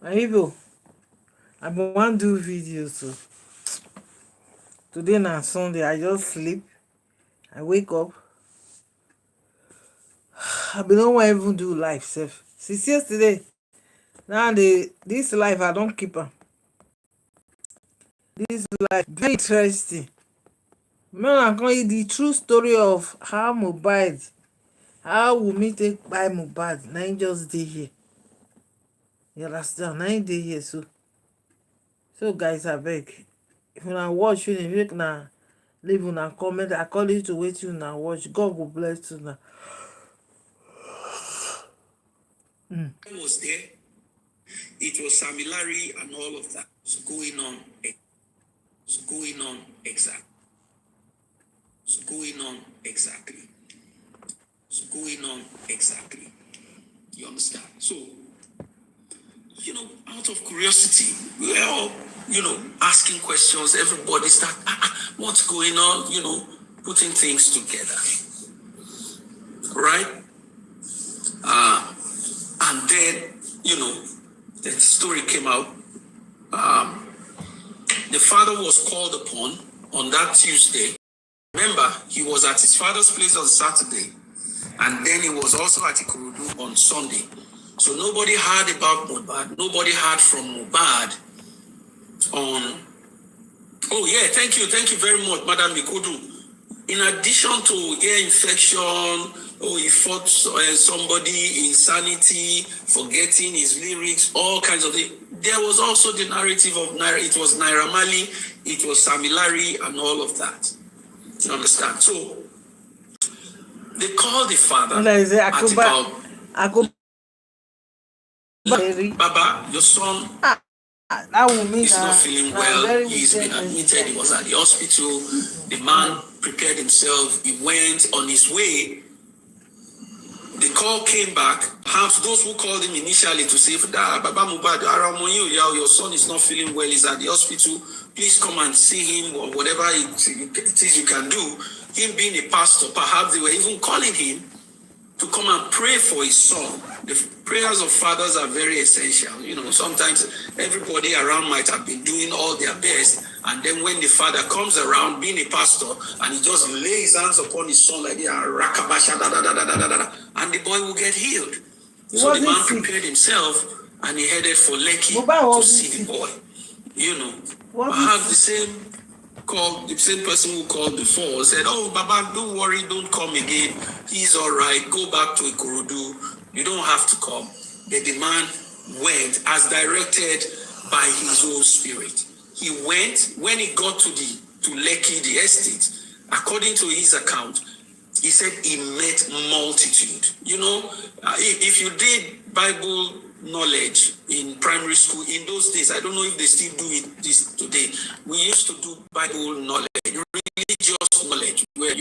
My people, I been wan do video too. Today na Sunday, I just sleep. I wake up. I been no wan even do life sef. Since yesterday, now this life I don keep am. This life very interesting. Make una come hear the true story of how Mohbad, how Wunmi take kpai Mohbad. Na im just dey here. You understand? Na im dey here so guys, abeg, if una watch finish, make una leave una comment according to wetin una watch. God go bless una. Was there. It was Samilari and all of that. It's going on. It's going on exactly. It's going on exactly. It's going on exactly. You understand? So, out of curiosity, we're all, asking questions. Everybody start, what's going on? Putting things together. Right? And then, the story came out. The father was called upon on that Tuesday. Remember, he was at his father's place on Saturday, and then he was also at Ikorodu on Sunday. So nobody heard about Mohbad. Nobody heard from Mohbad on. Oh yeah, thank you very much, Madam Ikodu. In addition to ear infection, he fought somebody, insanity, forgetting his lyrics, all kinds of things. There was also the narrative of Naira. It was Naira Marley, it was Samilari, and all of that. You understand? So they called the father at about Baba, your son is not feeling well. He's been admitted. He was at the hospital. The man prepared himself. He went on his way. The call came back. Half those who called him initially to say, Baba Mohbad, your son is not feeling well. He's at the hospital. Please come and see him, or whatever it is you can do. Him being a pastor, perhaps they were even calling him to come and pray for his son. The prayers of fathers are very essential. Sometimes everybody around might have been doing all their best, and then when the father comes around, being a pastor, and he just lays hands upon his son like that, and the boy will get healed. So the man prepared himself, and he headed for Lekki to see the boy. Perhaps the same person who called before said, "Oh, Baba, don't worry, don't come again. He's all right. Go back to Ikorodu. You don't have to come." But the man went as directed by his own spirit. He went. When he got to Lekki, the estate, according to his account, he said he met multitude. If you did Bible knowledge in primary school in those days, I don't know if they still do this today. We used to do Bible knowledge, religious knowledge, where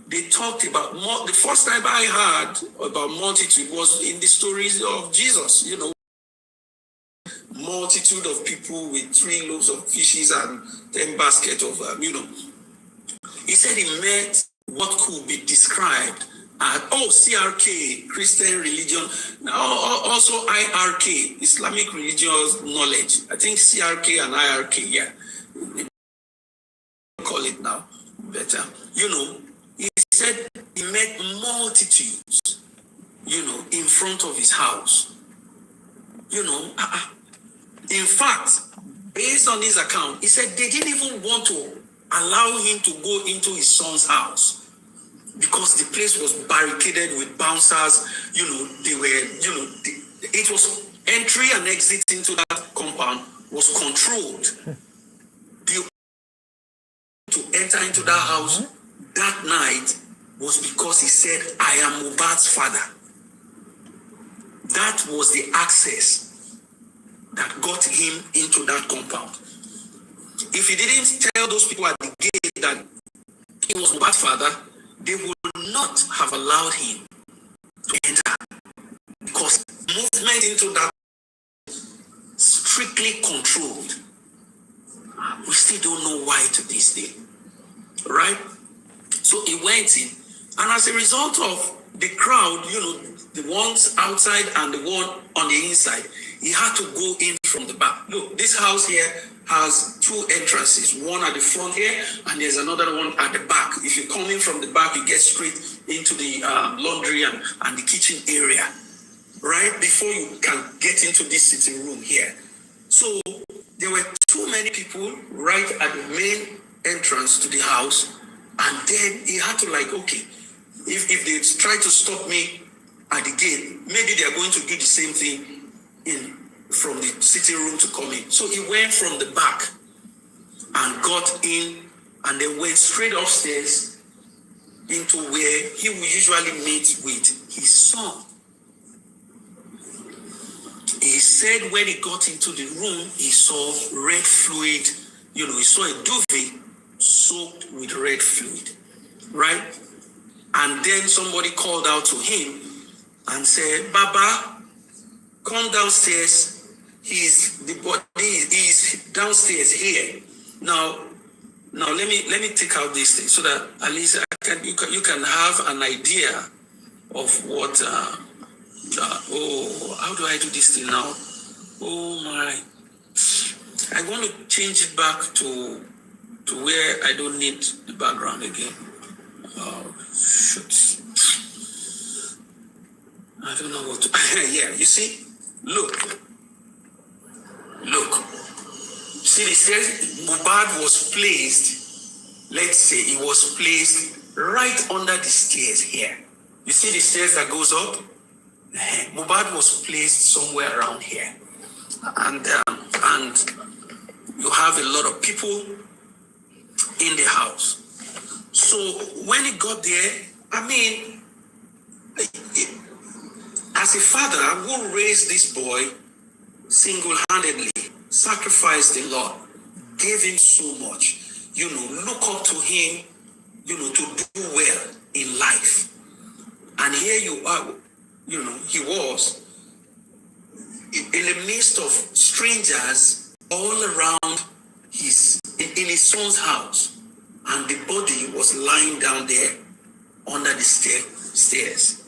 they talked about the first time I heard about multitude was in the stories of Jesus. Multitude of people with 3 loaves of fishes and 10 baskets of He said he met what could be described as CRK, Christian religion, also IRK, Islamic religious knowledge. I think CRK and IRK, yeah, call it now better. He said he met multitudes, in front of his house. In fact, based on his account, he said they didn't even want to allow him to go into his son's house because the place was barricaded with bouncers. They were, it was entry and exit into that compound was controlled. To enter into that house that night was because he said, "I am Mohbad's father." That was the access that got him into that compound. If he didn't tell those people at the gate that he was Mohbad's father, they would not have allowed him to enter, because movement into that strictly controlled. We still don't know why to this day, right? So he went in, and as a result of the crowd, the ones outside and the one on the inside, he had to go in from the back. Look, this house here has two entrances, one at the front here, and there's another one at the back. If you come in from the back, you get straight into the laundry and the kitchen area, right before you can get into this sitting room here. So there were too many people right at the main entrance to the house, and then he had to okay, if they try to stop me at the gate, maybe they are going to do the same thing from the sitting room to come in. So he went from the back and got in, and then went straight upstairs into where he would usually meet with his son. He said when he got into the room, he saw red fluid, he saw a duvet soaked with red fluid, right? And then somebody called out to him and said, Baba, come downstairs. The body is downstairs here. Now let me take out this thing so that at least you can have an idea of what how do I do this thing now? Oh my. I want to change it back to where I don't need the background again. Oh, shoot. I don't know what to... Yeah, you see? Look. See, it says Mohbad was placed, let's say he was placed right under the stairs here. You see the stairs that goes up? Mohbad was placed somewhere around here. And you have a lot of people in the house. So when he got there, as a father who raised this boy single-handedly, sacrificed a lot, gave him so much, look up to him, to do well in life. And here you are, he was in the midst of strangers all around in his son's house, and the body was lying down there under the stairs.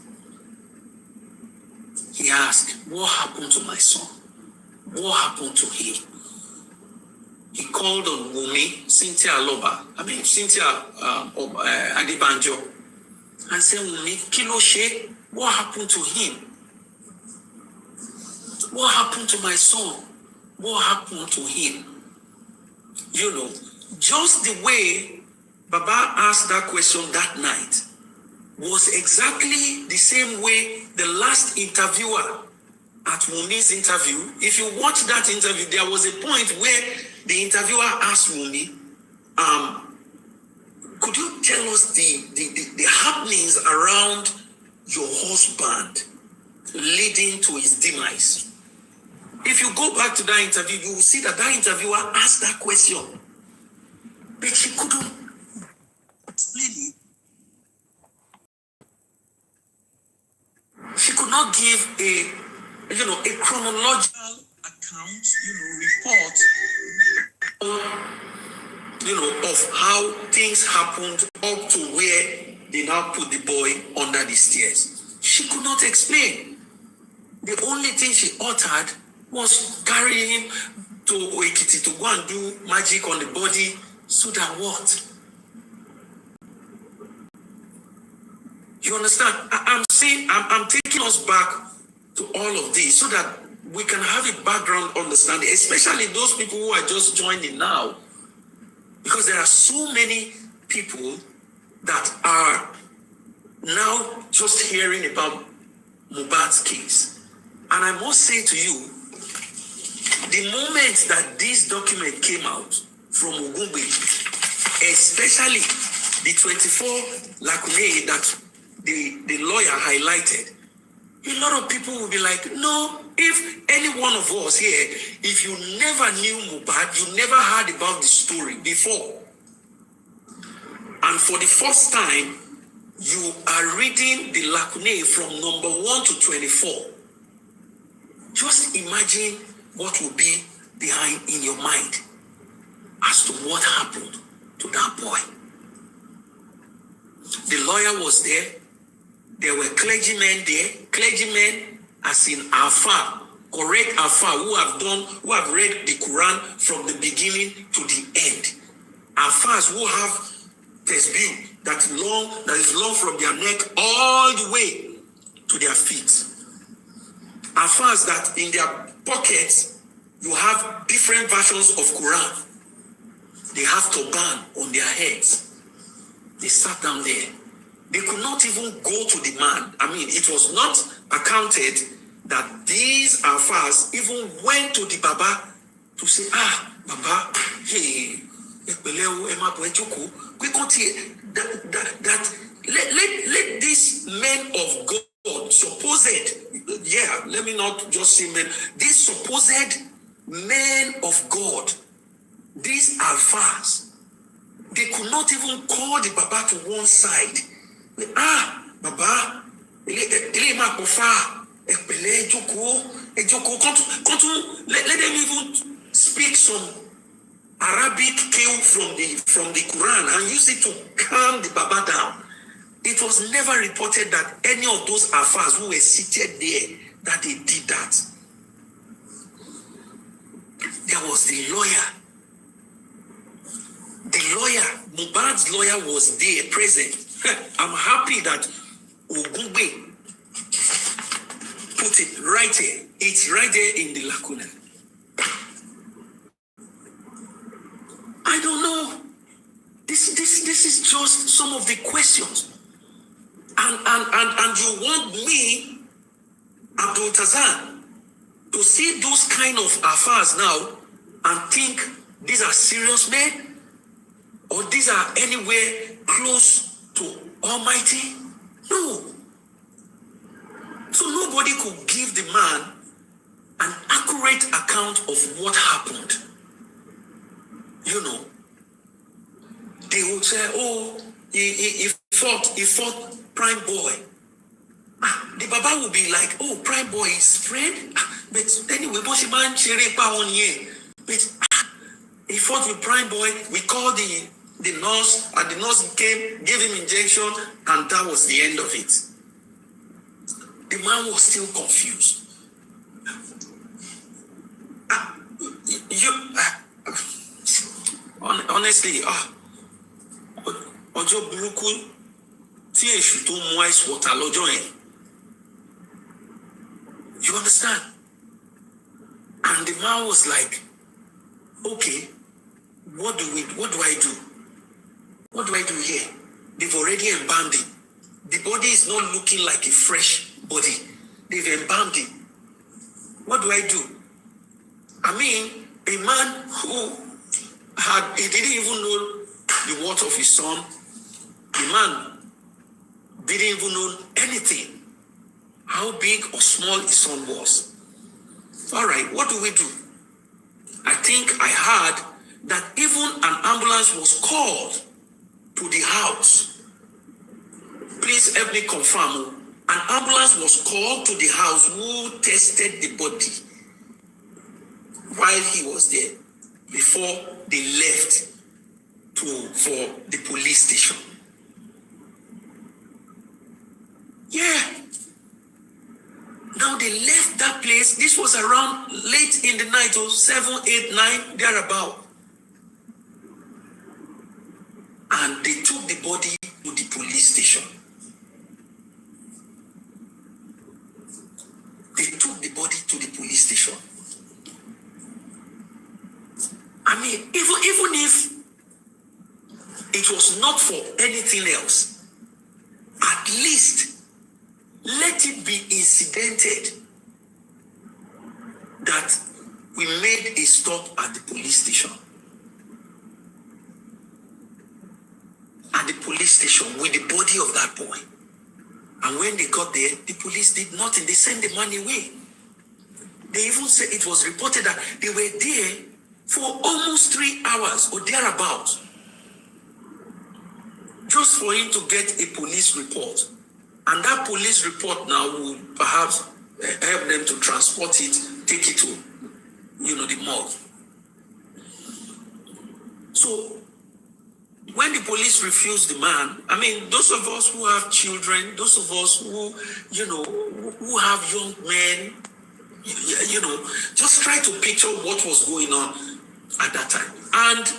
He asked, what happened to my son? What happened to him? He called on Wummi, Cynthia Adebanjo, and said, Wummi, Kiloshe, what happened to him? What happened to my son? What happened to him? Just the way Baba asked that question that night was exactly the same way the last interviewer at Wummi's interview. If you watch that interview, there was a point where the interviewer asked Wummi, could you tell us the happenings around your husband leading to his demise? If you go back to that interview, you will see that interviewer asked that question, but she couldn't explain it. She could not give a chronological account, report, of how things happened up to where they now put the boy under the stairs. She could not explain. The only thing she uttered was carrying him to Ekiti to go and do magic on the body, so that what? You understand? I'm taking us back to all of this so that we can have a background understanding, especially those people who are just joining now. Because there are so many people that are now just hearing about Mohbad's case. And I must say to you, the moment that this document came out from Ogungbe, especially the 24 lacunae that the lawyer highlighted, a lot of people will be like, no, if any one of us here, if you never knew Mohbad, you never heard about the story before, and for the first time, you are reading the lacunae from number 1 to 24, just imagine what will be behind in your mind as to what happened to that boy. The lawyer was there. There were clergymen there, clergymen as in Alpha, correct Alpha, who have read the Quran from the beginning to the end. Alphas who have tasbih that is long from their neck all the way to their feet. Alphas that in their pockets you have different versions of Quran. They have turban on their heads. They sat down there. They could not even go to the man. I mean, it was not accounted that these Alphas even went to the Baba to say, Baba, hey, let these men of God, supposed, let me not just say men, these supposed men of God, these Alphas, they could not even call the Baba to one side. Baba, let them even speak some Arabic cue from the Quran and use it to calm the Baba down. It was never reported that any of those Alphas who were seated there, that they did that. There was the lawyer. The lawyer, Mohbad's lawyer was there, present. I'm happy that Ogungbe put it right here. It's right there in the lacuna. I don't know. This is just some of the questions. And you want me, Abdul Tazan, to see those kind of affairs now and think these are serious men? Or these are anywhere close to Almighty? No. So nobody could give the man an accurate account of what happened. You know, they would say, he fought Prime Boy. The Baba would be like, Prime Boy is friend? But anyway, but he fought with Prime Boy. We called the nurse, and the nurse came, gave him injection, and that was the end of it. The man was still confused. Honestly, ọjọ́ burúkú tí èṣù tó mú ice water lọ́jọ́ yẹn. You understand? And the man was like, okay, what do I do? What do I do here? They've already embalmed him. The body is not looking like a fresh body. They've embalmed him. What do I do? I mean, a man who he didn't even know the worth of his son. The man didn't even know anything, how big or small his son was. All right, what do we do? I think I heard that even an ambulance was called to the house. Please help me confirm. An ambulance was called to the house who tested the body while he was there before they left for the police station. Yeah. Now they left that place. This was around late in the night, 7, 8, 9, thereabout. And they took the body to the police station. They took the body to the police station. I mean, even if it was not for anything else, at least let it be incidented that we made a stop at the police station. At the police station with the body of that boy. And when they got there, the police did nothing. They sent the man away. They even said it was reported that they were there for almost 3 hours or thereabouts, just for him to get a police report. And that police report now will perhaps help them to transport it, take it to, the morgue. So When the police refused the man, I mean, those of us who have children, those of us who, who have young men, just try to picture what was going on at that time. And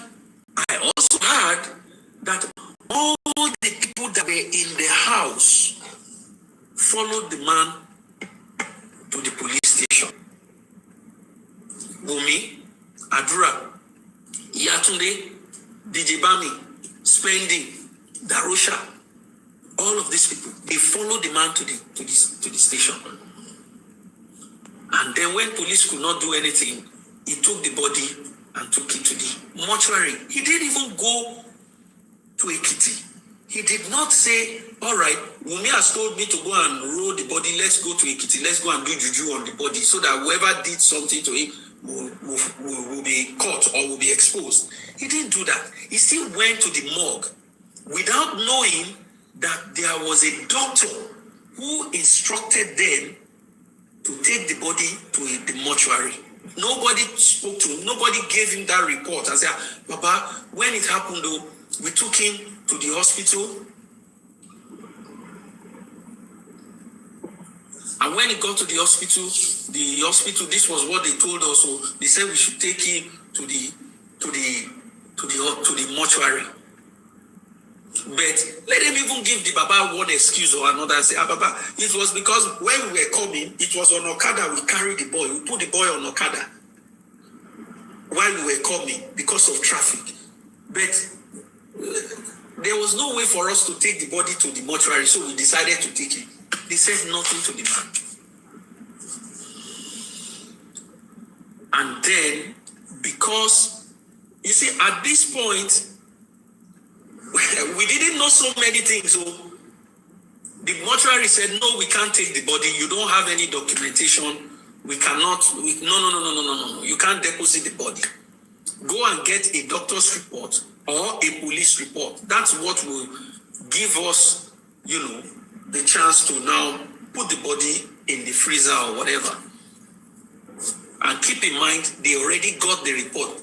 I also heard that all the people that were in the house followed the man to the police station. Wummi, Adura, Yatunde, DJ Bami, Spending, Darosha, all of these people, they followed the man to the station. And then when police could not do anything, he took the body and took it to the mortuary. He didn't even go to Ekiti. He did not say, all right, Wummi has told me to go and roll the body. Let's go to Ekiti. Let's go and do juju on the body so that whoever did something to him will be caught or will be exposed. He didn't do that. He still went to the morgue without knowing that there was a doctor who instructed them to take the body to the mortuary. Nobody spoke to him. Nobody gave him that report and said, Papa, when it happened though, we took him to the hospital. And when he got to the hospital, this was what they told us. So they said we should take him to the mortuary. But let them even give the Baba one excuse or another and say, Baba, it was because when we were coming, it was on Okada, we carried the boy. We put the boy on Okada while we were coming because of traffic. But there was no way for us to take the body to the mortuary, so we decided to take it. They said nothing to the man. And then, because, you see, at this point, we didn't know so many things. So the mortuary said, no, we can't take the body. You don't have any documentation. We cannot. No. You can't deposit the body. Go and get a doctor's report or a police report. That's what will give us, the chance to now put the body in the freezer or whatever. And keep in mind, they already got the report.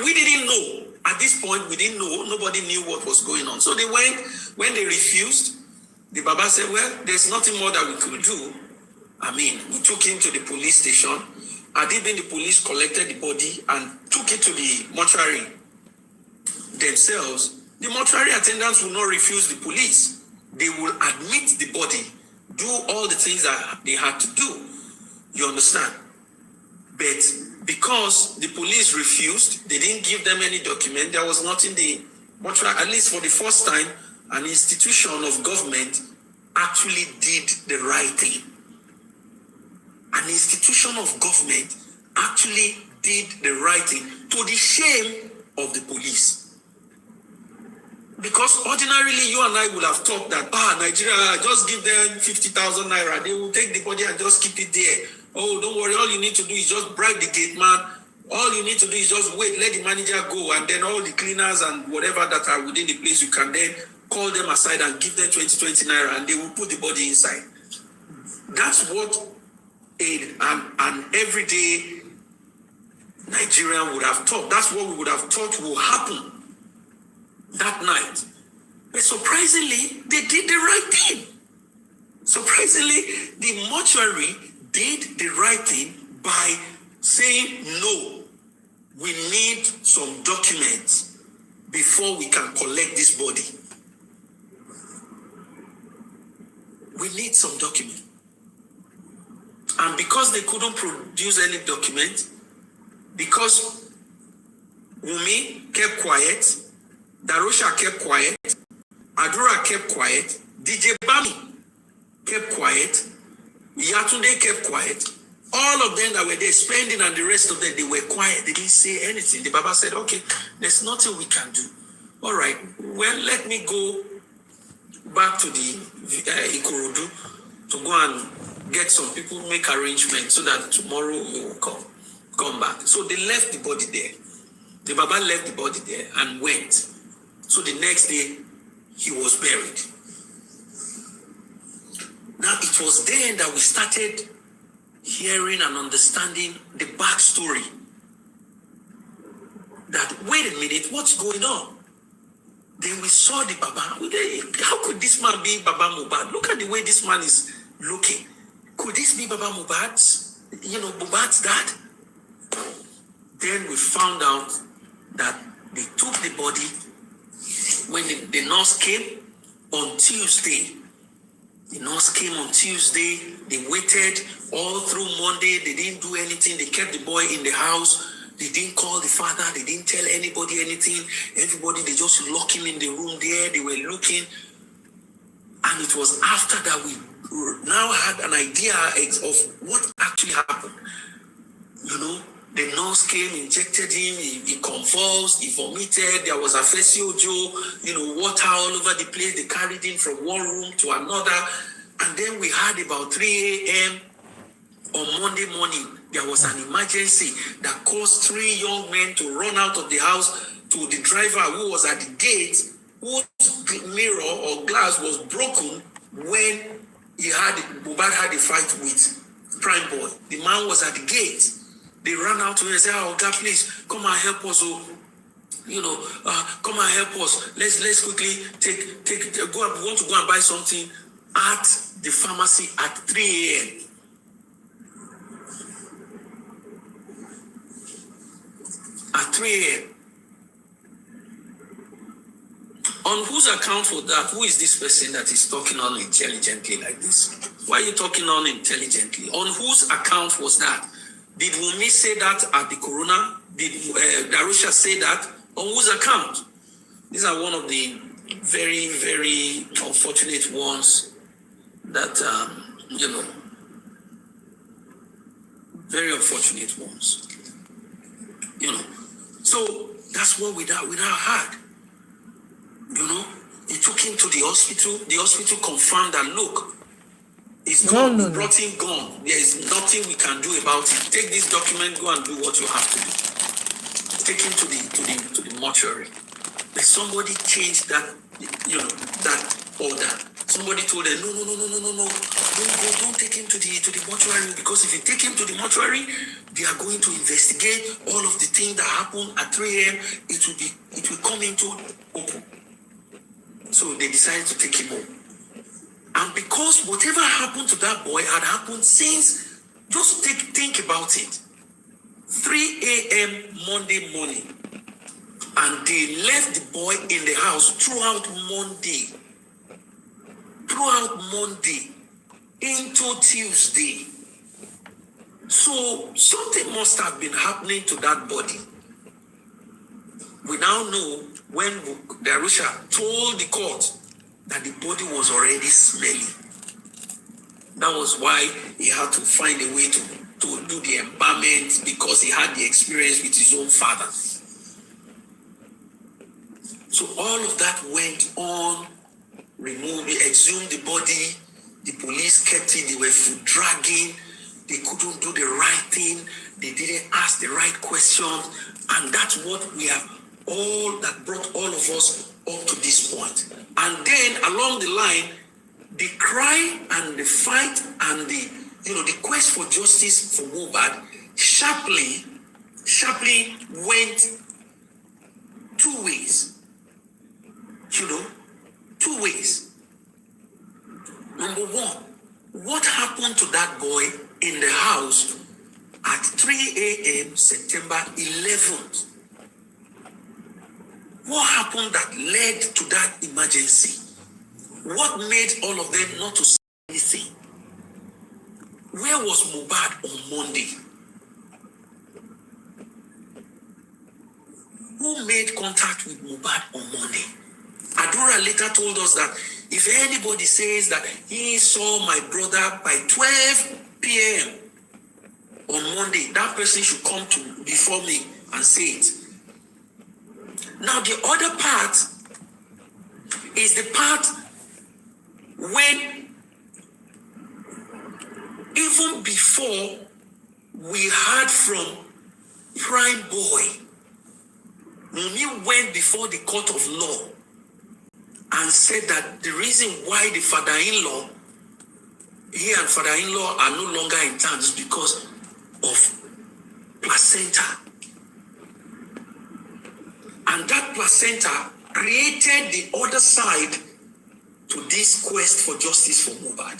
We didn't know. At this point, we didn't know. Nobody knew what was going on. So they went, when they refused, the Baba said, well, there's nothing more that we could do. I mean, we took him to the police station. The police collected the body and took it to the mortuary themselves. The mortuary attendants will not refuse the police. They will admit the body, do all the things that they had to do. You understand? But because the police refused, they didn't give them any document, there was nothing the mortuary, at least for the first time, an institution of government actually did the right thing. An institution of government actually did the right thing to the shame of the police. Because ordinarily, you and I would have thought that, Nigeria, just give them 50,000 naira. They will take the body and just keep it there. Oh, don't worry. All you need to do is just bribe the gate man. All you need to do is just wait, let the manager go. And then all the cleaners and whatever that are within the place, you can then call them aside and give them 20 naira and they will put the body inside. That's what an everyday Nigerian would have thought. That's what we would have thought will happen that night. But surprisingly, they did the right thing. Surprisingly, the mortuary did the right thing by saying, no, we need some documents before we can collect this body. We need some document. And because they couldn't produce any document, because Wummi kept quiet, Darosha kept quiet, Adura kept quiet, DJ Bami kept quiet, Yatunde kept quiet, all of them that were there spending and the rest of them, they were quiet. They didn't say anything. The Baba said, okay, there's nothing we can do. All right, well, let me go back to the Ikorodu to go and get some people, make arrangements so that tomorrow you will come back. So they left the body there. The Baba left the body there and went. So the next day, he was buried. Now, it was then that we started hearing and understanding the backstory. That, wait a minute, what's going on? Then we saw the Baba. How could this man be Baba Mohbad? Look at the way this man is looking. Could this be Baba Mohbad's, Mohbad's dad? Then we found out that they took the body when the nurse came on Tuesday. The nurse came on Tuesday. They waited all through Monday. They didn't do anything. They kept the boy in the house. They didn't call the father. They didn't tell anybody anything. Everybody, they just locked him in the room there. They were looking. And it was after that we now had an idea of what actually happened. The nurse came, injected him, he convulsed, he vomited, there was a aphasiojo, water all over the place. They carried him from one room to another. And then we had about 3 a.m. on Monday morning, there was an emergency that caused 3 young men to run out of the house to the driver who was at the gate, whose mirror or glass was broken when Mohbad had a fight with Prime Boy. The man was at the gate. They ran out to him and said, "Oh God, please come and help us. Come and help us. Let's quickly go. We want to go and buy something at the pharmacy at 3 a.m." At 3 a.m. On whose account was that? Who is this person that is talking unintelligently like this? Why are you talking unintelligently? On whose account was that? Did Wummi say that at the corona? Did Darusha say that? On whose account? These are one of the very, very unfortunate ones that, very unfortunate ones. So that's what we now had. He took him to the hospital. The hospital confirmed that, look, it's gone. We brought him gone. There is nothing we can do about it. Take this document, go and do what you have to do. Take him to the mortuary. But somebody changed that, that order. Somebody told them, no. Don't take him to the mortuary, because if you take him to the mortuary, they are going to investigate all of the things that happened at 3 a.m. It will come into open. So they decided to take him home. And because whatever happened to that boy had happened since, just think about it. 3 a.m. Monday morning. And they left the boy in the house throughout Monday into Tuesday. So something must have been happening to that body. We now know when Darusha told the court that the body was already smelly. That was why he had to find a way to do the embalmment, because he had the experience with his own father. So all of that went on, exhumed the body, the police kept it, they were dragging, they couldn't do the right thing, they didn't ask the right questions, and that's what we have that brought all of us up to this point. And then along the line, the cry and the fight and the quest for justice for Mohbad sharply went 2 ways. 2 ways. Number one, what happened to that boy in the house at 3 a.m. September 11th? What happened that led to that emergency? What made all of them not to say anything? Where was Mohbad on Monday? Who made contact with Mohbad on Monday? Adura later told us that if anybody says that he saw my brother by 12 p.m. on Monday, that person should come before me and say it. Now the other part is the part when, even before we heard from Prime Boy, Wummi went before the court of law and said that the reason why the father-in-law, he and father-in-law are no longer in town is because of placenta. And that placenta created the other side to this quest for justice for Mohbad.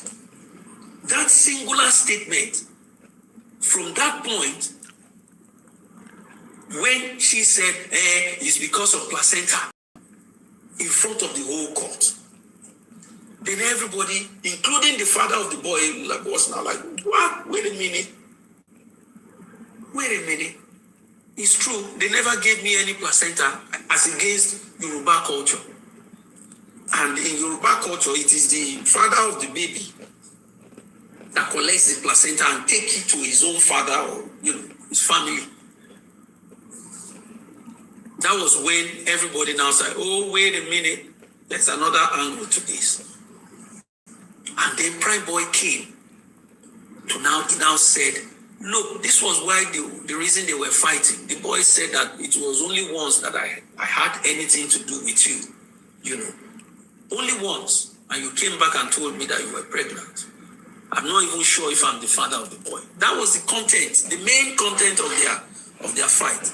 That singular statement, from that point, when she said, it's because of placenta, in front of the whole court, then everybody, including the father of the boy, was now like, what? Wait a minute. It's true, they never gave me any placenta as against Yoruba culture. And in Yoruba culture, it is the father of the baby that collects the placenta and take it to his own father or his family. That was when everybody now said, oh, wait a minute, there's another angle to this. And then Prime Boy came to he now said, look, this was why the reason they were fighting. The boy said that it was only once that I had anything to do with you, only once. And you came back and told me that you were pregnant. I'm not even sure if I'm the father of the boy. That was the content, the main content of their fight.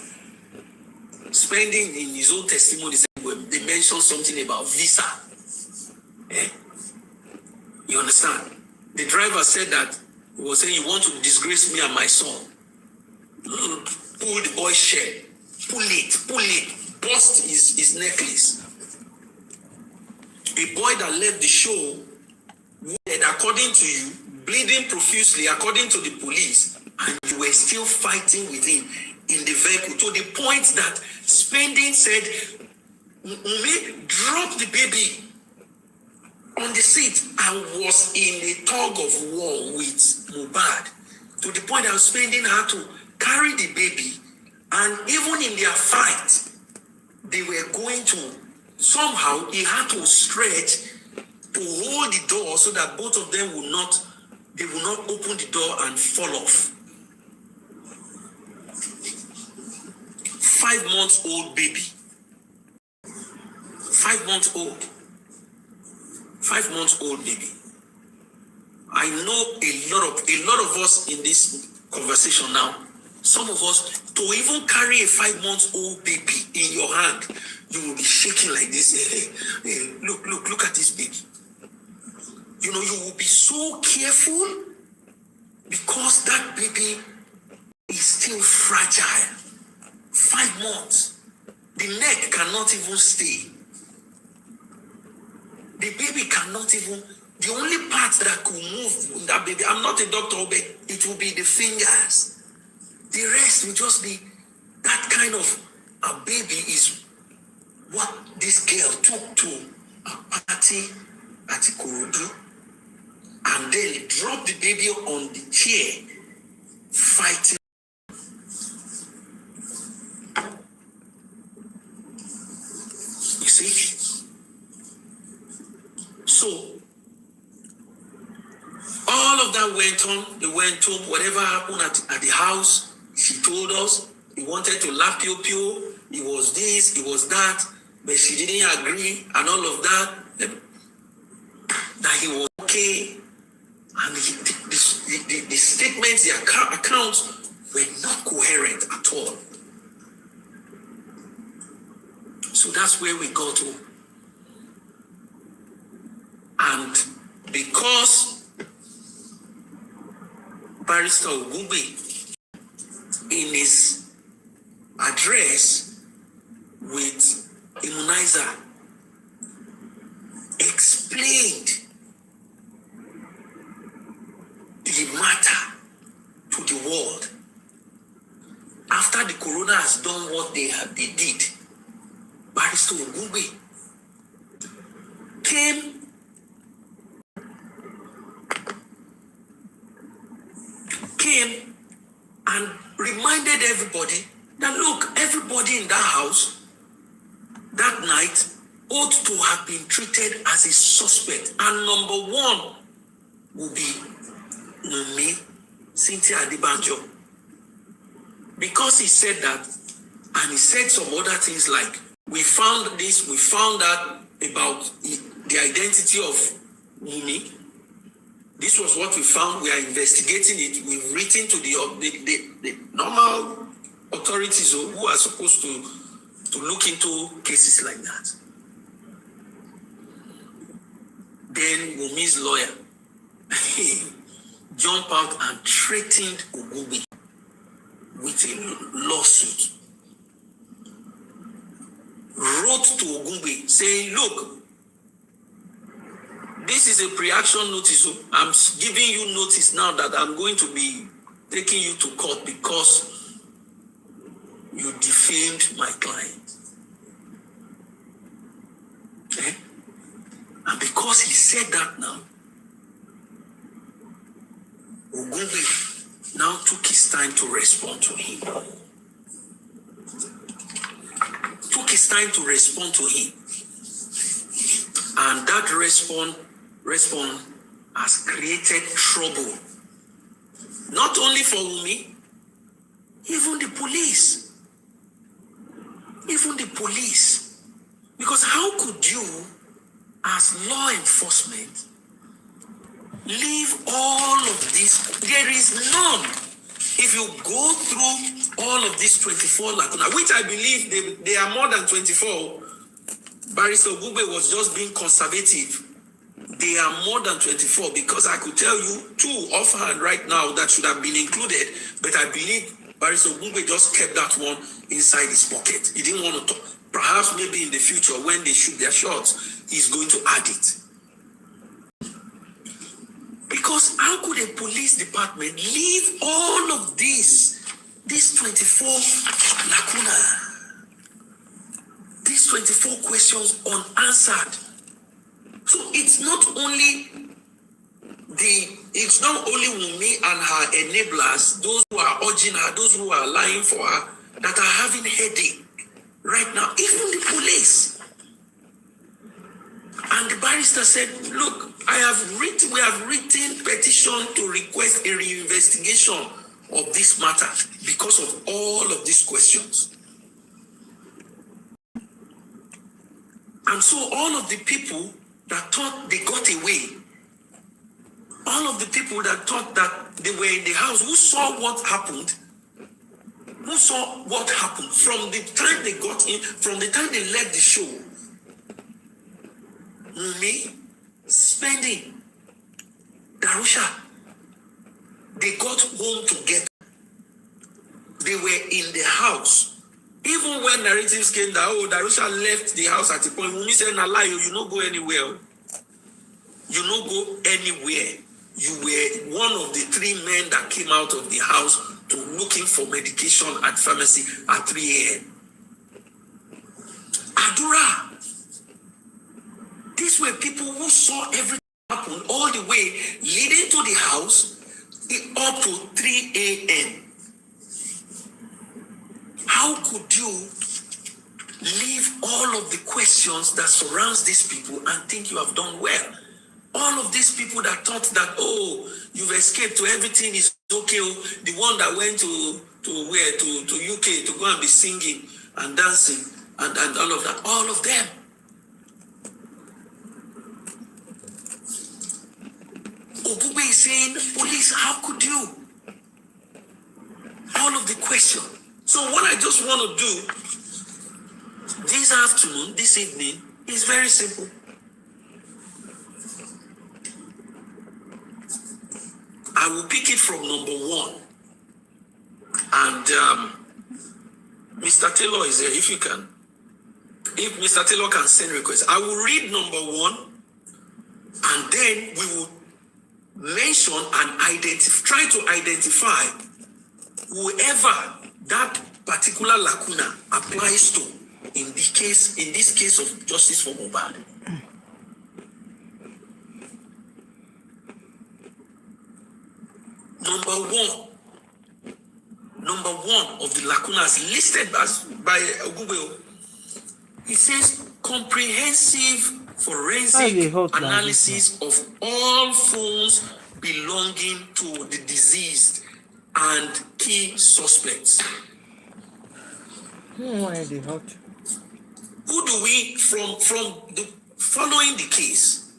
Spending in his own testimony, they mentioned something about visa. You understand? The driver said that he was saying, you want to disgrace me and my son. Pull the boy's shirt. Pull it. Bust his necklace. A boy that left the show, according to you, bleeding profusely, according to the police, and you were still fighting with him in the vehicle, to the point that Spending said, Wummi dropped the baby on the seat and was in a tug of war with Mohbad, to the point that Spending had to carry the baby, and even in their fight, they were going to, somehow he had to stretch to hold the door so that both of them will not open the door and fall off. 5 months old baby. 5 months old. 5 months old baby. I know a lot of us in this conversation now, some of us, to even carry a 5 months old baby in your hand, you will be shaking like this. Hey, look at this baby. You will be so careful because that baby is still fragile. 5 months. The neck cannot even stay. The baby cannot even, the only part that could move in that baby, I'm not a doctor, but it will be the fingers. The rest will just be, that kind of a baby is what this girl took to a party at Ikorodu, and then dropped the baby on the chair, fighting. You see? So, all of that went on. They went to whatever happened at the house. She told us he wanted to laugh Pio. It was this, it was that, but she didn't agree, and all of that. That he was okay. And the statements, the accounts were not coherent at all. So that's where we got to. And because Barrister Wummi, in his address with Immunizer, explained the matter to the world after the corona has done what they did. Barrister Wummi came and reminded everybody that, look, everybody in that house that night ought to have been treated as a suspect, and number one will be Wummi, Cynthia Adebanjo, because he said that, and he said some other things like, we found this, we found that about the identity of Wummi. This was what we found. We are investigating it. We've written to the normal authorities who are supposed to look into cases like that. Then Wummi's lawyer jumped out and threatened Ogungbe with a lawsuit. Wrote to Ogungbe saying, look, this is a pre-action notice. I'm giving you notice now that I'm going to be taking you to court because you defamed my client. Okay? And because he said that now, Ogungbe now took his time to respond to him. Took his time to respond to him. And that response has created trouble. Not only for Wummi, even the police. Even the police. Because how could you, as law enforcement, leave all of this? There is none. If you go through all of these 24 lacuna, which I believe they are more than 24, Barrister Ogungbe was just being conservative. They are more than 24 because I could tell you 2 offhand right now that should have been included, but I believe Barrister Ogungbe just kept that one inside his pocket. He didn't want to talk. Perhaps maybe in the future when they shoot their shots, he's going to add it. Because how could a police department leave all of these 24 lacuna, these 24 questions unanswered? So it's not only Wummi and her enablers, those who are urging her, those who are lying for her, that are having headache right now, even the police. And the barrister said, look, we have written petition to request a reinvestigation of this matter because of all of these questions. And so all of the people that thought they got away, all of the people that thought that they were in the house, who saw what happened from the time they got in, from the time they left the show, Wummi, spending, Darusha, they got home together. They were in the house. Even when narratives came that, Darusha left the house at a point, Wummi said, "Na lie, you no go anywhere. You no go anywhere. You were one of the 3 men that came out of the house to looking for medication at pharmacy at 3 a.m. Adura. These were people who saw everything happen all the way leading to the house up to 3 a.m. How could you leave all of the questions that surrounds these people and think you have done well? All of these people that thought that, you've escaped, to everything is okay. The one that went to UK to go and be singing and dancing and all of that, all of them. Ogungbe is saying, police, how could you? All of the question. So what I just want to do this afternoon, this evening, is very simple. I will pick it from number 1. And Mr. Taylor is there, if you can. If Mr. Taylor can send requests, I will read number 1, and then we will mention and try to identify whoever that particular lacuna applies to in this case of justice for Mohbad. Number one of the lacunas listed by Ogungbe, it says comprehensive forensic analysis of all phones belonging to the deceased and key suspects. Who do we, from the following the case,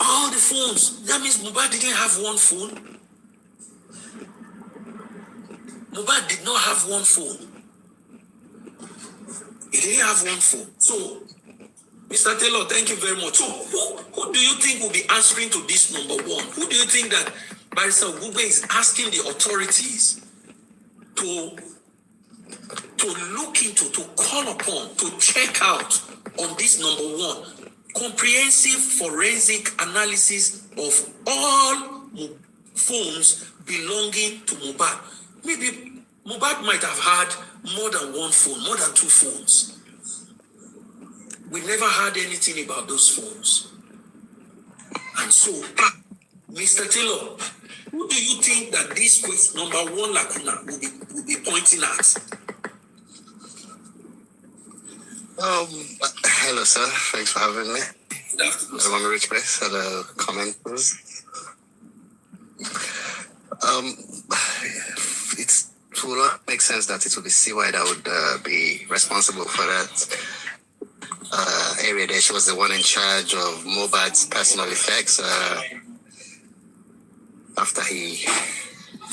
all the phones, that means Mohbad didn't have one phone. Mohbad did not have one phone. He didn't have one phone. So Mr. Taylor, thank you very much. So, who do you think will be answering to this number one? Who do you think that Barrister Ogugbe is asking the authorities to look into, to call upon, to check out on this number one? Comprehensive forensic analysis of all phones belonging to Mohbad. Maybe Mohbad might have had more than one phone, more than two phones. We never heard anything about those phones. And so, Mr. Taylor, who do you think that this question, number one lacuna will be pointing at? Hello, sir. Thanks for having me. Good afternoon. Hello, Rich Base. Hello, commenters. It will not make sense that it will be CY that would be responsible for that area there. She was the one in charge of Mohbad's personal effects after he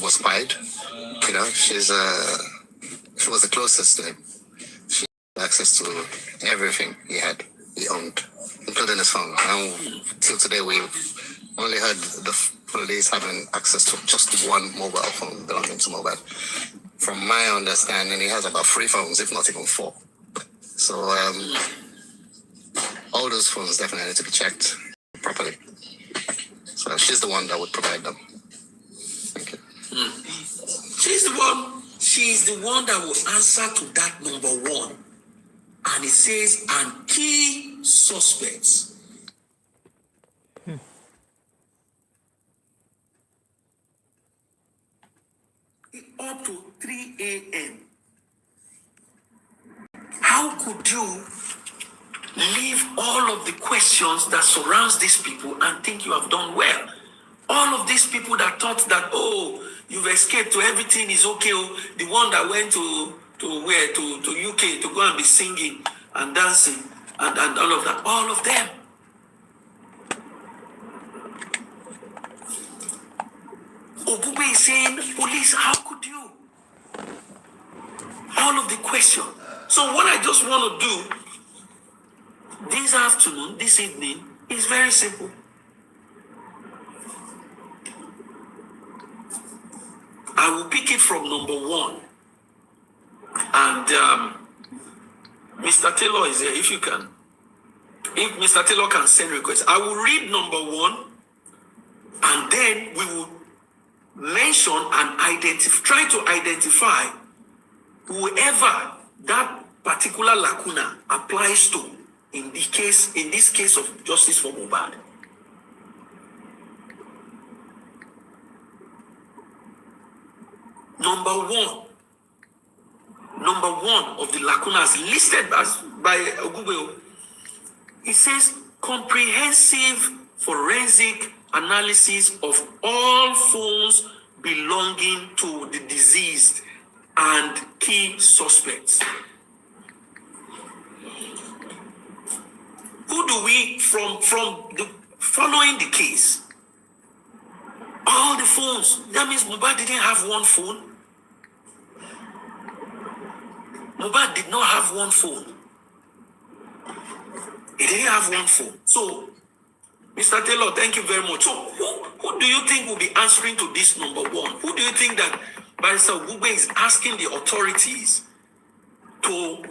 was fired. You know, she was the closest to him. She had access to everything he owned, including his phone. And till today, we've only heard the police having access to just one mobile phone belonging to Mohbad. From my understanding, he has about 3 phones, if not even 4. So all those phones definitely need to be checked properly. So she's the one that would provide them. Thank you. She's the one that will answer to that number one. And it says, and key suspects. Up to 3 a.m. How could you leave all of the questions that surrounds these people and think you have done well? All of these people that thought that, oh, you've escaped, to everything is okay. Oh, the one that went to UK to go and be singing and dancing and all of that, all of them. Ogugbe is saying, police, how could you? All of the question. So what I just want to do this afternoon, this evening, is very simple. I will pick it from number one. And Mr. Taylor is here, if you can. If Mr. Taylor can send requests, I will read number one, and then we will mention and try to identify whoever that particular lacuna applies to in this case of justice for Mohbad. Number one of the lacunas listed by Ogugbe, it says comprehensive forensic analysis of all phones belonging to the deceased and key suspects. Who do we, from the following the case, all the phones, that means Mohbad didn't have one phone. Mohbad did not have one phone. He didn't have one phone. So, Mr. Taylor, thank you very much. So, who do you think will be answering to this number one? Who do you think that Barrister Ogugbe is asking the authorities to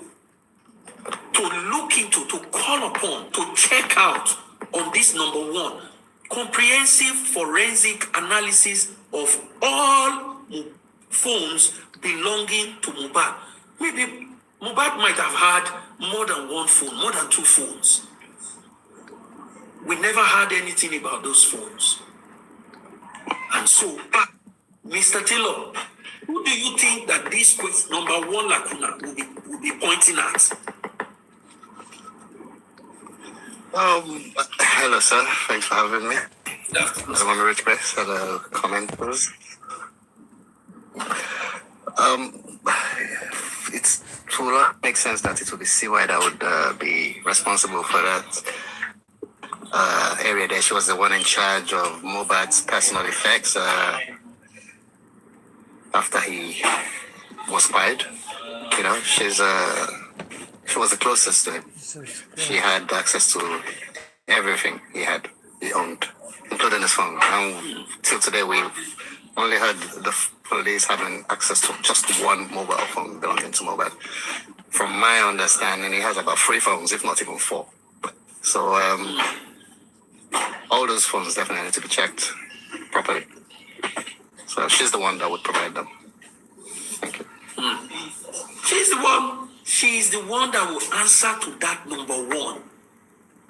look into, to call upon, to check out on this number one? Comprehensive forensic analysis of all phones belonging to Mohbad. Maybe Mohbad might have had more than one phone, more than 2 phones. We never heard anything about those phones. And so, Mr. Taylor, who do you think that this question, number one lacuna, will be pointing at? Hello, sir. Thanks for having me. Hello, Rich Base. Hello, commenters. It will not make sense that it will be CY that would be responsible for that area there. She was the one in charge of Mohbad's personal effects after he was fired. You know, she She was the closest to him. She had access to everything he owned, including his phone. And till today, we've only heard the police having access to just one mobile phone belonging to Mohbad. From my understanding, he has about 3 phones, if not even 4. So all those phones definitely need to be checked properly. So she's the one that would provide them. Thank you. She's the one that will answer to that number 1.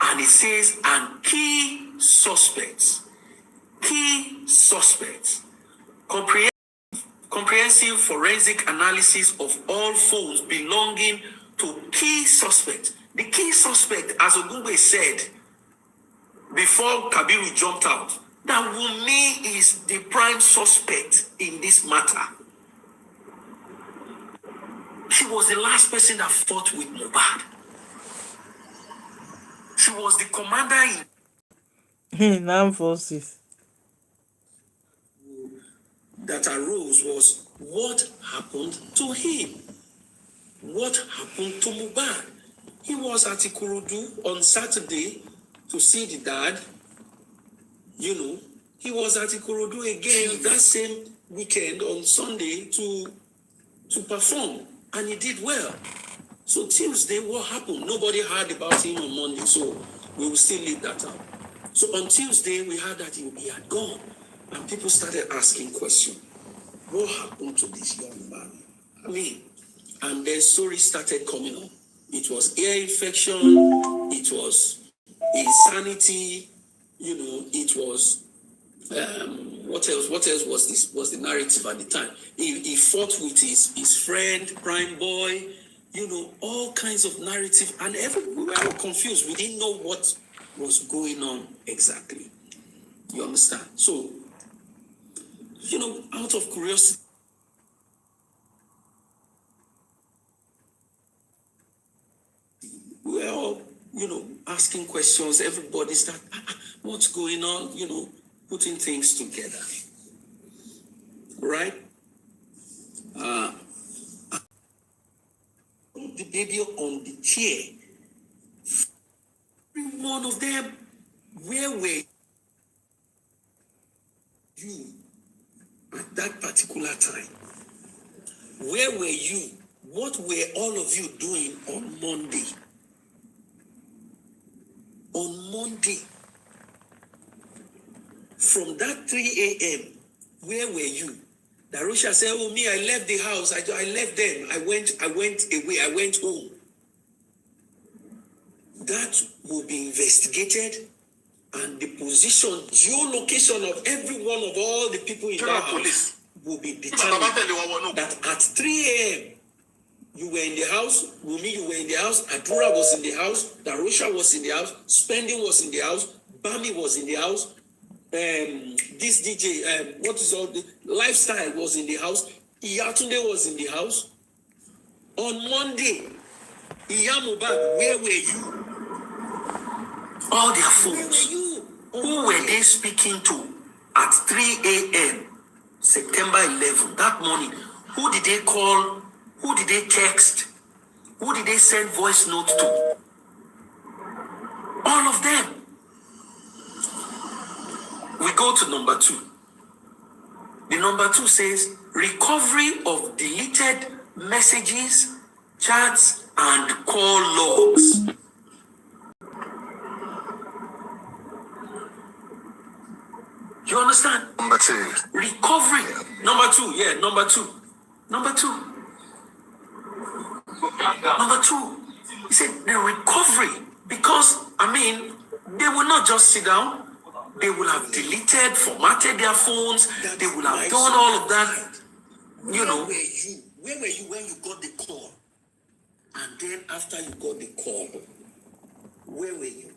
And it says, and key suspects, comprehensive forensic analysis of all phones belonging to key suspects. The key suspect, as Ogungbe said before Kabiru jumped out, that Wummi is the prime suspect in this matter. She was the last person that fought with Mohbad. She was the commander in armed forces. That arose was what happened to him. What happened to Mohbad? He was at Ikorodu on Saturday to see the dad. You know, he was at Ikorodu again that same weekend on Sunday to perform, and he did well. So Tuesday, what happened? Nobody heard about him on Monday, so we will still leave that out. So on Tuesday, we heard that he had gone, and people started asking questions. What happened to this young man? I mean, and then stories started coming up. It was ear infection, it was insanity, you know, it was what else was the narrative at the time? He fought with his friend, Prime Boy, you know, all kinds of narrative, and we were all confused. We didn't know what was going on exactly. You understand? So, you know, out of curiosity, we were all, you know, asking questions. Everybody started, what's going on? You know, putting things together. Right? The baby on the chair. Every one of them, where were you at that particular time? Where were you? What were all of you doing on Monday? On Monday, from that 3 a.m., where were you? Darusha said, oh, me, I left the house. I left them. I went away. I went home. That will be investigated, and the position, geolocation of every one of all the people in that house will be determined. That at 3 a.m., you were in the house, Wummi, you were in the house, Adura was in the house, Darusha was in the house, Spending was in the house, Bami was in the house, this DJ, what is all the Lifestyle was in the house, Iyatunde was in the house. On Monday, Mohbad, where were you? All their phones. Who were they speaking to at 3 a.m. September 11, that morning? Who did they call? Who did they text? Who did they send voice notes to? All of them. We go to number 2. The number 2 says, recovery of deleted messages, chats, and call logs. You understand? Number 2. Recovery. Number 2, yeah, number 2. Number 2. Number 2, he said the recovery, because, I mean, they will not just sit down. They will have deleted, formatted their phones. They will have done all of that. You know. Where were you when you got the call? And then after you got the call, where were you?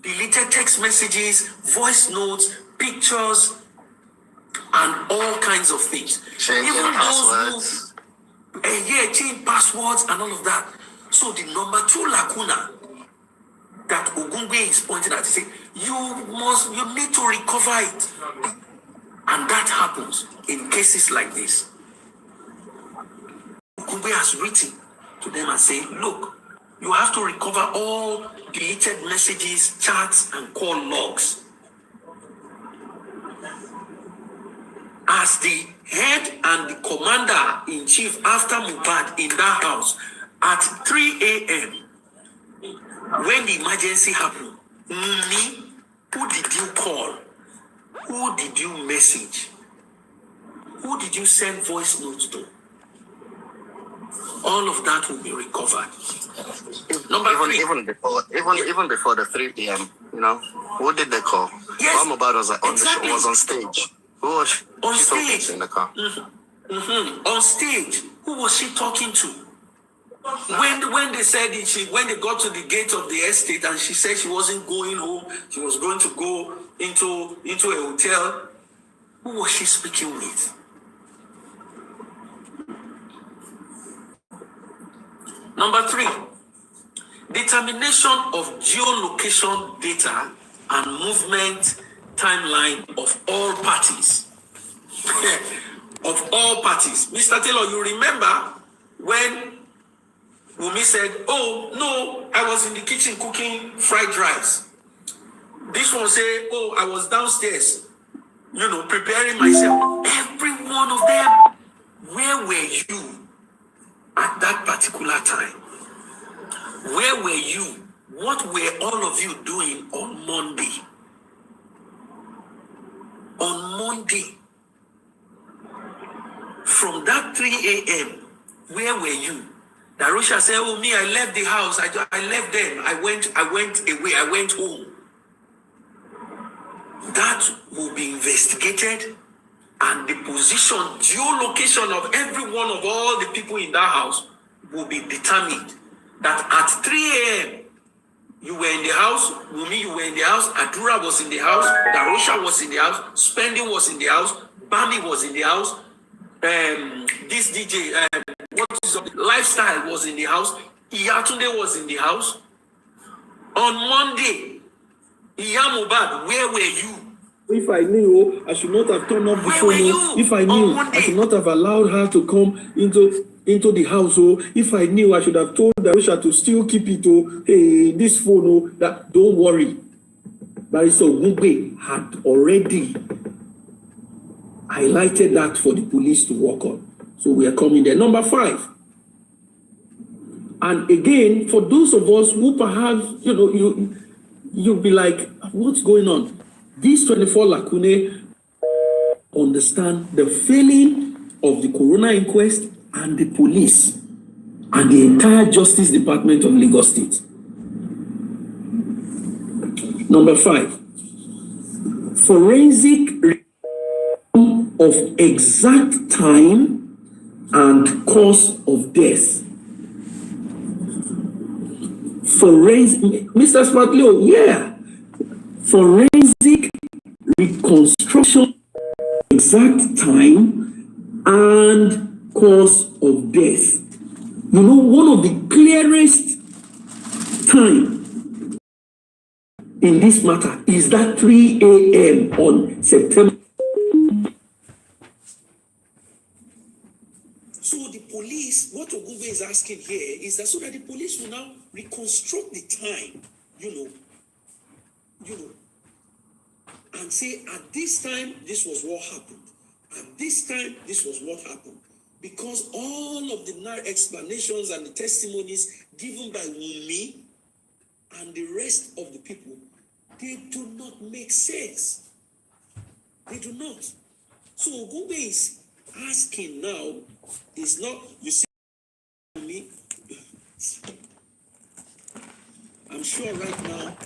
Deleted text messages, voice notes, pictures, and all kinds of things. Changing passwords. Change passwords and all of that. So the number 2 lacuna that Ogungbe is pointing at, he said, you need to recover it. And that happens in cases like this. Wummi has written to them and say, look, you have to recover all deleted messages, chats, and call logs. As the head and the commander-in-chief after Mohbad in that house at 3 a.m., when the emergency happened, me, who did you call? Who did you message? Who did you send voice notes to? All of that will be recovered. Even before the 3 p.m., you know, who did they call? Yes, While Mohbad was on exactly. was on stage. Who was she talking to in the car? On stage, who was she talking to? When they said it, when they got to the gate of the estate and she said she wasn't going home, she was going to go into a hotel, who was she speaking with? Number 3, determination of geolocation data and movement timeline of all parties. Of all parties. Mr. Taylor, you remember when Wummi said, oh, no, I was in the kitchen cooking fried rice. This one said, oh, I was downstairs, preparing myself. Every one of them, where were you at that particular time? Where were you? What were all of you doing on Monday? On Monday, from that 3 a.m., where were you? Darusha said, oh, me, I left the house. I left them. I went away. I went home. That will be investigated, and the position, geolocation of every one of all the people in that house will be determined. That at 3 a.m., you were in the house, Wummi, you were in the house, Adura was in the house, Darusha was in the house, Spending was in the house, Bami was in the house, this DJ, Lifestyle was in the house, Iyatunde was in the house. On Monday, Mohbad, where were you? If I knew, I should not have turned off the phone. If I knew, I should not have allowed her to come into the house. If I knew, I should have told Darusha to still keep it. Hey, this phone. That don't worry. Barrister Wummi had already highlighted that for the police to work on. So we are coming there. Number 5. And again, for those of us who perhaps, you'll be like, what's going on? These 24 lacune understand the failing of the coroner inquest and the police and the entire Justice Department of Lagos State. Number 5, forensic of exact time and cause of death. Forensic, Mr. Smartleo, yeah. Forensic reconstruction, exact time and cause of death. One of the clearest time in this matter is that 3 a.m. on September. So the police, what Ogube is asking here is that so that the police will now reconstruct the time, and say at this time this was what happened. At this time this was what happened. Because all of the explanations and the testimonies given by Wummi and the rest of the people, they do not make sense. They do not. So Ogube is asking now is not, you see me, I'm sure right now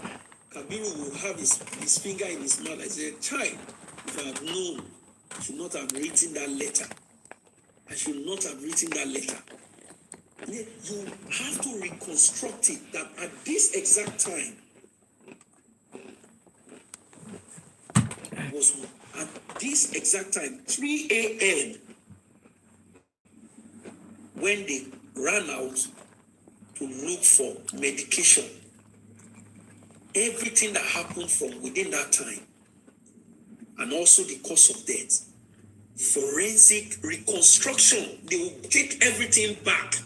Kabiru will have his finger in his mouth. I said, child, if I had known, I should not have written that letter. I should not have written that letter. You have to reconstruct it that at this exact time was at this exact time, 3 a.m., when they ran out to look for medication. Everything that happened from within that time and also the cause of death. Forensic reconstruction. They will take everything back.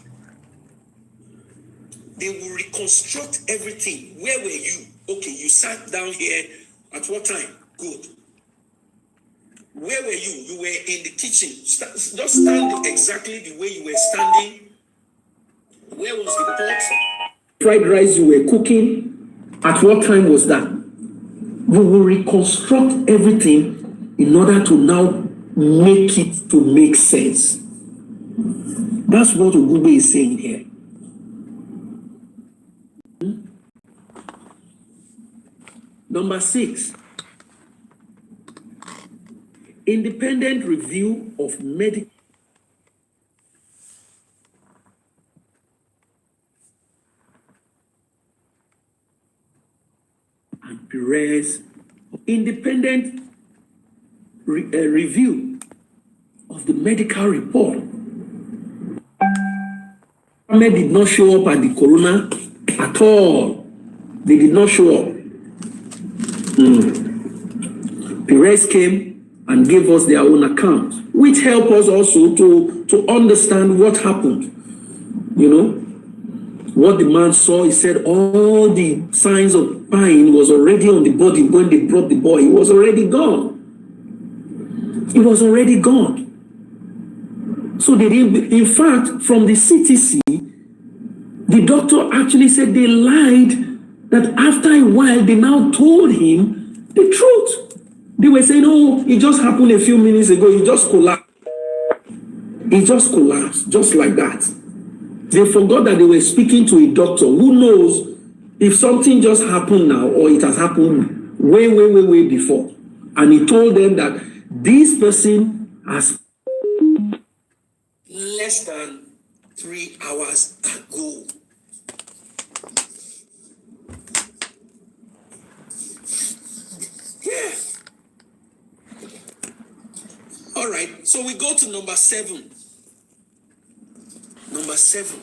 They will reconstruct everything. Where were you? Okay, you sat down here at what time? Good. Where were you? You were in the kitchen. Just stand exactly the way you were standing. Where was the pot? Fried rice you were cooking. At what time was that? We will reconstruct everything in order to now make it to make sense. That's what Ogugbe is saying here. Number 6, independent review of medical and Perez, independent review of the medical report. Ahmed did not show up at the coroner at all. They did not show up. Perez came and gave us their own account, which helped us also to understand what happened. You know, what the man saw, he said all the signs of pain was already on the body when they brought the boy. He was already gone. He was already gone. So they didn't, in fact, from the CTC, the doctor actually said they lied, that after a while, they now told him the truth. They were saying, oh, it just happened a few minutes ago. He just collapsed. He just collapsed, just like that. They forgot that they were speaking to a doctor who knows if something just happened now or it has happened way before. And he told them that this person has less than 3 hours ago. Yeah. All right. So we go to number 7. Number 7.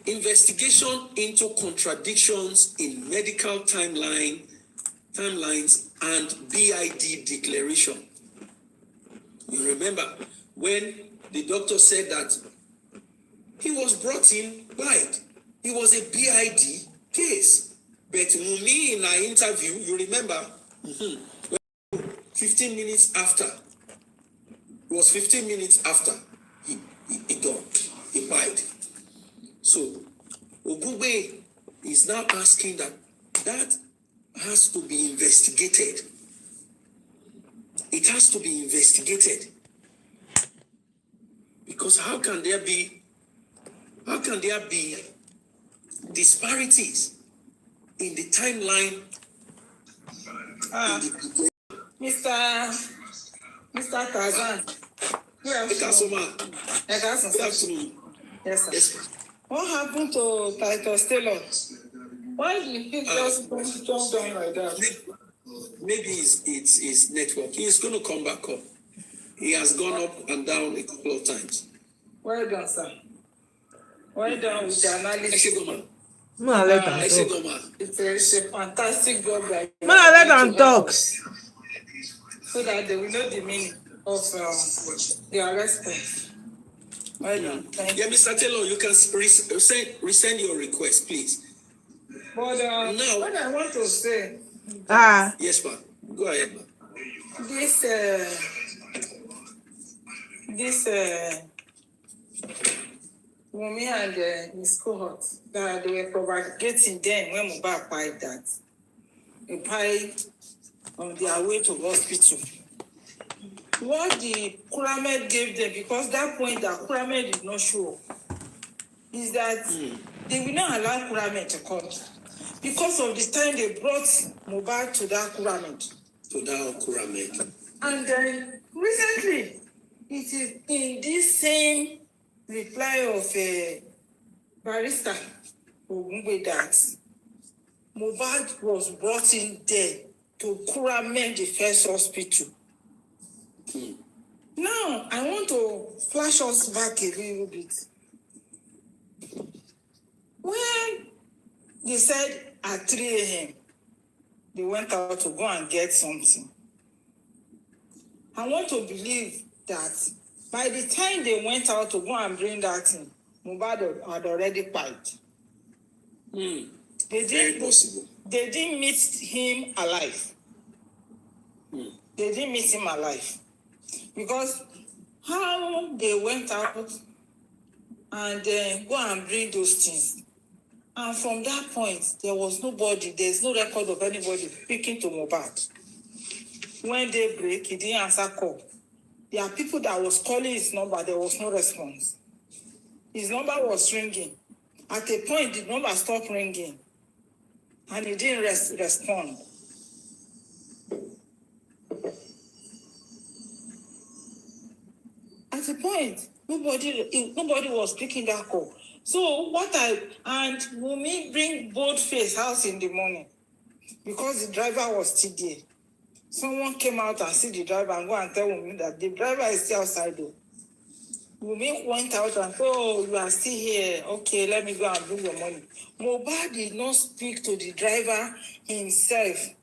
Investigation into contradictions in medical timelines and BID declaration. You remember when the doctor said that he was brought in blind. It was a BID case. But Wummi in our interview, you remember, 15 minutes after, it was 15 minutes after he died. He died. So Ogugbe is now asking that has to be investigated. It has to be investigated. Because how can there be disparities in the timeline? Mr. Kazan. Good afternoon. Yes, sir. Yes. What happened to Titus Taylor? Why did he just jump down like that? Maybe it's network. He's going to come back up. He has gone up and down a couple of times. Well done, sir. Well done with the analysis. It's a fantastic job. Let them talk. So that they will know the meaning of their response. Well done. Thank you. Yeah, Mr. Taylor, you can resend your request, please. But now, what I want to say. Yes, ma'am. Go ahead, ma'am. This Wummi and his cohort, that they were propagating them when Mohbad died, that they died on their way to hospital. What the Kuramed gave them, because that point that Kuramed did not show, is that they will not allow Kuramed to come. Because of the time they brought Mohbad to that Kuramed. And then recently, it is in this same reply of Barrister Ogugbe that Mohbad was brought in there to Kuramed the first hospital. Now, I want to flash us back a little bit. When they said at 3 a.m., they went out to go and get something. I want to believe that by the time they went out to go and bring that thing, Mohbad had already died. Very possible. They didn't meet him alive. They didn't meet him alive. Because how they went out and then go and bring those things. And from that point, there was nobody, there's no record of anybody speaking to Mohbad. When they break, he didn't answer call. There are people that was calling his number, there was no response. His number was ringing. At a point, the number stopped ringing. And he didn't respond. At a point, nobody was picking that call. So and Wummi bring both face house in the morning because the driver was still there. Someone came out and see the driver and go and tell Wummi that the driver is still outside though. Wummi went out and said, oh, you are still here. Okay, let me go and bring your money. Mohbad did not speak to the driver himself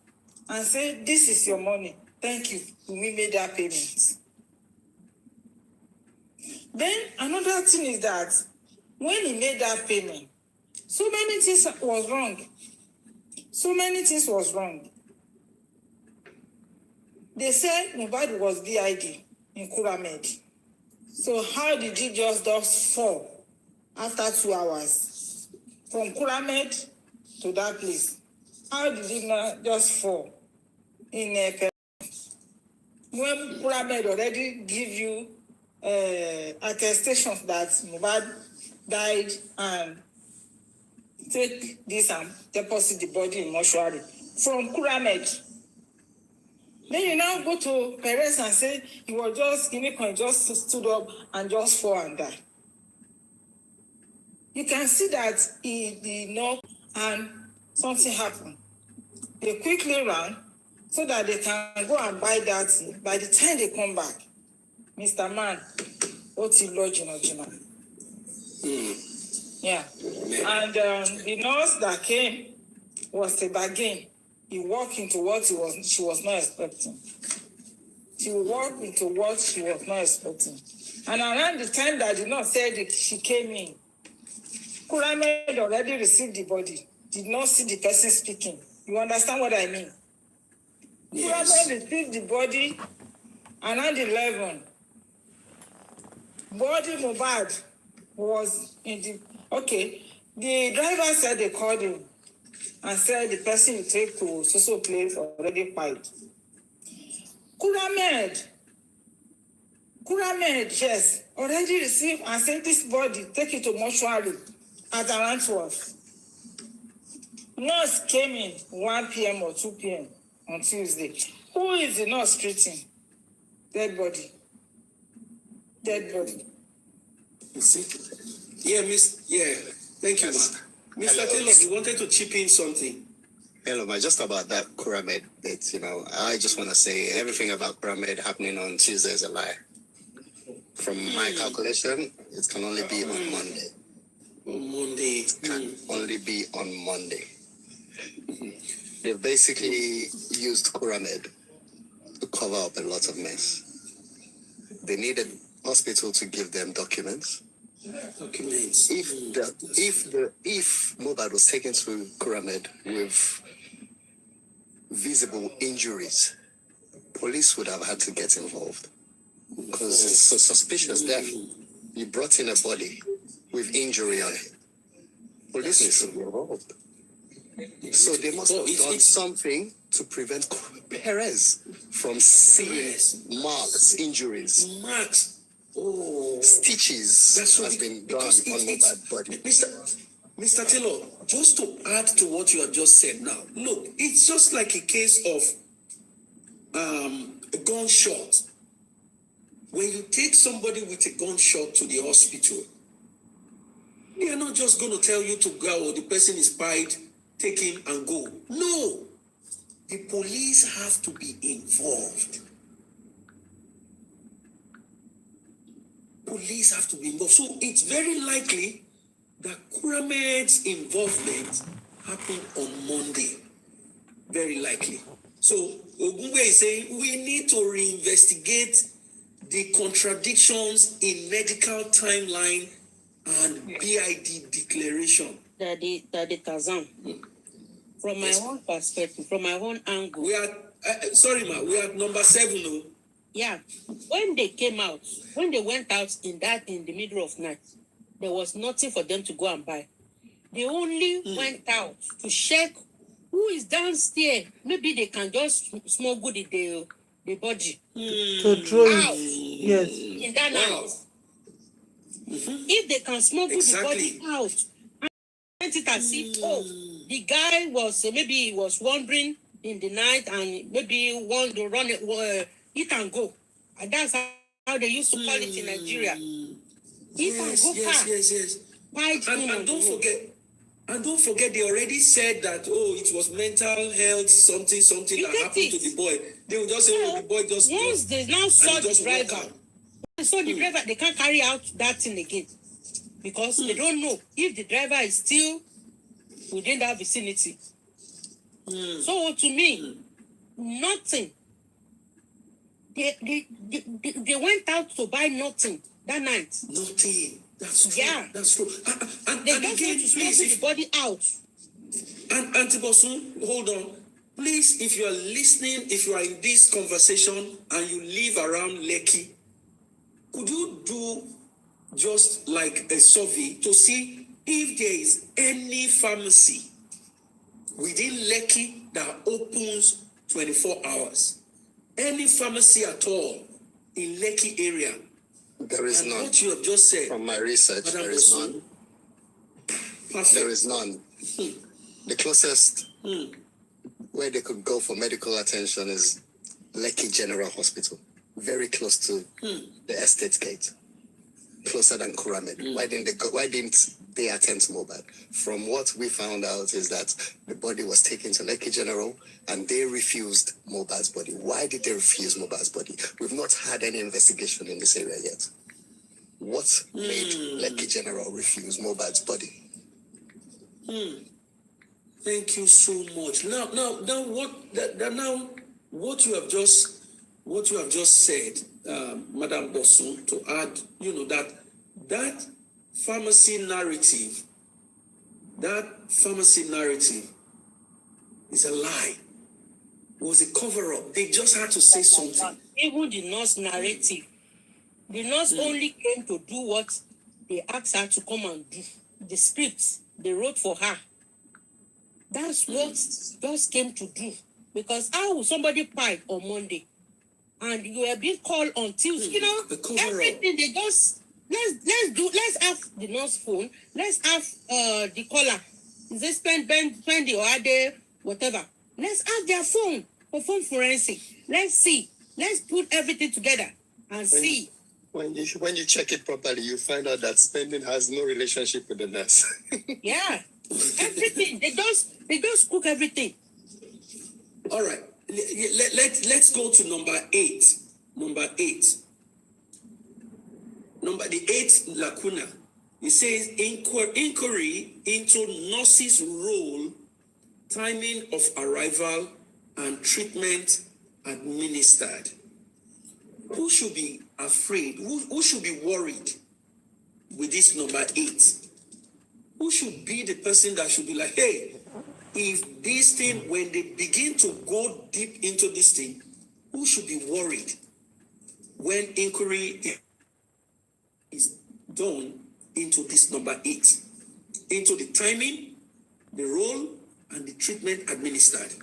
and say, this is your money. Thank you. Wummi made that payment. Then another thing is that when he made that payment, so many things was wrong. So many things was wrong. They said Mohbad was BID in K1Lled. So how did he just fall after 2 hours from K1Lled to that place? How did he not just fall in a when K1Lled already give you attestations that Mohbad died and take this and deposit the body in mortuary from K1Lled? Then you now go to Perez and say he was just stood up and just fall and die. You can see that he did not, and something happened. They quickly ran so that they can go and buy that thing. By the time they come back, Mr. Man, what's he lodging? Yeah. And the nurse that came was a bargain. He walked into what she was not expecting. She walked into what she was not expecting. And around the time that the nurse said it, she came in. K1Lled already received the body, did not see the person speaking. You understand what I mean? Yes. K1Lled received the body around 11. Body Mohbad was in the... Okay, the driver said they called him and said the person you take to so place already died. K1Lled, yes, already received and said this body, take it to mortuary at around 12. Nurse came in 1 p.m. or 2 p.m. on Tuesday. Who is the nurse treating? Dead body. You see? Yeah, thank you, Mark. Mr. Taylor, you wanted to chip in something. Hello, man. Just about that K1Lled bit, I just want to say everything about K1Lled happening on Tuesday is a lie. From my calculation, it can only be on Monday. On Monday. It can only be on Monday. They basically used K1Lled to cover up a lot of mess. They needed hospital to give them documents. If Mohbad was taken to K1Lled with visible injuries, police would have had to get involved because it's a suspicious death. You brought in a body with injury on it. Police needs to be involved. So they must have done something to prevent Perez from seeing marks, injuries. Marks. Stitches has been done on Mohbad's body. Mr. Taylor, just to add to what you have just said now, look, it's just like a case of a gunshot. When you take somebody with a gunshot to the hospital, they are not just going to tell you to go, or the person is pied, take him and go. No, the police have to be involved. Police have to be involved. So it's very likely that K1Lled's involvement happened on Monday. very likely. So Ogungwe is saying we need to reinvestigate the contradictions in medical timeline and BID declaration. Daddy Kazan. From my own perspective, from my own angle. We are sorry, ma. We are number 7. No? Yeah, when they came out, when they went out in the middle of night, there was nothing for them to go and buy. They only went out to check who is downstairs. Maybe they can just smuggle the body To throw out. it. Yes. In that night. If they can smuggle the body out, and it as if, the guy was maybe he was wandering in the night and maybe want to run it, eat and go. And that's how they used to call it in Nigeria. Eat and go fast. Yes. And don't forget, they already said that, it was mental health, something that happened to the boy. They would just say, the boy just... Once they now saw the driver, they can't carry out that thing again. Because they don't know if the driver is still within that vicinity. So to me, nothing. They went out to buy nothing that night. Nothing. That's true. Yeah. That's true. And they just want to smuggle the body out. And Auntie Bosun, hold on. Please, if you are listening, if you are in this conversation and you live around Lekki, could you do just like a survey to see if there is any pharmacy within Lekki that opens 24 hours? Any pharmacy at all in Lekki area? There is none. What you have just said. From my research, Madam there is Bosun, none. Perfect. There is none. The closest where they could go for medical attention is Lekki General Hospital, very close to the estate gate, closer than Kuramed. Why didn't they attend to Mohbad? From what we found out is that the body was taken to Lekki General and they refused Mohbad's body. Why did they refuse Mohbad's body? We've not had any investigation in this area yet. What made Lekki General refuse Mohbad's body? Thank you so much. Now, what you have just said, Madam Bosun, to add, that pharmacy narrative is a lie. It was a cover-up. They just had to say something. Even the nurse narrative, the nurse only came to do what they asked her to come and do. The scripts they wrote for her. That's what just came to do. Because how will somebody pipe on Monday and you are being called on Tuesday? Everything they just let's have the nurse phone, let's have the caller. Is it Spendi or Ade, whatever? Let's have their phone for phone forensic. Let's see. Let's put everything together and see. When you check it properly, you find out that Spending has no relationship with the nurse. Yeah. Everything. They just cook everything. All right. Let's go to number 8. The 8th lacuna. It says inquiry into nurses' role, timing of arrival, and treatment administered. Who should be afraid? Who should be worried with this number 8? Who should be the person that should be like, hey, if this thing, when they begin to go deep into this thing, who should be worried when inquiry is done into this number 8, into the timing, the role, and the treatment administered?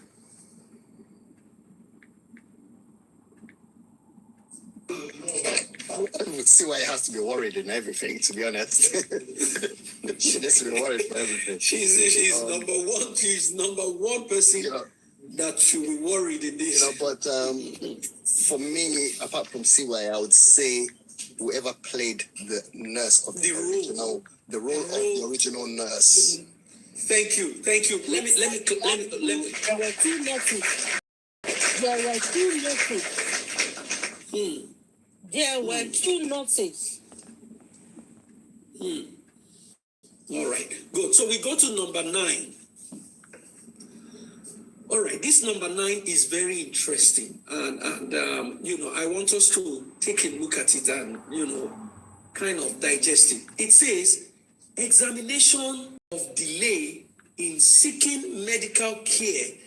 I would see why he has to be worried in everything, to be honest. She needs to be worried for everything. She's number one. She's number one person that should be worried in this. But for me, apart from CY, I would say whoever played the nurse of the role of the original nurse. Thank you. Let me. There were two nurses. There were two nurses. All right, good. So we go to number 9. All right, this number 9 is very interesting, and I want us to take a look at it and kind of digest it. It says, examination of delay in seeking medical care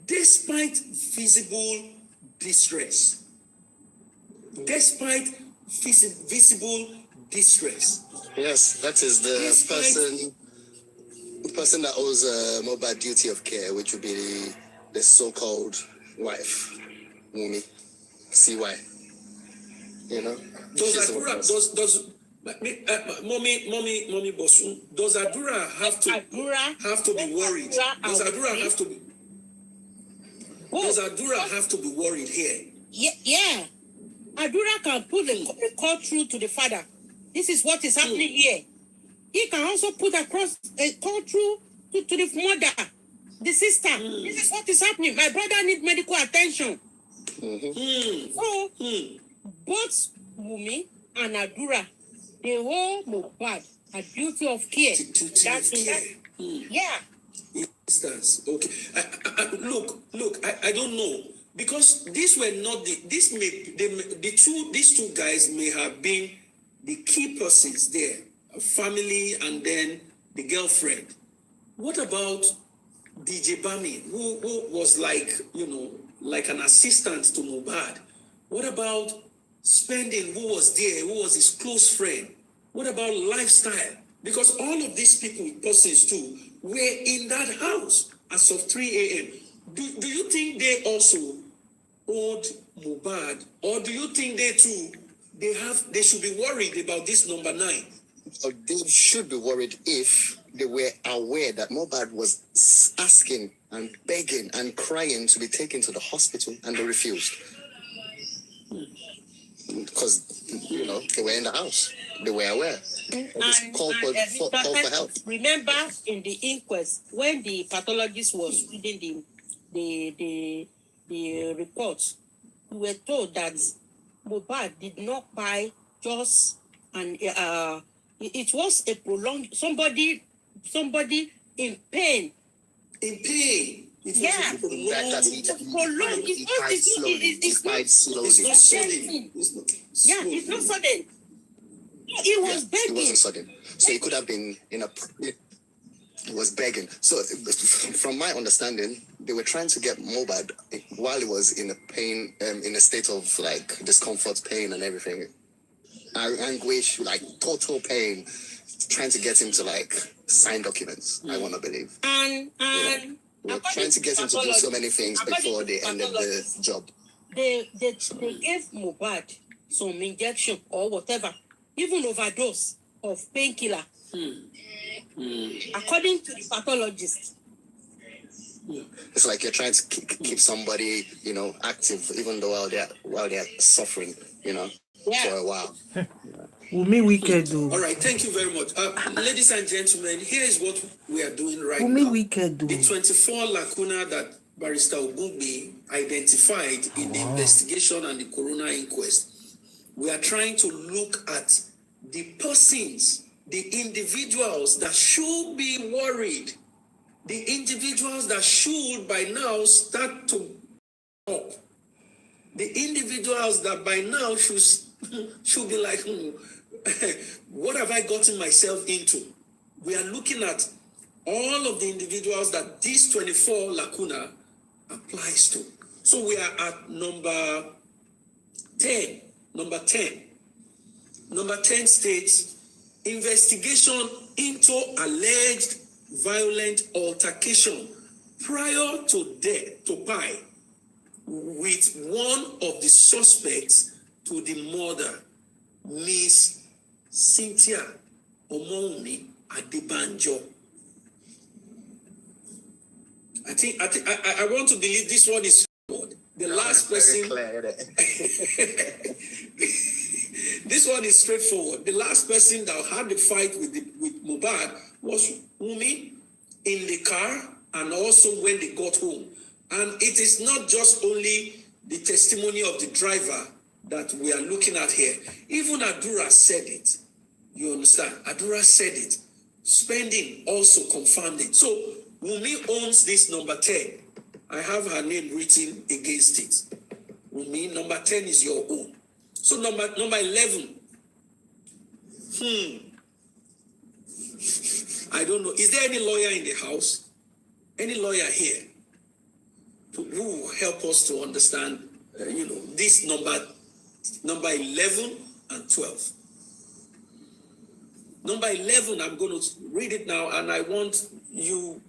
despite visible distress. Despite visible distress. Yes, that is the person that owes Mohbad duty of care, which would be the so-called wife, Wummi, CY. Mommy Bosun, does Adura have to be worried? Does Adura have to be worried here? Yeah. Adura can put the call through to the father. This is what is happening here. He can also put across a call through to the mother, the sister. This is what is happening. My brother needs medical attention. So, both Wummi and Adura, they owe Mohbad a duty of care. Yeah. Instance. Okay. Look. I don't know, because these were not these two guys may have been the key persons there, a family, and then the girlfriend. What about DJ Bami, who was like an assistant to Mohbad? What about Spending, who was there, who was his close friend? What about Lifestyle? Because all of these people, persons too, were in that house as of 3 a.m. Do you think they also owed Mohbad, or do you think they too, they should be worried about this number 9? They should be worried if they were aware that Mohbad was asking and begging and crying to be taken to the hospital, and they refused. Because, they were in the house. They were aware. Call for help. Remember in the inquest, when the pathologist was reading the reports, we were told that Mohbad did not buy just it was a prolonged somebody in pain. In pain. It was prolonged. It's not sudden. Yeah, it's not sudden. It was begging. It wasn't sudden. So it could have been it was begging. So from my understanding, they were trying to get Mohbad while he was in a pain, in a state of like discomfort, pain and everything. Anguish, like total pain, trying to get him to like sign documents, I want to believe. And we're trying to get him to do so many things before they ended the job. They gave Mohbad some injection or whatever, even overdose of painkiller. According to the pathologist. It's like you're trying to keep somebody, active, even though while they're suffering, for a while. Wummi wicked though. All right, thank you very much. Ladies and gentlemen, here is what we are doing right Wummi now. wicked though. The 24 lacuna that Barrister Ogungbe identified in the investigation and the coroner inquest. We are trying to look at the persons, the individuals that should be worried, the individuals that should by now start to up, the individuals that by now should be like, what have I gotten myself into? We are looking at all of the individuals that this 24 lacuna applies to. So we are at number 10. Number 10. Number 10 states, investigation into alleged violent altercation prior to death, to Pai, with one of the suspects to the murder, Miss Cynthia Omouni Adebanjo. I want to believe this one is the last person. This one is straightforward. The last person that had the fight with Mohbad was Wummi in the car and also when they got home. And it is not just only the testimony of the driver that we are looking at here. Even Adura said it. You understand? Adura said it. Spending also confirmed it. So Wummi owns this number 10. I have her name written against it. Wummi, number 10 is your own. So number 11. I don't know. Is there any lawyer in the house? Any lawyer here who will help us to understand, this number 11 and 12? Number 11, I'm going to read it now, and I want you,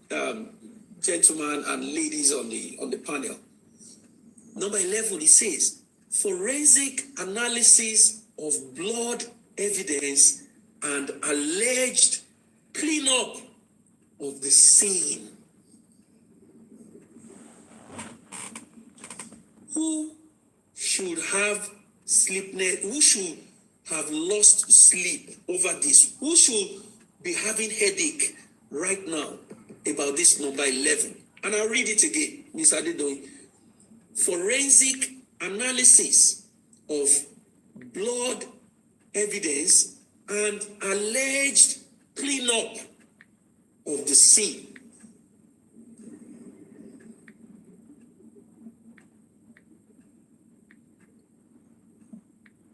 gentlemen and ladies on the panel. Number 11, it says, forensic analysis of blood evidence and alleged cleanup of the scene. Who should have who should have lost sleep over this? Who should be having headache right now about this number 11? And I'll read it again, Ms. Adedoyin. Forensic analysis of blood evidence and alleged cleanup of the scene.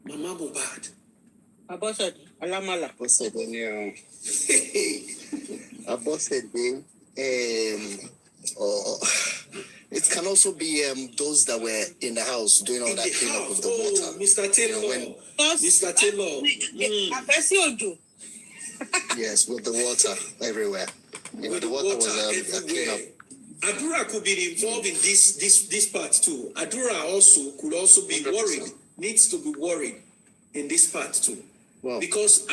Mama Mohbad. Abosede, Alamala. Abosede, Abosede, it can also be those that were in the house doing all that cleanup with the water. Mr. Taylor. Mr. Taylor. Yes, with the water everywhere. The water was a cleanup. Adura could be involved in this part too. Adura could also be 100%. Worried, needs to be worried in this part too. Wow. Because,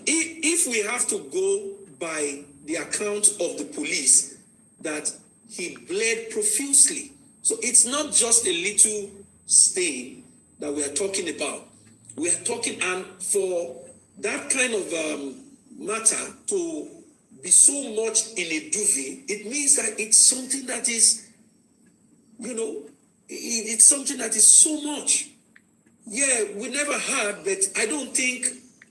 if we have to go by the account of the police that he bled profusely, so it's not just a little stain that we are talking about. We are talking, and for that kind of matter to be so much in a duvet, it means that it's something that is, it's something that is so much. Yeah, we never heard, but I don't think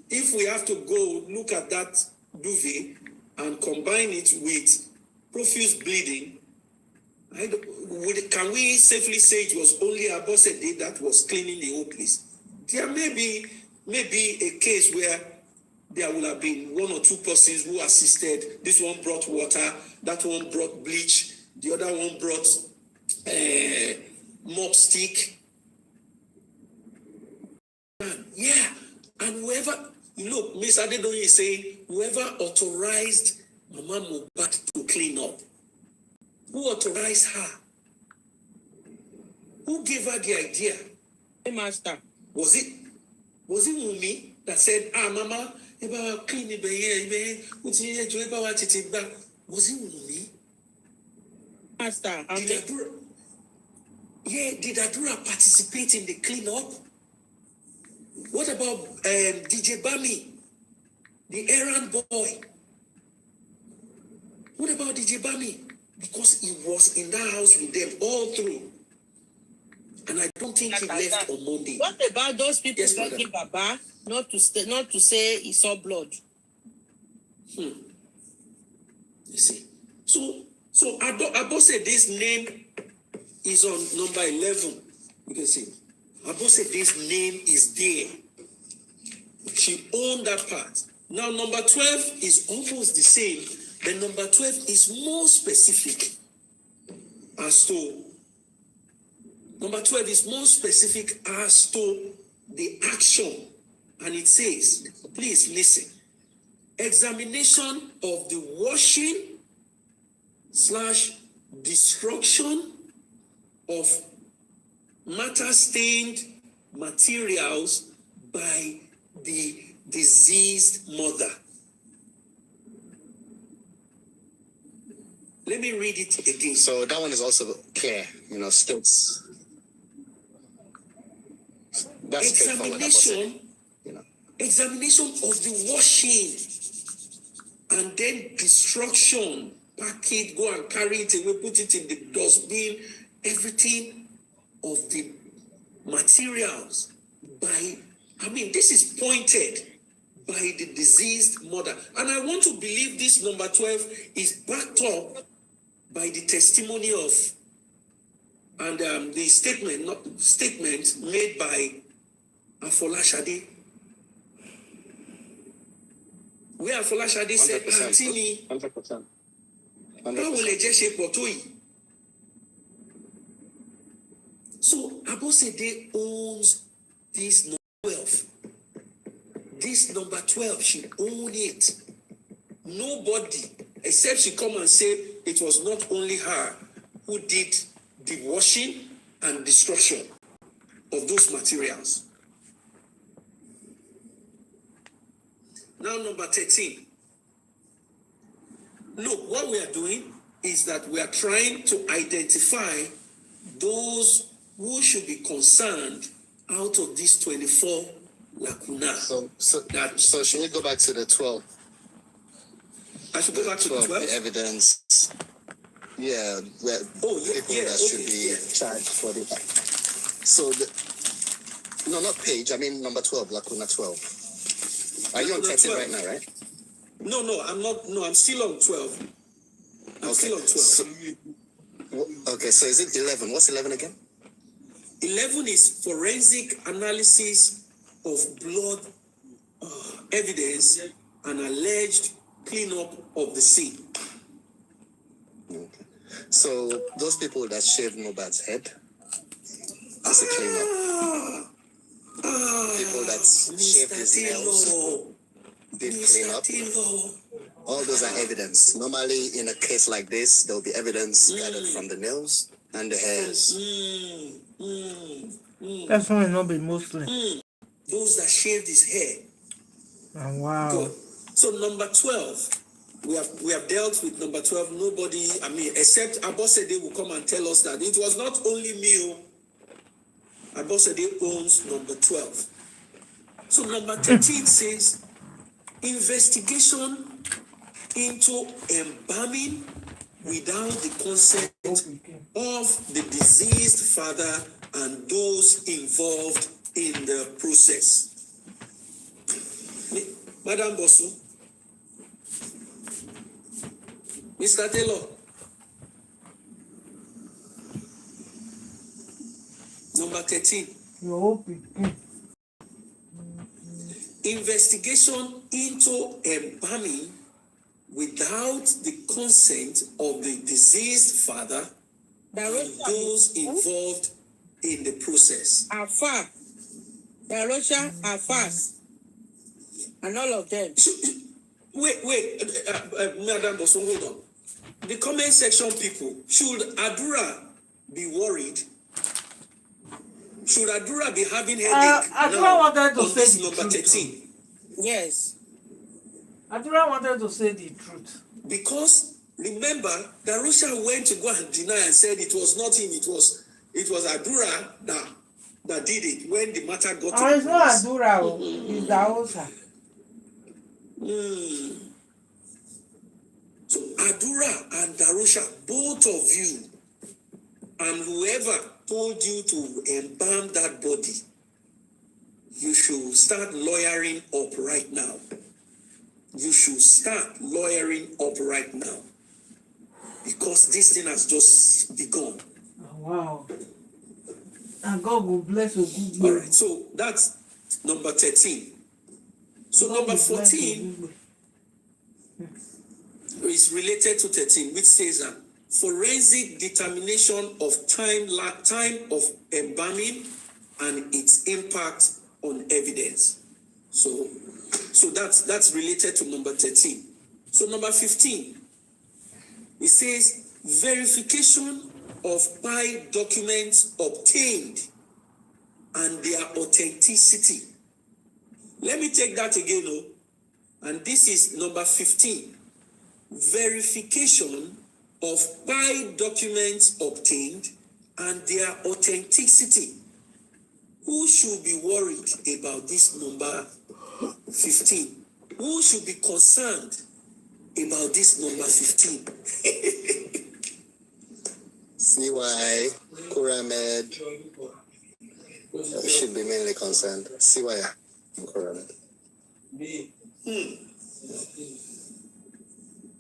if we have to go look at that duvet and combine it with profuse bleeding, can we safely say it was only Abosede that was cleaning the whole place? There may be a case where there will have been 1 or 2 persons who assisted. This one brought water, that one brought bleach, the other one brought mop stick. Yeah, and whoever, Miss Adedoyin is saying, whoever authorized Mama Mohbad to clean up, who authorized her? Who gave her the idea? Hey, Master. Was it Wummi that said, Mama, clean it, was it Wummi? Master, did Adura participate in the cleanup? What about DJ Bami, the errand boy? What about DJ Bami? Because he was in that house with them all through. And I don't think he left on Monday. What about those people begging Baba not to say he saw blood? You see. So Abosede's name is on number 11. You can see. Abosede's name is there. She owned that part. Now, number 12 is almost the same, but number 12 is more specific as to the action. And it says, please listen, examination of the washing/destruction of matter-stained materials by the deceased mother. Let me read it again. So that one is also clear, states. That's examination of the washing and then destruction. Pack it, go and carry it away, put it in the dustbin, everything of the materials this is pointed by the deceased mother. And I want to believe this number 12 is backed up by the testimony of and the statement made by Afolashade. Where Afolashade said, Antini, 100%. báwo lẹ jẹ́ ṣe pọ̀ tó yìí? So Abosede owns this number 12. This number 12, she owned it. Nobody, except she come and say it was not only her who did the washing and destruction of those materials. Now, number 13. Look, what we are doing is that we are trying to identify those who should be concerned out of these 24 lacuna. So should we go back to the 12? I should go back to the 12? The evidence. Yeah, people that should be charged for the. So, no, not page. I mean number 12, lacuna 12. Are you on 13 right now, right? No, I'm not. No, I'm still on 12. I'm still on 12. Okay, so is it 11? What's 11 again? 11 is forensic analysis of blood evidence and alleged cleanup of the scene. Okay. So those people that shaved Mohbad's head, that's a cleanup. People that shaved his nails did clean up. All those are evidence. Normally, in a case like this, there will be evidence gathered from the nails and the hairs. That's why not be Muslim. Those that shaved his hair. Oh, wow. Good. So number 12, we have dealt with number 12. Nobody, except Abosede will come and tell us that it was not only me. Abosede owns number 12. So number 13 says, investigation into embalming without the consent of the deceased father and those involved in the process. Madam Bosu, Mr. Taylor, number 13. Investigation into embalming without the consent of the deceased father and those involved in the process. Afar, Darosha, Afas, and all of them. Wait, Madam Boson, hold on. The comment section people, should Adura be worried? Should Adura be having headache Adura wanted to on say this the number truth. 13? Yes. Adura wanted to say the truth. Because remember, Darusha went to go and deny and said it was not him, it was Adura that did it when the matter got to the It's not police. Adura, it's Daosa. So Adura and Darusha, both of you, and whoever told you to embalm that body, you should start lawyering up right now. You should start lawyering up right now. Because this thing has just begun. Oh, wow. And God will bless you. All right, so that's number 13. So number 14 is related to 13, which says that forensic determination of time of embalming and its impact on evidence. So that's related to number 13. So number 15, it says verification of PI documents obtained and their authenticity. Let me take that again, and this is number 15. Verification of PI documents obtained and their authenticity. Who should be worried about this number 15? Who should be concerned about this number 15? CY, K1Lled should be mainly concerned. CY, K1Lled.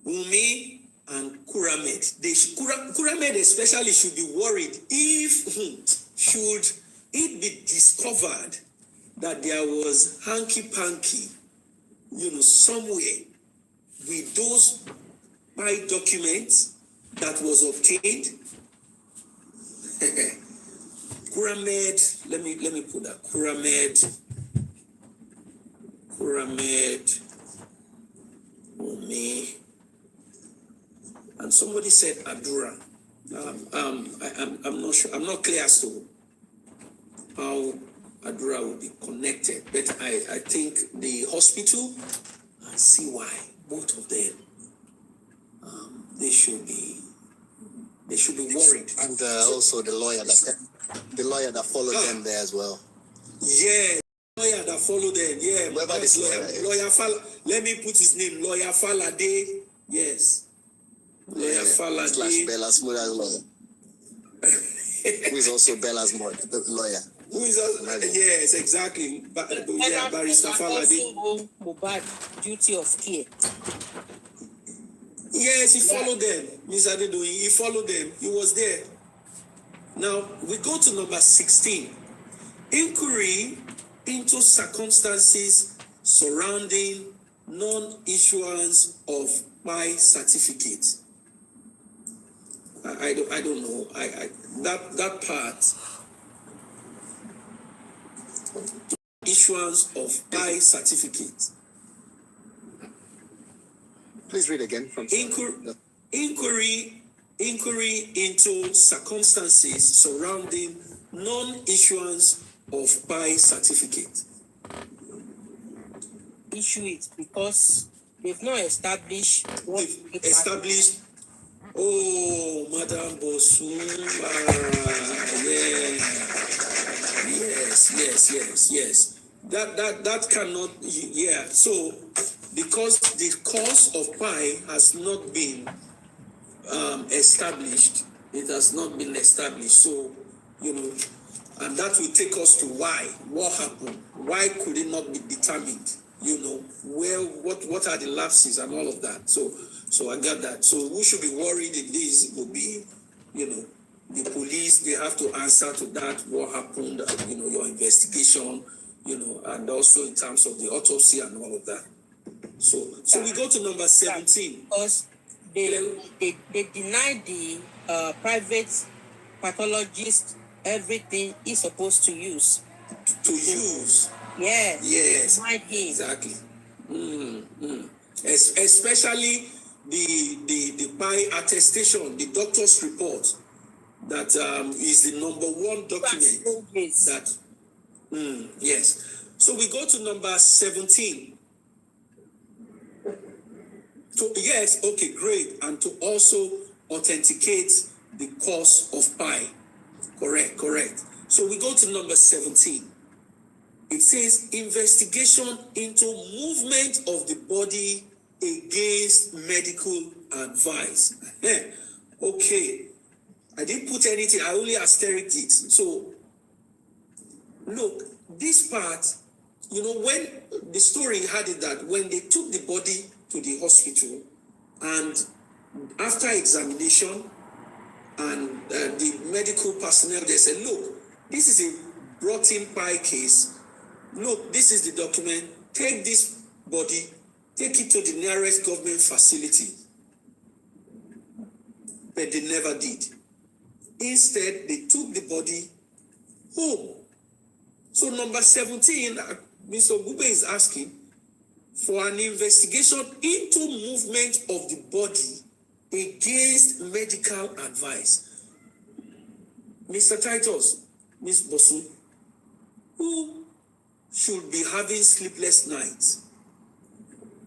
Wummi and K1Lled. K1Lled especially should be worried if should it be discovered that there was hanky-panky, somewhere with those by documents that was obtained. K1Lled, let me put that. K1Lled Wummi, and somebody said Adura. I'm not sure. I'm not clear as to how Adura will be connected, but I think the hospital and CY, both of them, they should be worried. And also the lawyer that followed them there as well. Yeah, lawyer that followed them. Yeah, whoever this lawyer Fala. Let me put his name. Lawyer Falade. Yes. Lawyer Falade. / Bella's mother's lawyer. Who is also Bella's mother, the lawyer. Who is also, yes, exactly. Barrister Falade. Also Mohbad, duty of care. Yes, he followed them. Mr. Adedoyin, he followed them. He was there. Now, we go to number 16. Inquiry into circumstances surrounding non-issuance of my certificate. I don't know. That part. Issuance of my certificate. Please read again from Inquiry into circumstances surrounding non-issuance of PI certificate. Issue it because they've not established what They've established. Oh, Madam Bosuma. Yes. That cannot. Yeah. So, because the cause of PI has not been established, it has not been established. So, and that will take us to why. What happened? Why could it not be determined? What are the lapses and all of that? So I got that. So who should be worried in this will be, the police. They have to answer to that. What happened? Your investigation. And also in terms of the autopsy and all of that. So we go to number 17. Because they denied the private pathologist everything he's supposed to use. To use. Yes. Exactly. Especially the PI attestation, the doctor's report, that is the number one document. That. Yes. So we go to number 17. Yes, okay, great. And to also authenticate the cause of PI. Correct. So we go to number 17. It says investigation into movement of the body against medical advice. Okay. I didn't put anything, I only asterisked it. So look, this part, when the story had it that when they took the body to the hospital and after examination and the medical personnel, they said, look, this is a brought-in PI case. Look, this is the document. Take this body, take it to the nearest government facility. But they never did. Instead, they took the body home. So number 17, Mr. Gube is asking for an investigation into movement of the body against medical advice. Mr. Titus, Ms. Bosu, who should be having sleepless nights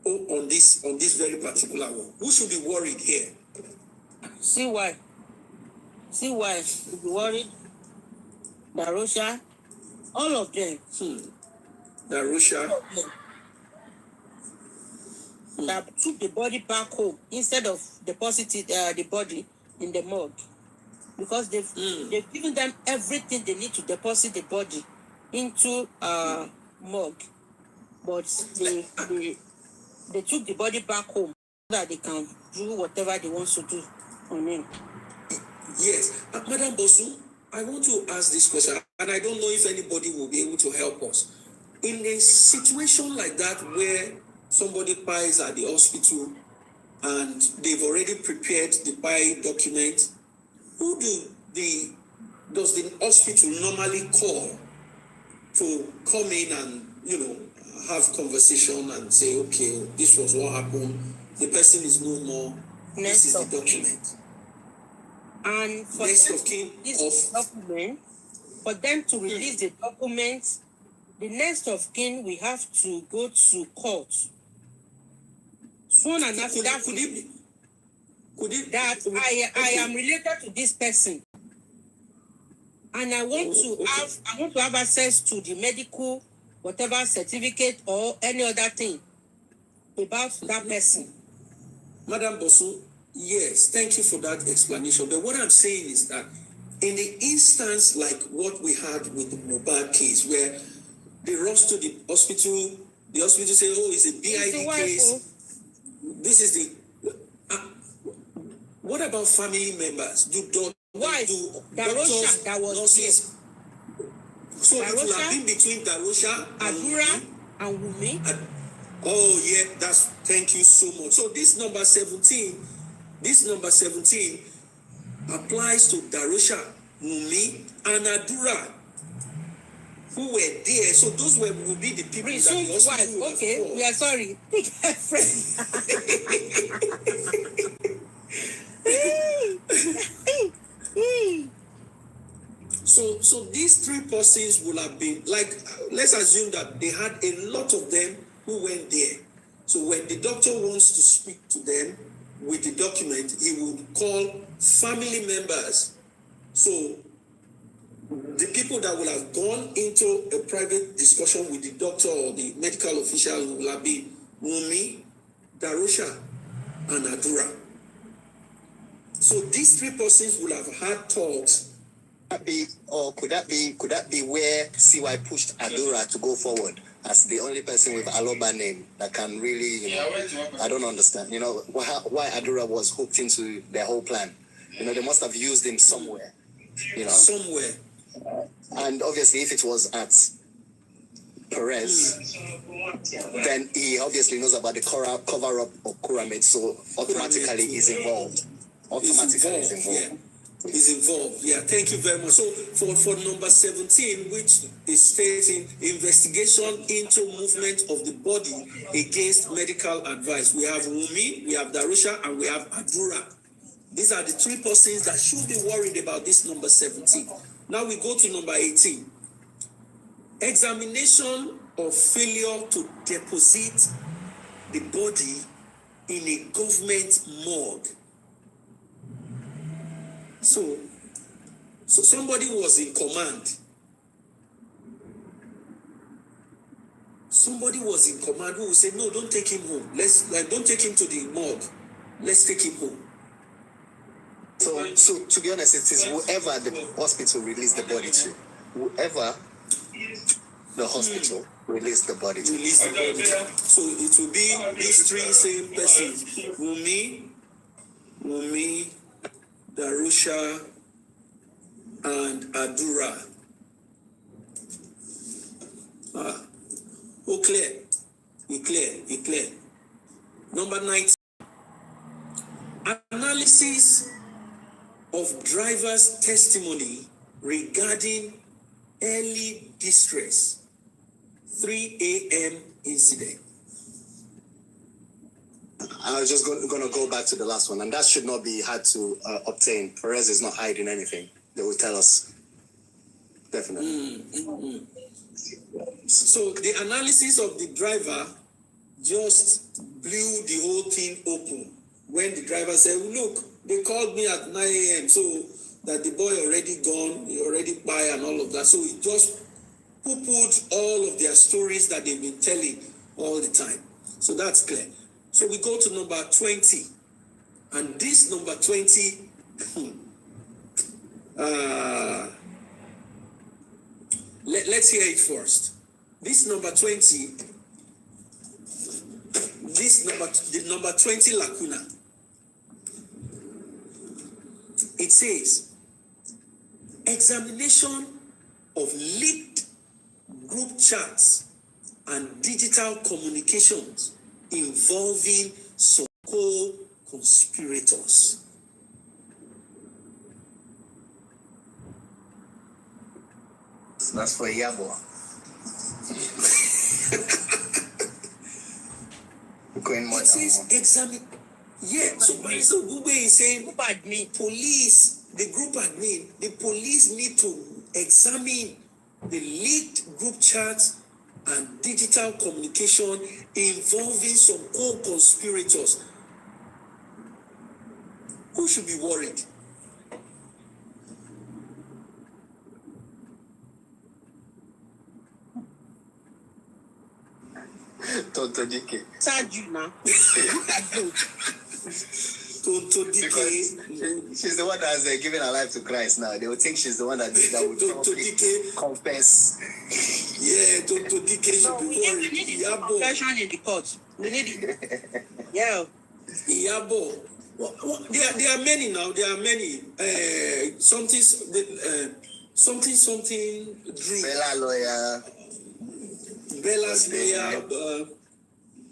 on this very particular one? Who should be worried here? See why you be worried. Darosha, all of them. Darosha. That took the body back home instead of depositing the body in the morgue, because they've given them everything they need to deposit the body into morgue, but they took the body back home. that they can do whatever they want to do on him. Yes. Madam Bosu, I want to ask this question, and I don't know if anybody will be able to help us. In a situation like that where somebody pies at the hospital and they've already prepared the pie document, who does the hospital normally call to come in and, have conversation and say, okay, this was what happened, the person is no more, this is the document. And for Next them of kin document, for them to release the document, the next of kin we have to go to court. Sworn and affidavit that I am related to this person, and I want to have access to the medical whatever certificate or any other thing about that person. Madam Bosu, yes, thank you for that explanation. But what I'm saying is that in the instance like what we had with the Mohbad case, where they rush to the hospital say, oh, it's a BID case. This is the... what about family members? Darosha, that was nurses? So it will have been between Darosha and Wummi. Oh, yeah, thank you so much. So this number 17 applies to Darosha, Wummi, and Adura, who were there. So those will be the people that the hospital will okay, have. We are sorry. So these three persons will have been, like, let's assume that they had a lot of them who went there. So when the doctor wants to speak to them with the document, he would call family members. So the people that will have gone into a private discussion with the doctor or the medical official will have been Wummi, Darosha, and Adura. So these three persons will have had talks. Could that be where CY pushed Adura to go forward as the only person with Aloba name that can really, I don't understand, why Adura was hooked into their whole plan. They must have used him somewhere, Somewhere. And obviously, if it was at Perez, then he obviously knows about the cover-up of Kuramed, so automatically he's involved. Yeah. Is involved. Yeah, thank you very much. So for number 17, which is stating investigation into movement of the body against medical advice, we have Wummi, we have Darosha, and we have Adura. These are the three persons that should be worried about this number 17. Now we go to number 18. Examination of failure to deposit the body in a government morgue. So somebody was in command. Somebody was in command who would say, no, don't take him home. Don't take him to the morgue. Let's take him home. So to be honest, it is whoever the hospital released the body to. Whoever the hospital released the body to. So it will be these three same persons. Wummi, Darosha, and Adura. Clear. Number 19. Analysis of driver's testimony regarding early distress, 3 a.m. incident. I was just going to go back to the last one, and that should not be hard to obtain. Perez is not hiding anything. They will tell us. Definitely. So the analysis of the driver just blew the whole thing open. When the driver said, look, they called me at 9 a.m. so that the boy already gone, he already by and all of that. So he just poo-pooed all of their stories that they've been telling all the time. So that's clear. So we go to number 20. And this number 20, let's hear it first. This number 20, this the number 20 lacuna. It says, examination of leaked group chats and digital communications involving some co-conspirators. That's for Yabo. It says examine. Yeah, so Gube is saying police, the group admin, the police need to examine the leaked group chats and digital communication involving some co-conspirators. Who should be worried? Tonto Dike. Tonto Dike. She's the one that's giving her life to Christ now. They would think she's the one that would confess. Yeah, Tonto Dike should be worried. We need confession in the court. We need it. Yeah. Yabo. There are many now. There are many. Something Drew. Bella lawyer. Bella's lawyer.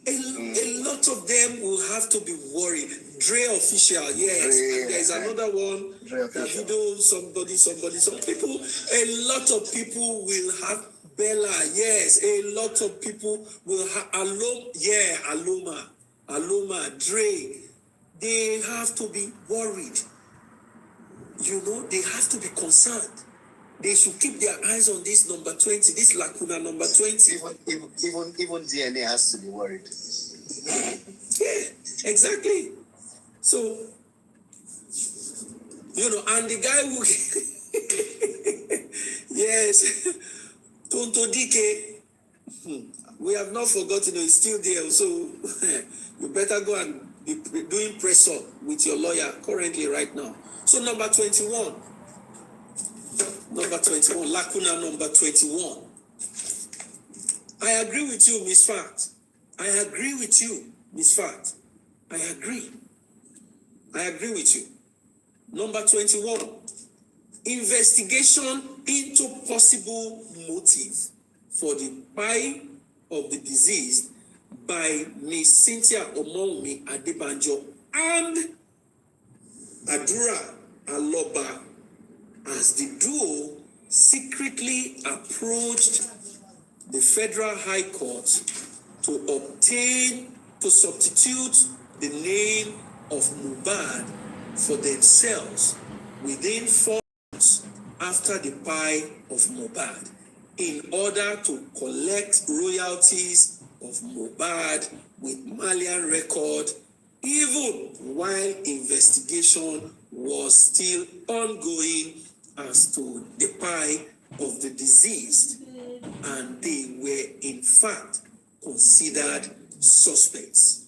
A lot of them will have to be worried. Dre official, yes. There's another one. Davido, somebody. Some people. A lot of people will have Bella. Yes, a lot of people will have Aloma, Dre. They have to be worried. You know, they have to be concerned. They should keep their eyes on this number 20, this lacuna number 20. Even DNA has to be worried. Yeah, exactly. So, you know, and the guy who, yes, Tonto Dike, we have not forgotten, he's still there. So, you better go and be doing press up with your lawyer currently right now. So, number 21, lacuna number 21. I agree with you, Miss Fact. I agree with you, Miss Fact. I agree with you. Number 21, investigation into possible motive for the death of the deceased by Miss Cynthia Omomi Adebanjo and Adura Aloba, as the duo secretly approached the Federal High Court to substitute the name of Mohbad for themselves within 4 months after the death of Mohbad, in order to collect royalties of Mohbad with Malian record, even while investigation was still ongoing as to the death of the deceased, and they were in fact considered suspects.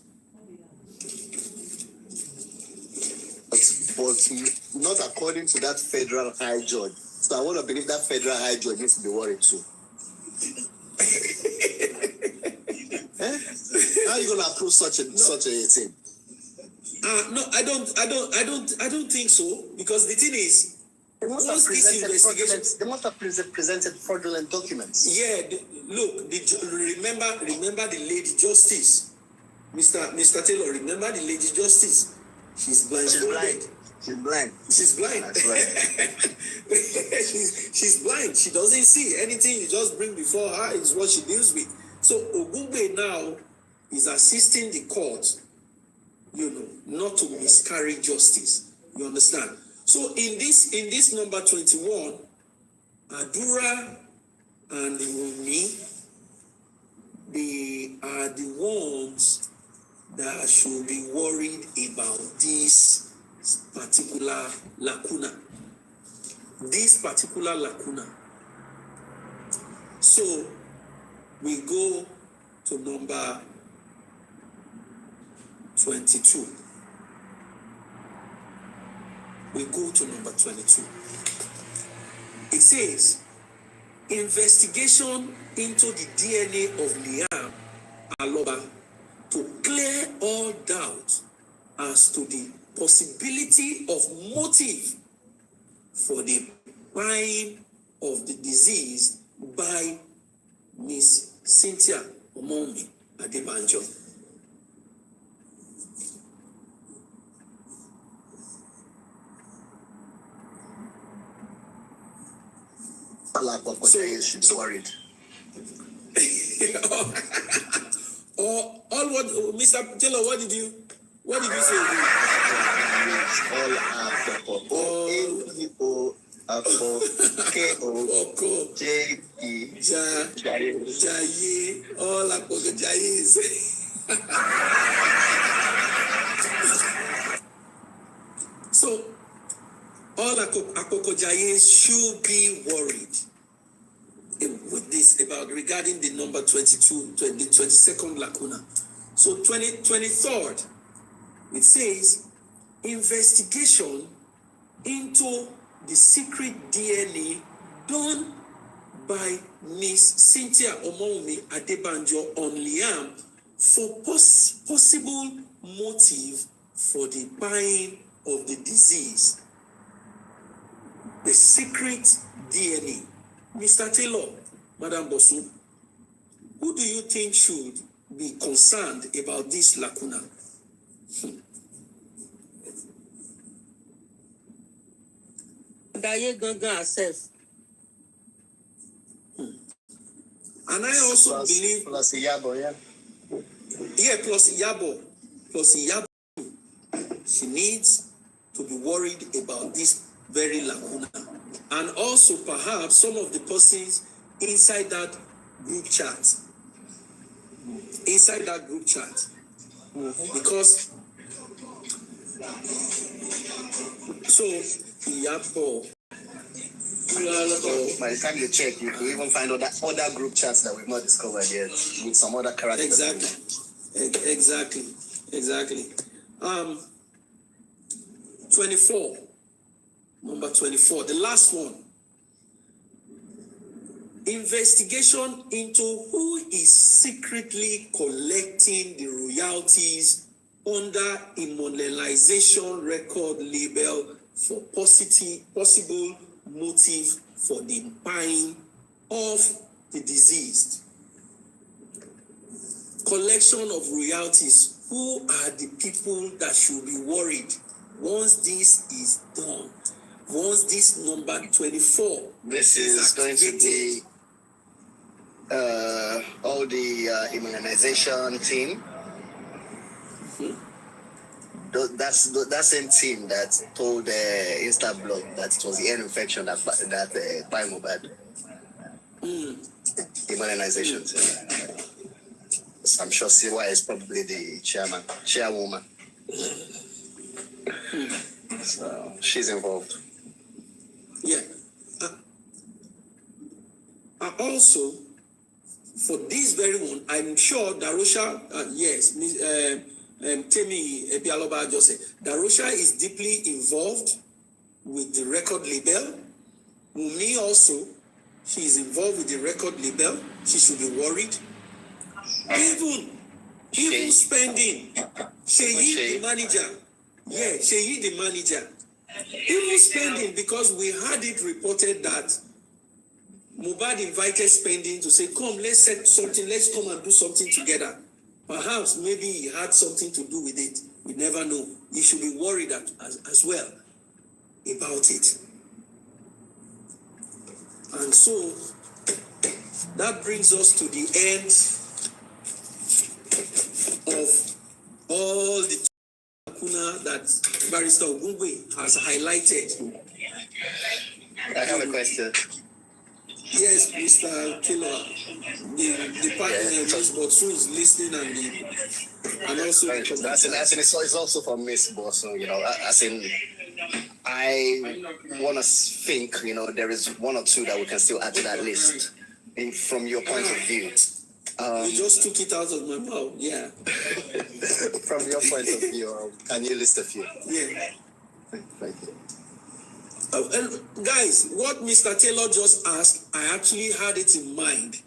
But not according to that federal high judge. So I want to believe that federal high judge needs to be worried too. How are you going to approve such a thing? No, I don't think so, because the thing is, they must have presented fraudulent documents. Yeah, remember the lady justice, Mr. Taylor. Remember the lady justice. She's blind. She's blind. That's right. she's blind. She doesn't see anything you just bring before her is what she deals with. So Ogungbe now is assisting the court, not to miscarry justice. You understand? So in this number 21, Adura and Wummi, they are the ones that should be worried about this particular lacuna. So we go to number 22. It says, investigation into the DNA of Liam Aloba to clear all doubt as to the possibility of motive for the buying of the disease by Miss Cynthia Omomi Adebanjo. So she's worried. Or all what Mr. Taylor, what did you say? All So all Akokojayes should be worried with this about regarding the number 22, the 22nd lacuna. So 23rd, it says investigation into the secret DNA done by Miss Cynthia Omomi Adebanjo on Liam for possible motive for the buying of the disease. The secret DNA. Mr. Taylor, Madam Bosu, who do you think should be concerned about this lacuna? Herself. And I also believe plus Iyabo, yeah. Yeah, plus Iyabo. She needs to be worried about this very lacuna. And also perhaps some of the persons inside that group chat. Because so Iyabo. By the time you check, you can even find other group chats that we've not discovered yet with some other characters. Exactly. 24. Number 24, the last one. Investigation into who is secretly collecting the royalties under immobilization record label for possible motive for the buying of the deceased. Collection of royalties. Who are the people that should be worried once this is done? Once this number 24. This is going to be all the immunization team. That's that same team that told Instablog that it was the ear infection that by Mohbad. Immunization team. So I'm sure CY is probably the chairwoman. So she's involved. Yeah. Also, for this very one, I'm sure Darosha, yes, Temi Ebialoba just said, Darosha is deeply involved with the record label. Wummi also, she is involved with the record label. She should be worried. Even spending. Sheyi, the manager. Yeah, Sheyi, the manager. Even spending, because we had it reported that Mohbad invited spending to say, come, let's set something, let's come and do something together. Perhaps maybe he had something to do with it. We never know. He should be worried as well about it. And so that brings us to the end of all the lacuna that Barrister Wummi has highlighted. I have a question. Yes, Mr. Taylor, the partner, Ms. Botsu is listening, and also it's also for Miss Bosso, as in I want to think, there is one or two that we can still add to that list from your point of view. You just took it out of my mouth, yeah. From your point of view, can you list a few? Yeah. Thank you. And guys, what Mr. Taylor just asked, I actually had it in mind,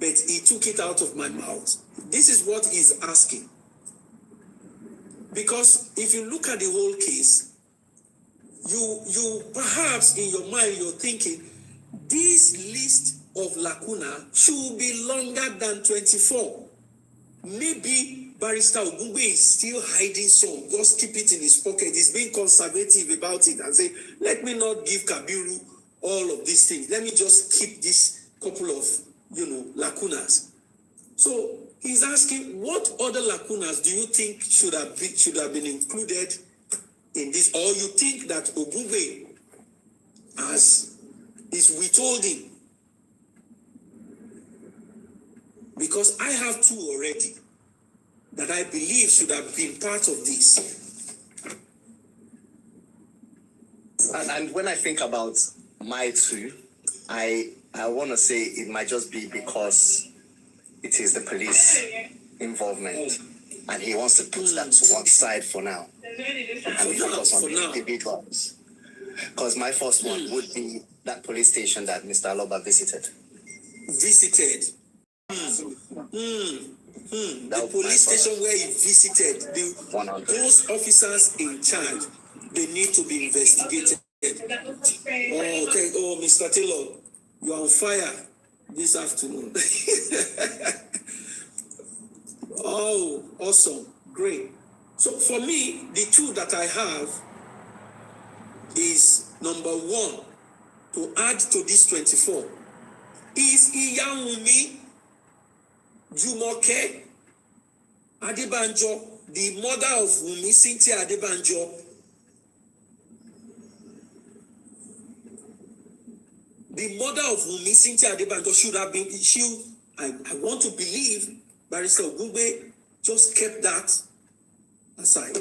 but he took it out of my mouth. This is what he's asking. Because if you look at the whole case, you perhaps in your mind you're thinking this list of lacuna should be longer than 24. Maybe Barrister Ogungbe is still hiding some, just keep it in his pocket. He's being conservative about it and say, let me not give Kabiru all of these things. Let me just keep this couple of, lacunas. So he's asking, what other lacunas do you think should have been included in this? Or you think that Ogungbe is withholding? Because I have two already that I believe should have been part of this. And when I think about my two, I want to say it might just be because it is the police involvement, and he wants to put that to one side for now and focus on the individuals. Because my first one would be that police station that Mr. Aloba visited. The police station where he visited, those officers in charge, they need to be investigated. Oh, Mr. Taylor, you are on fire this afternoon. Oh, awesome. Great. So for me, the two that I have is number one, to add to this 24, is K1Lled Wummi Jumoke Adebanjo, the mother of Wunmi, Cynthia Adebanjo. The mother of Wunmi, Cynthia Adebanjo, should have been, I want to believe Barrister Ogungbe just kept that aside.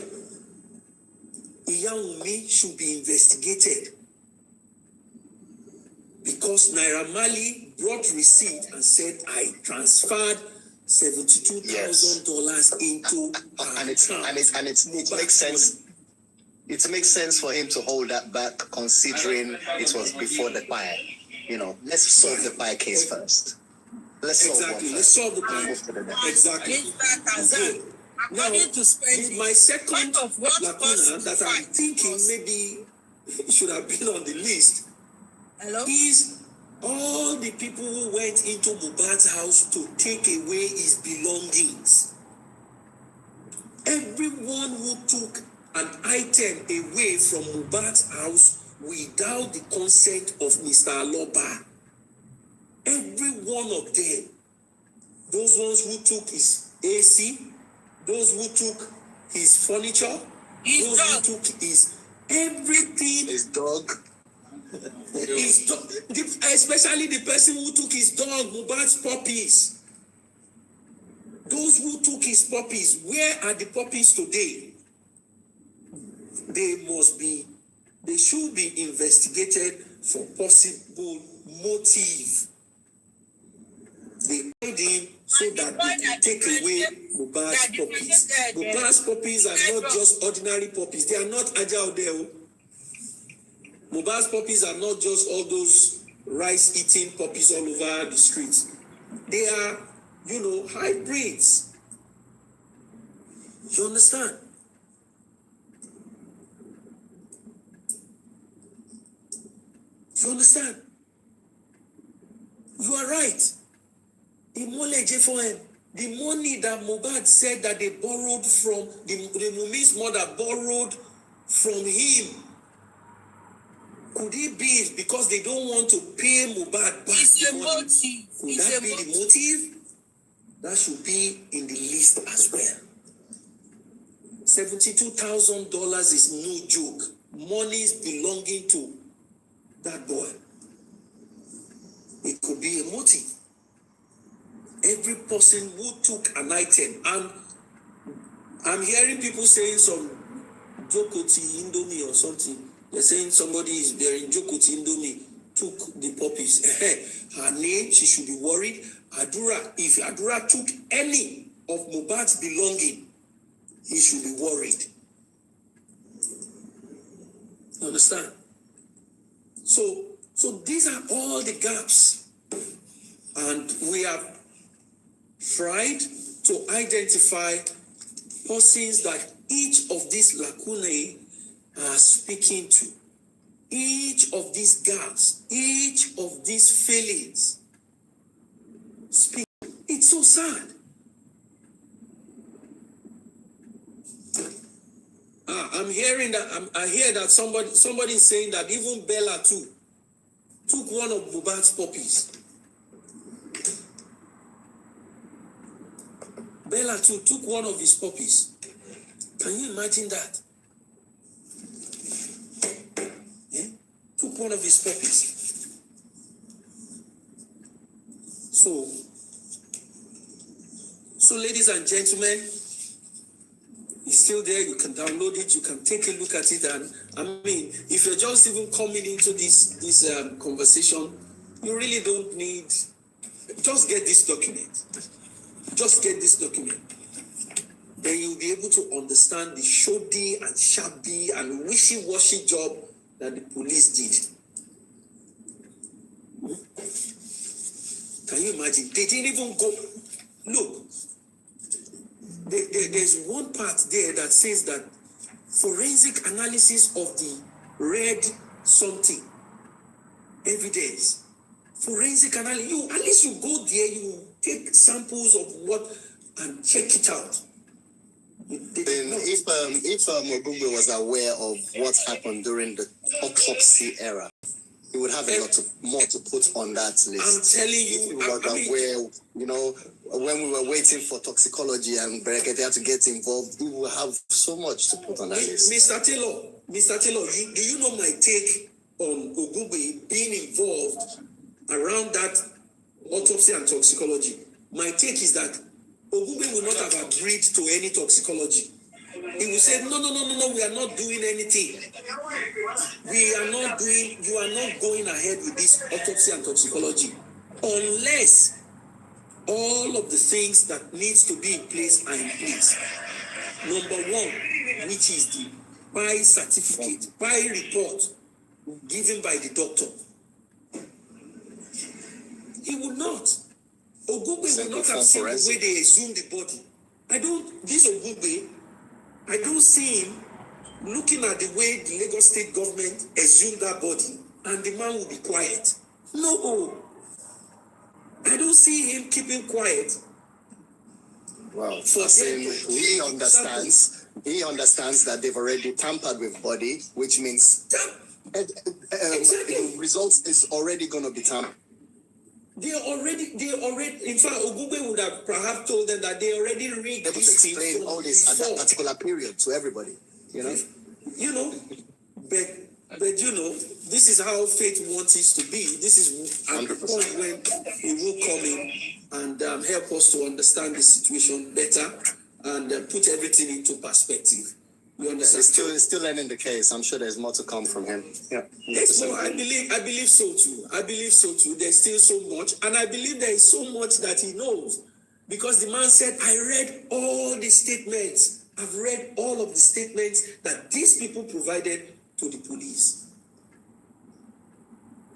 K1Lled Wummi should be investigated because Naira Marley brought receipt and said, I transferred $72,000 into and it makes sense. It makes sense for him to hold that back, considering it was before the fire. Let's solve the fire case first. Let's solve the fire. Exactly. Now, my second lacuna that I'm thinking maybe should have been on the list is all the people who went into Mohbad's house to take away his belongings. Everyone who took an item away from Mohbad's house without the consent of Mr. Aloba. Every one of them. Those ones who took his AC, those who took his furniture, those who took his everything. His dog. Especially the person who took his dog, Mohbad's puppies. Those who took his puppies, where are the puppies today? They should be investigated for possible motive. They hide him so that they can take away Mohbad's puppies. Mohbad's puppies are not just ordinary puppies. They are not Ajaodeo. Mohbad's puppies are not just all those rice-eating puppies all over the streets. They are, hybrids. You understand? You understand? You are right. The money that Mohbad said that they borrowed from, the Wunmi's mother borrowed from him. Could it be because they don't want to pay Mohbad back? It's a motive. Could that be the motive? That should be in the list as well. $72,000 is no joke. Money is belonging to that boy. It could be a motive. Every person who took an item, and I'm hearing people saying some Jokoti Indomie or something. They're saying somebody is bearing Jokoti Indomie, took the puppies. Her name, she should be worried. Adura, if Adura took any of Mohbad's belonging, he should be worried. You understand? So these are all the gaps. And we have tried to identify persons that each of these lacunae are speaking to, each of these gaps, each of these failings speak. It's so sad. I'm hearing that. I hear that somebody is saying that even Bella too took one of Mohbad's puppies. Bella too took one of his puppies. Can you imagine that? Yeah? Took one of his puppies. So ladies and gentlemen, it's still there. You can download it. You can take a look at it. And I mean, if you're just even coming into this conversation, you really don't need. Just get this document. Just get this document. Then you'll be able to understand the shoddy and shabby and wishy-washy job that the police did. Can you imagine? They didn't even go. Look. There's one part there that says that forensic analysis of the red something evidence. Forensic analysis. At least you go there, you take samples of what and check it out. If Mohbad was aware of what happened during the autopsy era, he would have a lot more to put on that list. I'm telling you, he was aware, you know, when we were waiting for toxicology and Berekete to get involved, we will have so much to put on that list. Mr. Taylor, do you know my take on Ogungbe being involved around that autopsy and toxicology? My take is that Ogungbe will not have agreed to any toxicology. He will say, no, we are not doing anything. You are not going ahead with this autopsy and toxicology unless all of the things that needs to be in place are in place. Number one, which is the by certificate, by report given by the doctor. He would not. Ogungbe will not have seen the way they exhumed the body. Ogungbe, I don't see him looking at the way the Lagos state government exhumed that body and the man will be quiet. No. I don't see him keeping quiet. Well, he understands that they've already tampered with body, which means the result is already going to be tampered. They already, in fact, Ogungbe would have perhaps told them that they already rigged this thing. Explain all this at that particular period to everybody, you know? But this is how fate wants it to be. This is at the point when he will come in and help us to understand the situation better and put everything into perspective. You understand? He's still learning the case. I'm sure there's more to come from him. Yeah. Yes, no, I believe so too. There's still so much, and I believe there is so much that he knows, because the man said, "I read all the statements. I've read all of the statements that these people provided to the police."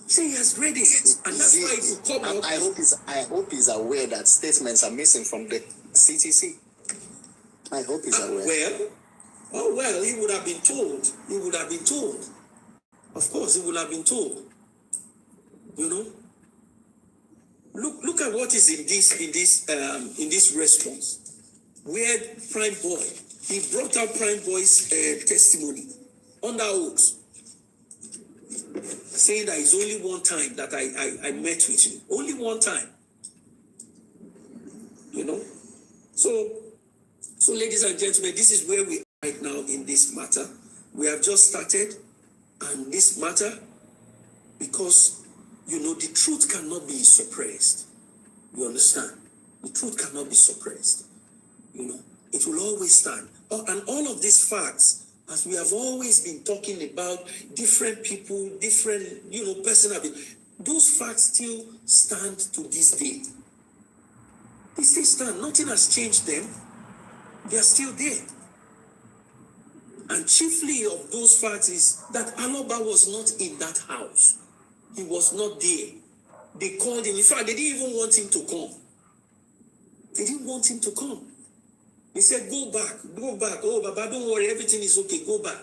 So he has read it, and that's why it will come up. I hope he's aware that statements are missing from the CTC. I hope he's aware. Well, he would have been told. Of course, he would have been told. Look at what is in this response. Where Prime Boy, he brought out Prime Boy's testimony under oath, saying that it's only one time that I met with you. Only one time. So ladies and gentlemen, this is where we are right now in this matter. We have just started, and this matter, because the truth cannot be suppressed. You understand? The truth cannot be suppressed. It will always stand. And all of these facts, as we have always been talking about, different people, different personality, those facts still stand to this day. They still stand. Nothing has changed them. They are still there. And chiefly of those facts is that Aloba was not in that house. He was not there. They called him. In fact, they didn't even want him to come. They didn't want him to come. He said, go back. Oh, Baba, don't worry, everything is okay, go back.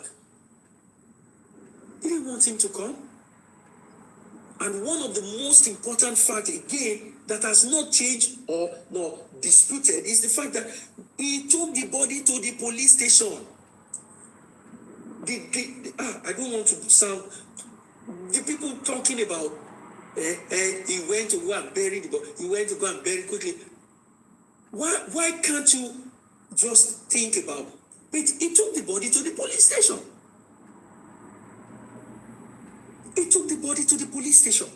He didn't want him to come. And one of the most important facts, again, that has not changed or nor disputed is the fact that he took the body to the police station. I don't want to sound... The people talking about he went to go and bury the body. He went to go and bury quickly. Why can't you just think about it? He took the body to the police station. He took the body to the police station.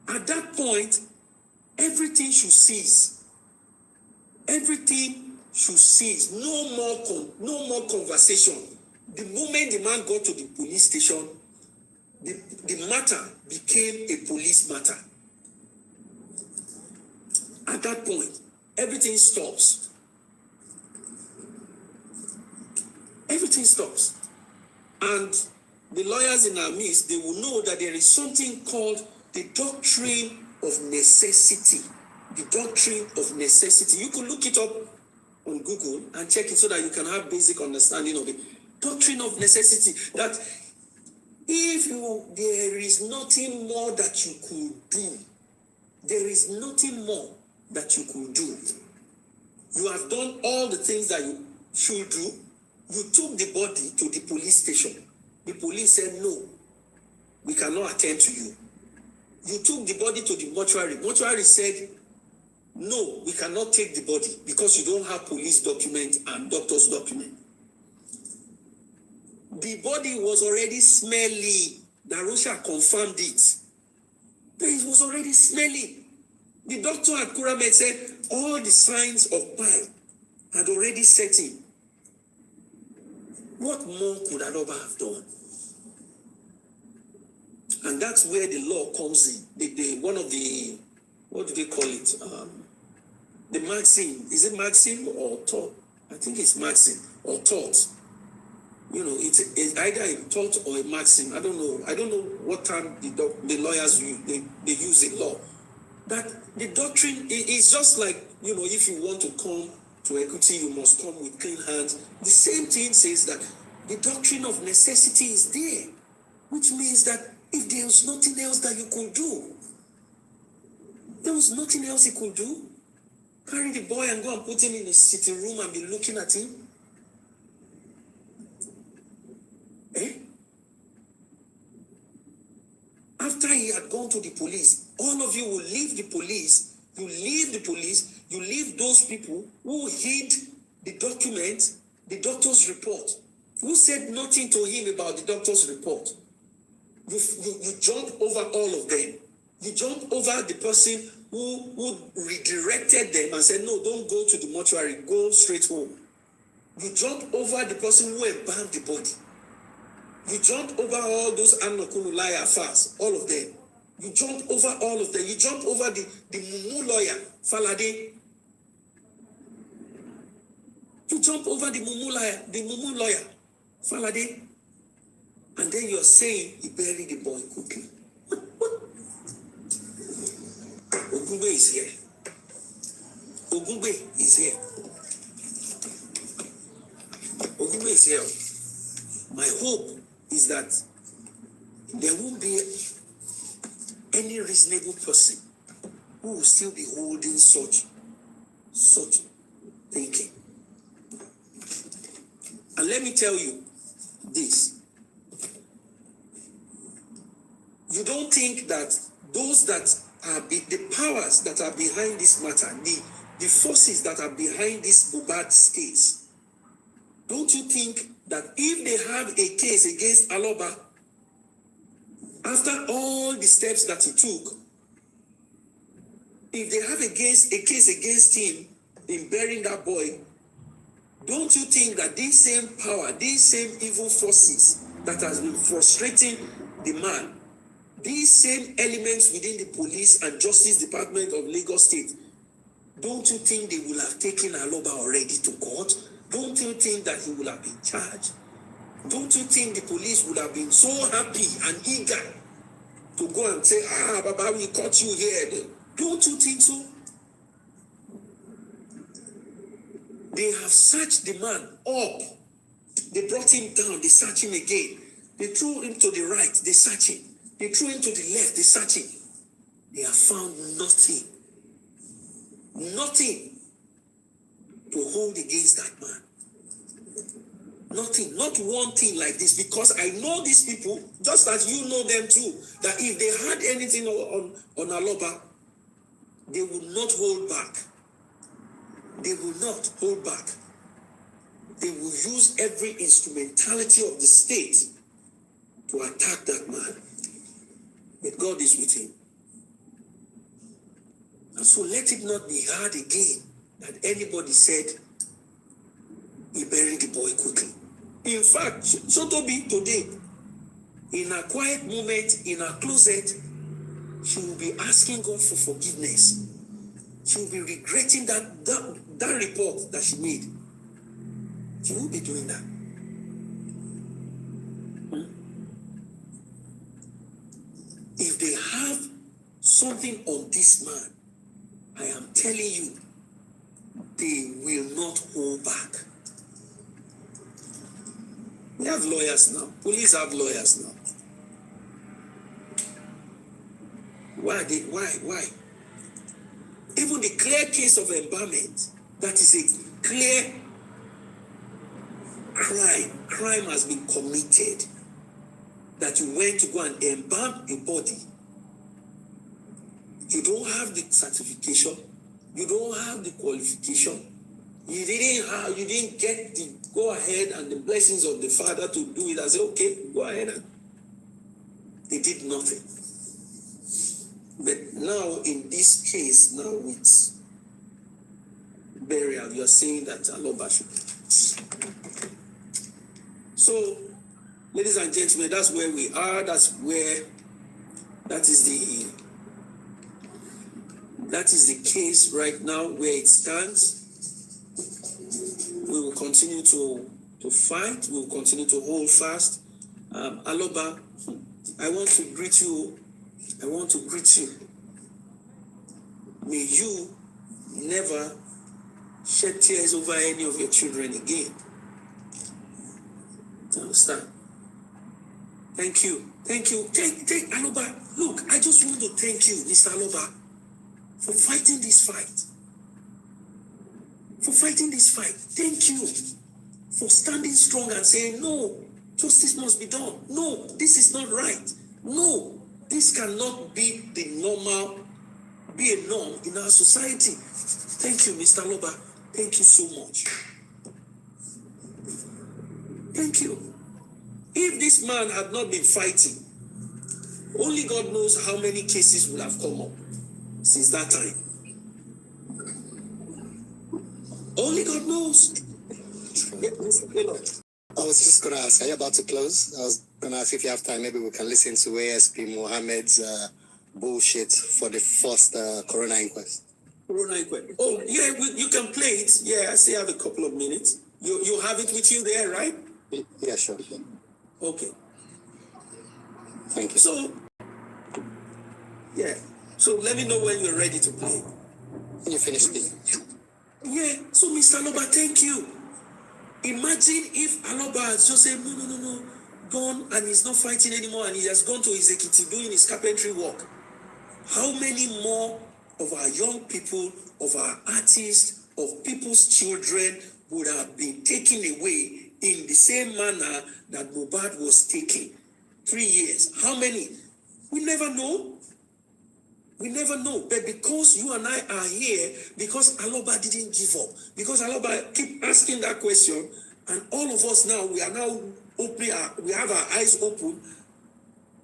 At that point, everything should cease. Everything should cease. No more conversation. The moment the man got to the police station, the matter became a police matter. At that point, everything stops. Everything stops. And the lawyers in our midst, they will know that there is something called the doctrine of necessity. The doctrine of necessity. You can look it up on Google and check it so that you can have basic understanding of it. Doctrine of necessity. That if there is nothing more that you could do, there is nothing more that you could do. You have done all the things that you should do. You took the body to the police station. The police said, no, we cannot attend to you. You took the body to the mortuary. Mortuary said, no, we cannot take the body because you don't have police document and doctor's document. The body was already smelly. Darusha confirmed it. It was already smelly. The doctor at Kuramed said all the signs of bile had already set in. What more could Aloba have done? And that's where the law comes in. One of the, what do they call it? The maxim. Is it maxim or thought? I think it's maxim or thought. You know, it's either a thought or a maxim. I don't know what term the lawyers use. They use in law. That the doctrine is just like, you know, if you want to come to equity, you must come with clean hands. The same thing says that the doctrine of necessity is there, which means that if there was nothing else that you could do, there was nothing else he could do. Carry the boy and go and put him in a sitting room and be looking at him. After he had gone to the police, all of you will leave the police. You leave the police. You leave those people who hid the document, the doctor's report, who said nothing to him about the doctor's report. You jump over all of them. You jump over the person who redirected them and said, no, don't go to the mortuary, go straight home. You jump over the person who embalmed the body. You jump over all those Anokunulaya affairs, all of them. You jump over all of them. You jump over the Mumu lawyer, Falade. You jump over the Mumu lawyer, Falade. And then you're saying he buried the boy quickly. What? Ogungbe is here. Ogungbe is here. Ogungbe is here. My hope is that there won't be any reasonable person who will still be holding such thinking. And let me tell you this. You don't think that those that are the powers that are behind this matter, the forces that are behind this Mohbad case, don't you think that if they have a case against Aloba, after all the steps that he took, if they have a case against him in burying that boy, don't you think that these same power, these same evil forces that has been frustrating the man, these same elements within the police and justice department of Lagos State, don't you think they will have taken Aloba already to court? Don't you think that he will have been charged? Don't you think the police would have been so happy and eager to go and say, Baba, we caught you here? Don't you think so? They have searched the man up. They brought him down. They searched him again. They threw him to the right. They searched him. They threw him to the left. They searched him. They have found nothing. Nothing to hold against that man. Nothing, not one thing like this, because I know these people, just as you know them too, that if they had anything on Aloba, they would not hold back. They will not hold back. They will use every instrumentality of the state to attack that man. But God is with him. And so let it not be hard again that anybody said he buried the boy quickly. In fact, Sotobi today, in a quiet moment, in her closet, she will be asking God for forgiveness. She will be regretting that report that she made. She will be doing that. If they have something on this man, I am telling you, they will not hold back. We have lawyers now. Police have lawyers now. Why? Even the clear case of embalmment, that is a clear crime. Crime has been committed. That you went to go and embalm a body. You don't have the certification. You don't have the qualification. You didn't get the go ahead and the blessings of the Father to do it. I said, okay, go ahead. And they did nothing. But now in this case, now with burial, you are saying that Aloba should. So, ladies and gentlemen, that's where we are. That is the case right now where it stands. We will continue to fight. We will continue to hold fast. Aloba, I want to greet you. May you never shed tears over any of your children again. Do you understand? Thank you. Thank Aloba. Look, I just want to thank you, Mr. Aloba, for fighting this fight. Thank you for standing strong and saying, no, justice must be done. No, this is not right. No, this cannot be a norm in our society. Thank you, Mr. Aloba. Thank you so much. Thank you. If this man had not been fighting, only God knows how many cases would have come up since that time. Only God knows. I was just going to ask, are you about to close? I was going to ask if you have time, maybe we can listen to ASP Mohammed's bullshit for the first Corona inquest. Corona inquest. Oh, yeah, you can play it. Yeah, I still have a couple of minutes. You have it with you there, right? Yeah, sure. Okay. Thank you. So let me know when you're ready to play. When you finish speaking. Yeah, so Mr. Aloba, thank you. Imagine if Aloba has just said, no, gone, and he's not fighting anymore, and he has gone to Ekiti doing his carpentry work. How many more of our young people, of our artists, of people's children would have been taken away in the same manner that Mohbad was taken? 3 years. How many? We never know. But because you and I are here, because Aloba didn't give up, because Aloba keep asking that question, and all of us now, we are now opening, we have our eyes open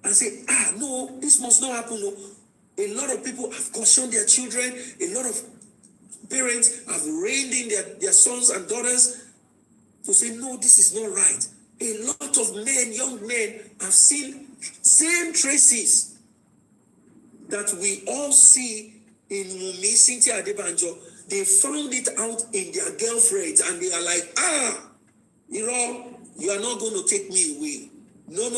and say, no, this must not happen. No. A lot of people have cautioned their children. A lot of parents have reined in their sons and daughters to say, no, this is not right. A lot of men, young men, have seen same traces that we all see in Wummi, Cynthia Adebanjo. They found it out in their girlfriends, and they are like, you are not going to take me away. No.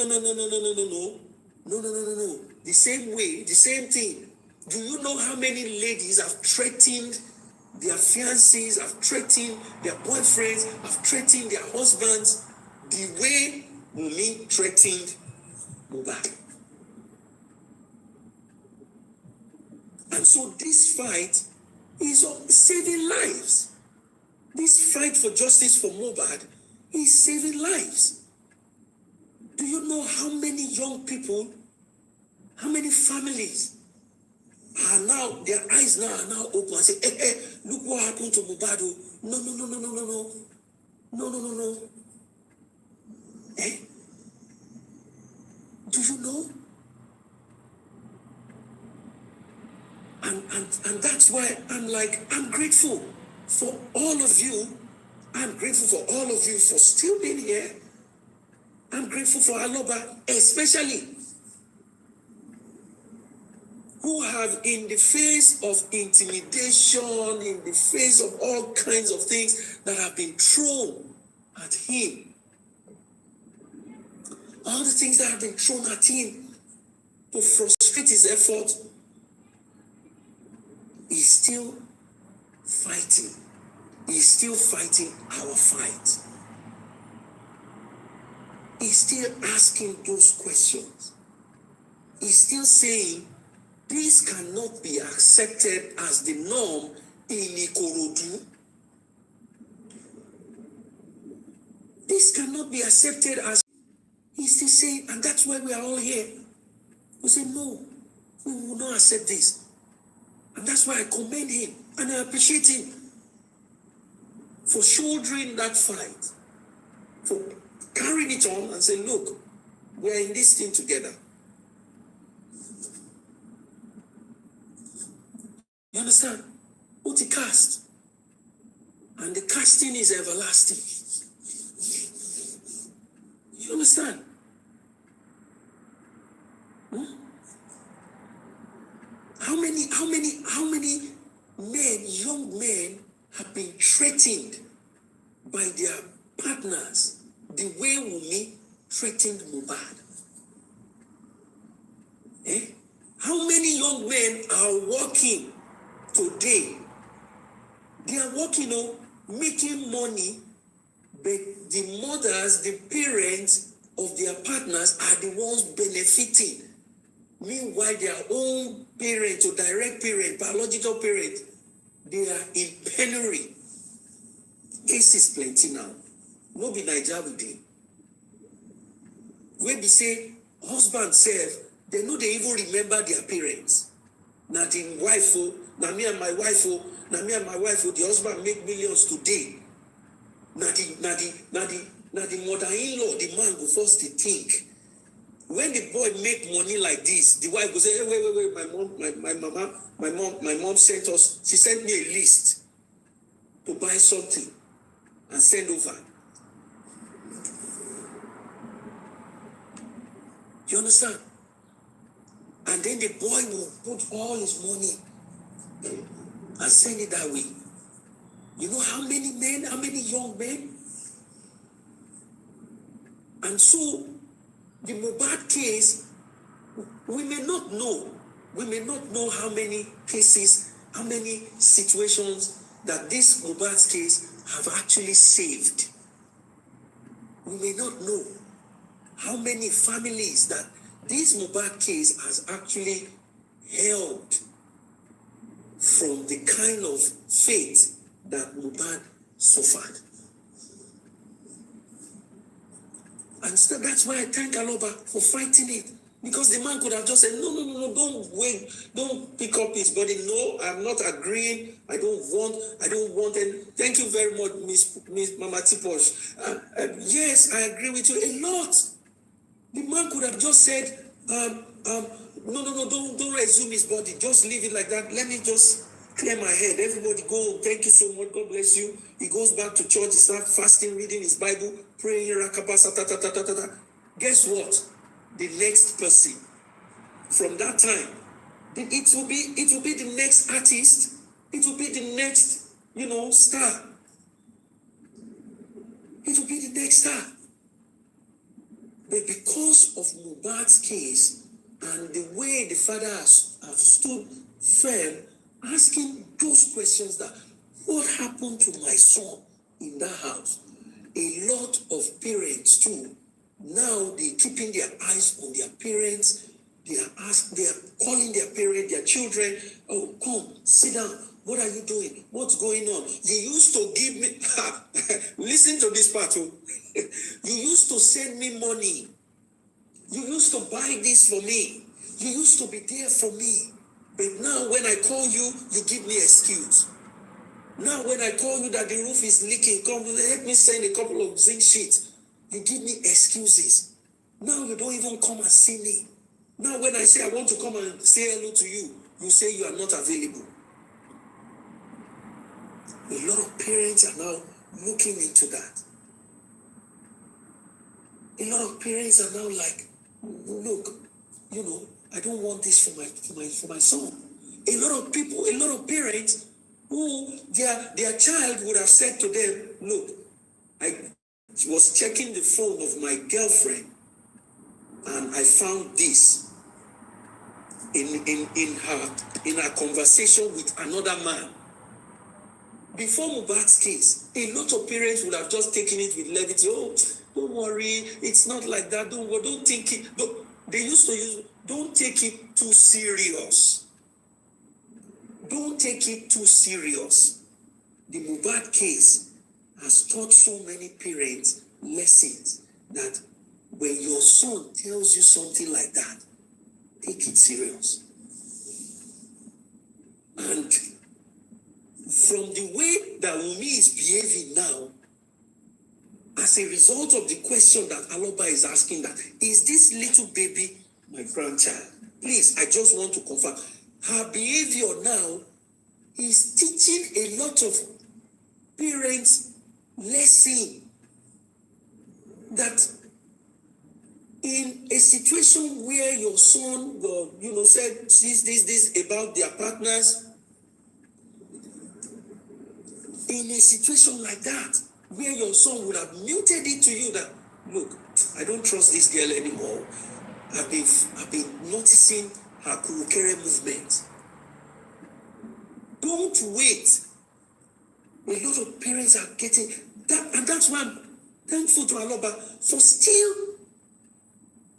The same way, the same thing. Do you know how many ladies have threatened Their fiancés have threatened their boyfriends, have threatened their husbands, the way Wummi threatened Mohbad. And so this fight is saving lives. This fight for justice for Mohbad is saving lives. Do you know how many young people, how many families are now, their eyes now are now open and say, hey, look what happened to Mohbad. No. No. Eh? Do you know? And that's why I'm grateful for all of you. I'm grateful for all of you for still being here. I'm grateful for Aloba, especially, who have, in the face of intimidation, in the face of all kinds of things that have been thrown at him, all the things that have been thrown at him to frustrate his effort, he's still fighting. He's still fighting our fight. He's still asking those questions. He's still saying, this cannot be accepted as the norm in Ikorodu. This cannot be accepted as, he's still saying, and that's why we are all here. We say, no, we will not accept this. And that's why I commend him and I appreciate him for shouldering that fight, for carrying it on and saying, look, we are in this thing together. You understand? What he cast. And the casting is everlasting. You understand? How many men, young men, have been threatened by their partners the way Wummi threatened Mohbad? Eh? How many young men are working today? They are working making money, but the mothers, the parents of their partners are the ones benefiting. Meanwhile, their own parents or direct parent, biological parent, they are in penury. Cases plenty now. No be Nigeria with them. Where they say husband self, they know they even remember their parents. Now the wife, now me and my wife, the husband make millions today. Now the mother-in-law, the man go first to think. When the boy make money like this, the wife go say, hey, wait, my mom sent us, she sent me a list to buy something and send over. You understand? And then the boy will put all his money and send it that way. You know how many men, how many young men? And so, the Mohbad case, we may not know how many cases, how many situations that this Mohbad case have actually saved. We may not know how many families that this Mohbad case has actually helped from the kind of fate that Mohbad suffered. And so that's why I thank Aloba for fighting it. Because the man could have just said, no, don't wait, don't pick up his body. No, I'm not agreeing. I don't want. And thank you very much, Miss Mama Tiposh. Yes, I agree with you a lot. The man could have just said, no, don't resume his body. Just leave it like that. Let me just clear my head. Everybody go. Thank you so much. God bless you. He goes back to church. He starts fasting, reading his Bible, praying. Guess what? The next person from that time, it will be the next artist. It will be the next, star. It will be the next star. But because of Mohbad's case and the way the father have stood firm, asking those questions that What happened to my son in that house? A lot of parents too, now they're keeping their eyes on their parents. They are calling their parents, their children, oh, come, sit down. What are you doing? What's going on? You used to give me, listen to this part, oh. You used to send me money. You used to buy this for me. You used to be there for me. But now when I call you, you give me excuse. Now when I call you that the roof is leaking, come help me send a couple of zinc sheets. You give me excuses. Now you don't even come and see me. Now when I say I want to come and say hello to you, you say you are not available. A lot of parents are now looking into that. A lot of parents are now like, look, I don't want this for my son. A lot of people, a lot of parents who their child would have said to them, look, I was checking the phone of my girlfriend and I found this in her conversation with another man. Before Mohbad's case, a lot of parents would have just taken it with levity. Oh, don't worry, it's not like that. Don't think it. They used to use, don't take it too serious. Don't take it too serious. The Mohbad case has taught so many parents lessons that when your son tells you something like that, take it serious. And from the way that Wummi is behaving now, as a result of the question that Aloba is asking, that is this little baby my grandchild? Please, I just want to confirm. Her behavior now is teaching a lot of parents lesson that in a situation where your son said this about their partners, in a situation like that, where your son would have muted it to you that, look, I don't trust this girl anymore. I've been noticing her kurukere movement. Don't wait. A lot of parents are getting that, and that's why I'm thankful to Aloba for still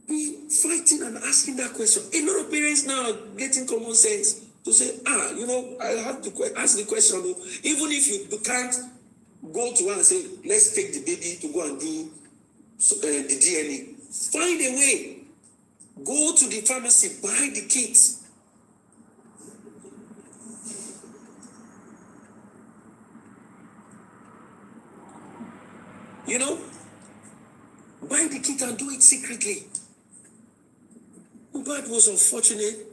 be fighting and asking that question. A lot of parents now are getting common sense to say, I have to ask the question. Even if you can't go to her and say, let's take the baby to go and do the DNA. Find a way. Go to the pharmacy, buy the kits. Buy the kit and do it secretly. Mohbad was unfortunate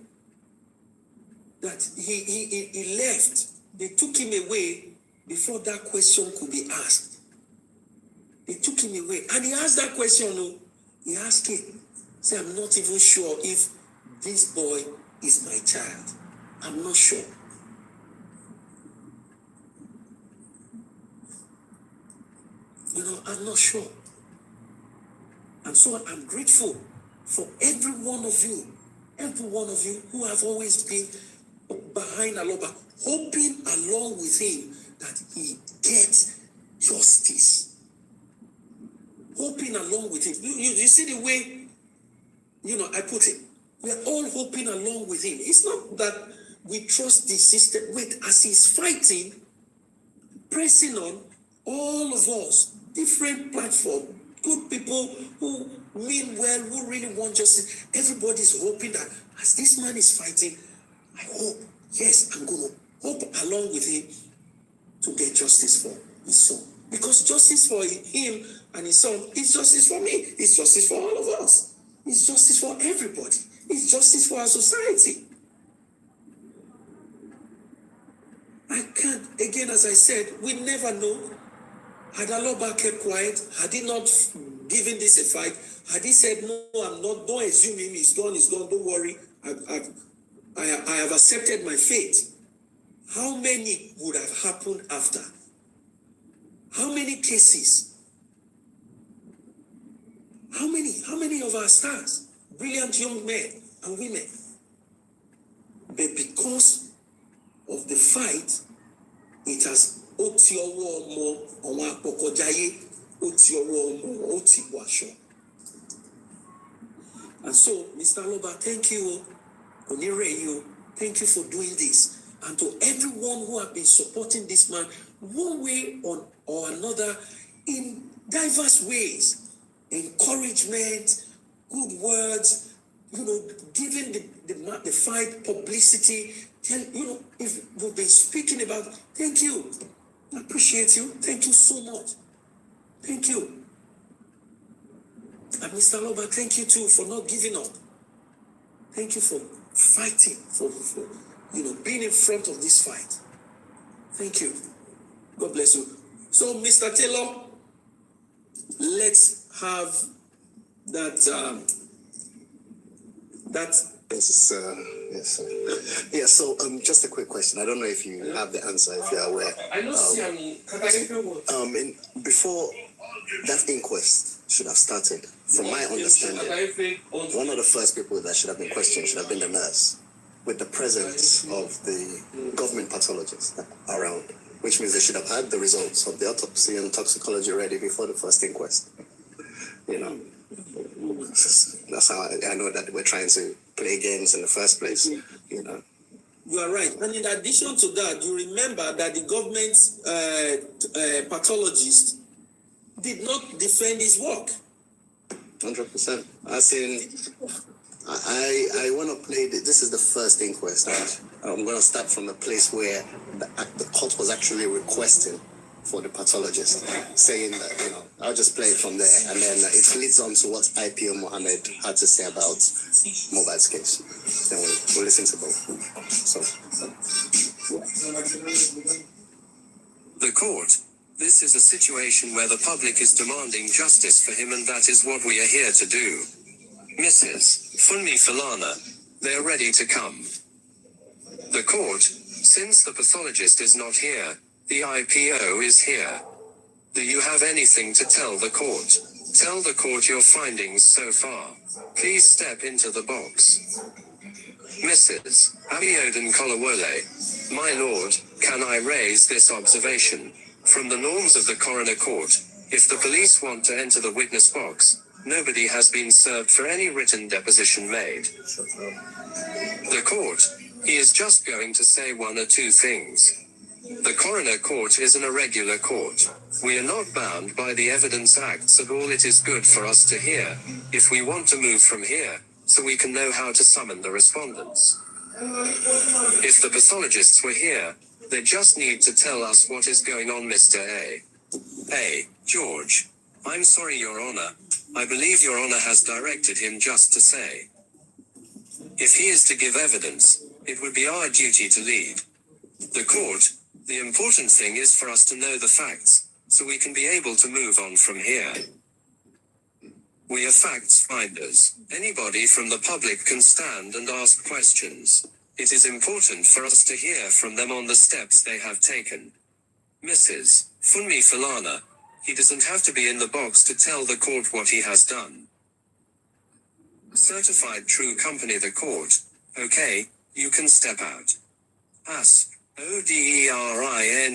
that he left. They took him away before that question could be asked. They took him away. And he asked that question. He asked it. Say, I'm not even sure if this boy is my child. I'm not sure. I'm not sure. And so I'm grateful for every one of you who have always been behind Aloba, hoping along with him that he gets justice. Hoping along with him. You see the way, I put it. We are all hoping along with him. It's not that we trust the system. Wait, as he's fighting, pressing on, all of us, different platforms, good people who mean well, who really want justice. Everybody's hoping that as this man is fighting, I hope, yes, I'm going to hope along with him to get justice for his son. Because justice for him and his son is justice for me. It's justice for all of us. It's justice for everybody. It's justice for our society. I can't, again, as I said, we never know. Had Aloba kept quiet, had he not given this a fight, had he said, no, I'm not, don't assume him, he's gone, don't worry, I have accepted my fate. How many would have happened after? How many cases? How many of our stars, brilliant young men and women, but because of the fight, it has ó ti ọwọ́ ọmọ àwọn apọkọjáyé ó ti ọwọ́ ọmọ ó ti bọ̀ aṣọ. And so, Mr. Aloba, thank you. Onireyo, thank you for doing this. And to everyone who have been supporting this man, one way or another, in diverse ways, encouragement, good words, giving the fight publicity. If we've been speaking about, thank you. I appreciate you. Thank you so much. Thank you. And Mr. Aloba, thank you too for not giving up. Thank you for fighting, for being in front of this fight. Thank you. God bless you. So, Mr. Taylor, let's have that. Yes, sir. Yeah, so just a quick question. I don't know if you have the answer, if you're aware. Before that inquest should have started, from my understanding, one of the first people that should have been questioned should have been the nurse, with the presence of the government pathologist around, which means they should have had the results of the autopsy and toxicology ready before the first inquest. That's how I know that we're trying to play games in the first place. You are right. And in addition to that, you remember that the government pathologist did not defend his work. 100%. As in, I want to play. This is the first inquest. I'm going to start from a place where the court was actually requesting for the pathologist, saying that, I'll just play it from there, and then it leads on to what IPO Mohammed had to say about Mohbad's case. Then we'll listen to both. The court. This is a situation where the public is demanding justice for him, and that is what we are here to do. Mrs. Funmi Falana, they are ready to come. The court. Since the pathologist is not here, the IPO is here. Do you have anything to tell the court? Tell the court your findings so far. Please step into the box. Mrs. Abiodun Kolawole, my lord, can I raise this observation? From the norms of the coroner court, if the police want to enter the witness box, nobody has been served for any written deposition made. The court, he is just going to say one or two things. The coroner court is an irregular court. We are not bound by the Evidence Acts at all. It is good for us to hear, if we want to move from here, so we can know how to summon the respondents. If the pathologists were here, they just need to tell us what is going on, Mr. A. Hey, George. I'm sorry, Your Honor. I believe Your Honor has directed him just to say. If he is to give evidence, it would be our duty to lead. The court, the important thing is for us to know the facts, so we can be able to move on from here. We are facts finders. Anybody from the public can stand and ask questions. It is important for us to hear from them on the steps they have taken. Mrs. Funmi Falana, he doesn't have to be in the box to tell the court what he has done. Certified true company, the court. Okay, you can step out. Ask. Oderinde.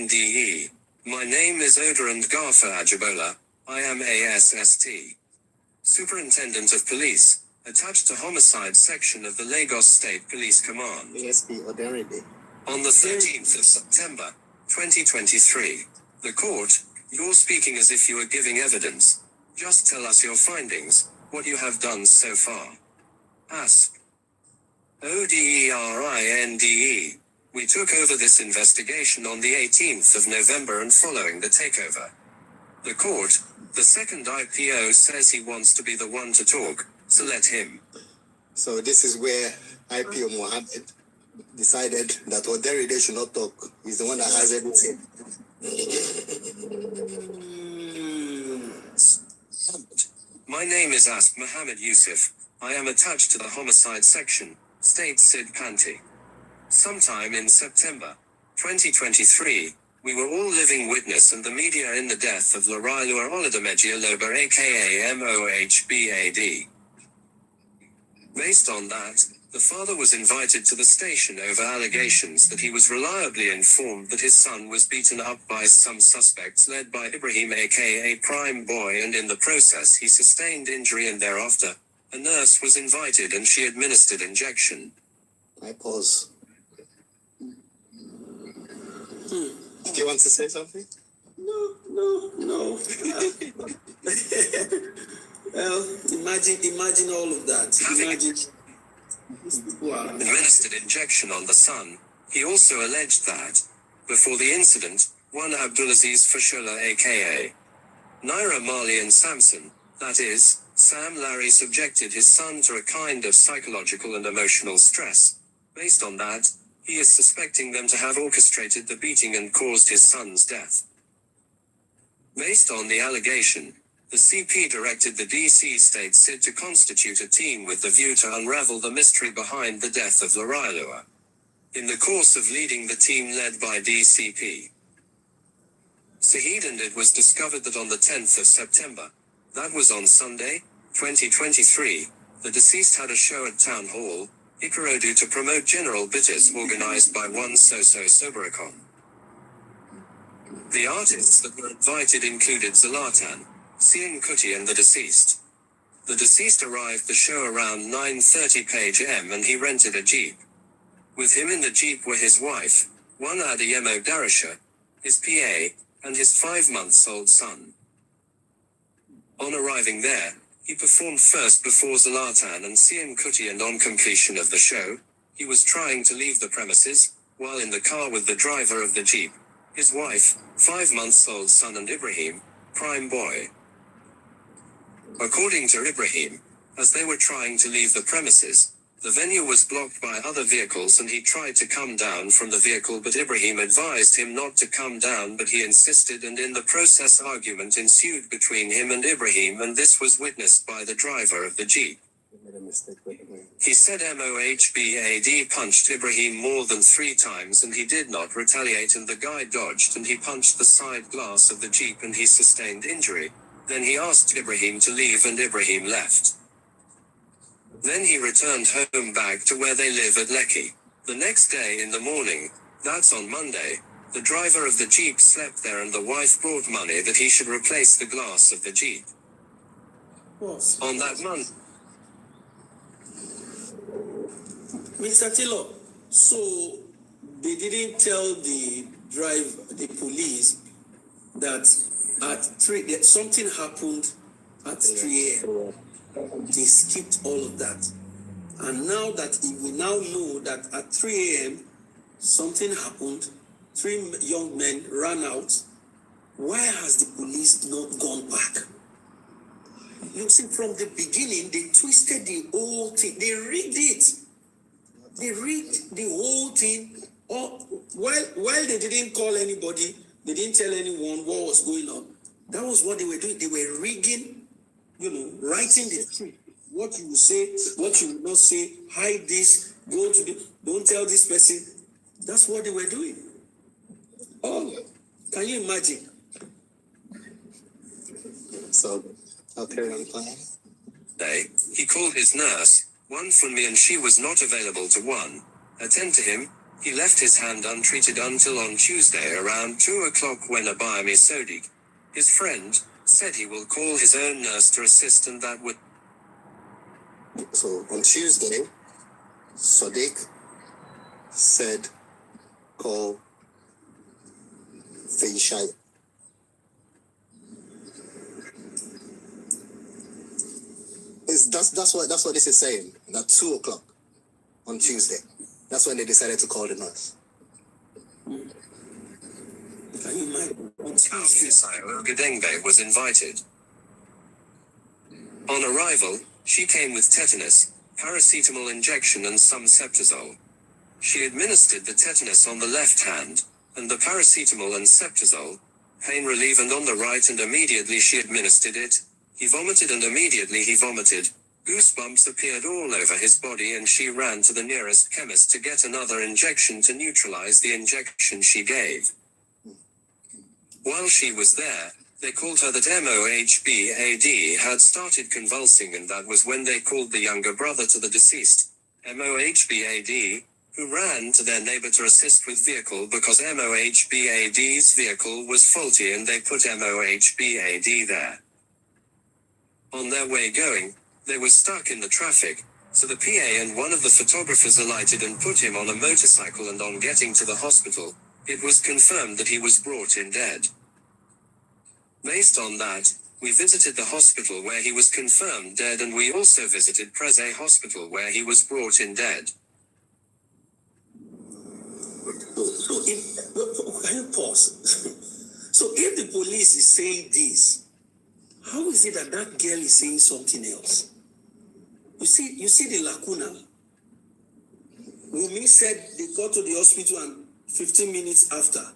My name is Oderinde Gaffer Ajibola. I am ASST. Superintendent of Police, attached to Homicide Section of the Lagos State Police Command. ASP Oderinde. On the 13th of September, 2023. The court, you're speaking as if you were giving evidence. Just tell us your findings, what you have done so far. Ask. Oderinde. We took over this investigation on the 18th of November and following the takeover. The court, the second IPO says he wants to be the one to talk, so let him. So this is where IPO Mohammed decided that Oderinde should not talk. He's the one that has everything. My name is Ask Mohammed Yusuf. I am attached to the Homicide Section, State Sid Panti. Sometime in September 2023, we were all living witness and the media in the death of Larailua Oladimeji Aloba aka Mohbad. Based on that, The father was invited to the station over allegations that he was reliably informed that his son was beaten up by some suspects led by Ibrahim aka Prime Boy, and in the process he sustained injury, and thereafter, a nurse was invited and she administered injection. I pause. Do you want to say something? No. Well, imagine all of that. Imagine these people are Administered injection on the son. He also alleged that, before the incident, one Abdulaziz Fashola aka Naira Marley and Samson, that is, Sam Larry, subjected his son to a kind of psychological and emotional stress. Based on that, he is suspecting them to have orchestrated the beating and caused his son's death. Based on the allegation, the CP directed the DC State SID to constitute a team with the view to unravel the mystery behind the death of Larailua. In the course of leading the team led by DCP Sahid, and it was discovered that on the 10th of September, that was on Sunday, 2023, the deceased had a show at Town Hall, Ikorodu, to promote General Bitters organized by one Soso Sobericon. The artists that were invited included Zlatan, Siem Kuti and the deceased. The deceased arrived the show around 9:30 p.m. and he rented a Jeep. With him in the Jeep were his wife, one Adeyemo Darisha, his PA, and his 5-month-old son. On arriving there, he performed first before Zlatan and Siem Kuti, and on completion of the show, he was trying to leave the premises, while in the car with the driver of the Jeep, his wife, 5-month-old son and Ibrahim, Prime Boy. According to Ibrahim, as they were trying to leave the premises, the venue was blocked by other vehicles and he tried to come down from the vehicle, but Ibrahim advised him not to come down, but he insisted, and in the process argument ensued between him and Ibrahim, and this was witnessed by the driver of the Jeep. He said Mohbad punched Ibrahim more than 3 times and he did not retaliate, and the guy dodged and he punched the side glass of the Jeep and he sustained injury. Then he asked Ibrahim to leave and Ibrahim left. Then he returned home back to where they live at Lekki. The next day in the morning, that's on Monday, the driver of the Jeep slept there and the wife brought money that he should replace the glass of the Jeep. On that month, Mr. Taylor, so they didn't tell the police that at 3 that something happened at 3 a.m. They skipped all of that. And now that we now know that at 3 a.m. something happened, 3 young men ran out. Why has the police not gone back? You see, from the beginning, they twisted the whole thing. They rigged it. They rigged the whole thing. While they didn't call anybody, they didn't tell anyone what was going on. That was what they were doing. They were rigging, writing the script. What you will say, what you will not say, hide this, don't tell this person. That's what they were doing. Oh, can you imagine? So, I'll carry on playing. He called his nurse, one Funmi, and she was not available to attend to him. He left his hand untreated until on Tuesday around 2 o'clock when Abayami Sodiq, his friend, said he will call his own nurse to assist, and that would... So on Tuesday, Sadiq said, call Feishai. That's what this is saying. At 2 o'clock on Tuesday. That's when they decided to call the nurse. Can you imagine? Gedengbe was invited. On arrival, she came with tetanus, paracetamol injection and some Septazole. She administered the tetanus on the left hand, and the paracetamol and Septazole, pain relief, and on the right, and immediately she administered it. He vomited and immediately he vomited. Goosebumps appeared all over his body and she ran to the nearest chemist to get another injection to neutralize the injection she gave. While she was there, they called her that Mohbad had started convulsing, and that was when they called the younger brother to the deceased, Mohbad, who ran to their neighbor to assist with vehicle because Mohbad's vehicle was faulty and they put Mohbad there. On their way going, they were stuck in the traffic, so the PA and one of the photographers alighted and put him on a motorcycle, and on getting to the hospital, it was confirmed that he was brought in dead. Based on that, we visited the hospital where he was confirmed dead, and we also visited Prese Hospital where he was brought in dead. So can you pause? So if the police is saying this, how is it that that girl is saying something else? You see the lacuna. Wummi said they got to the hospital and 15 minutes after,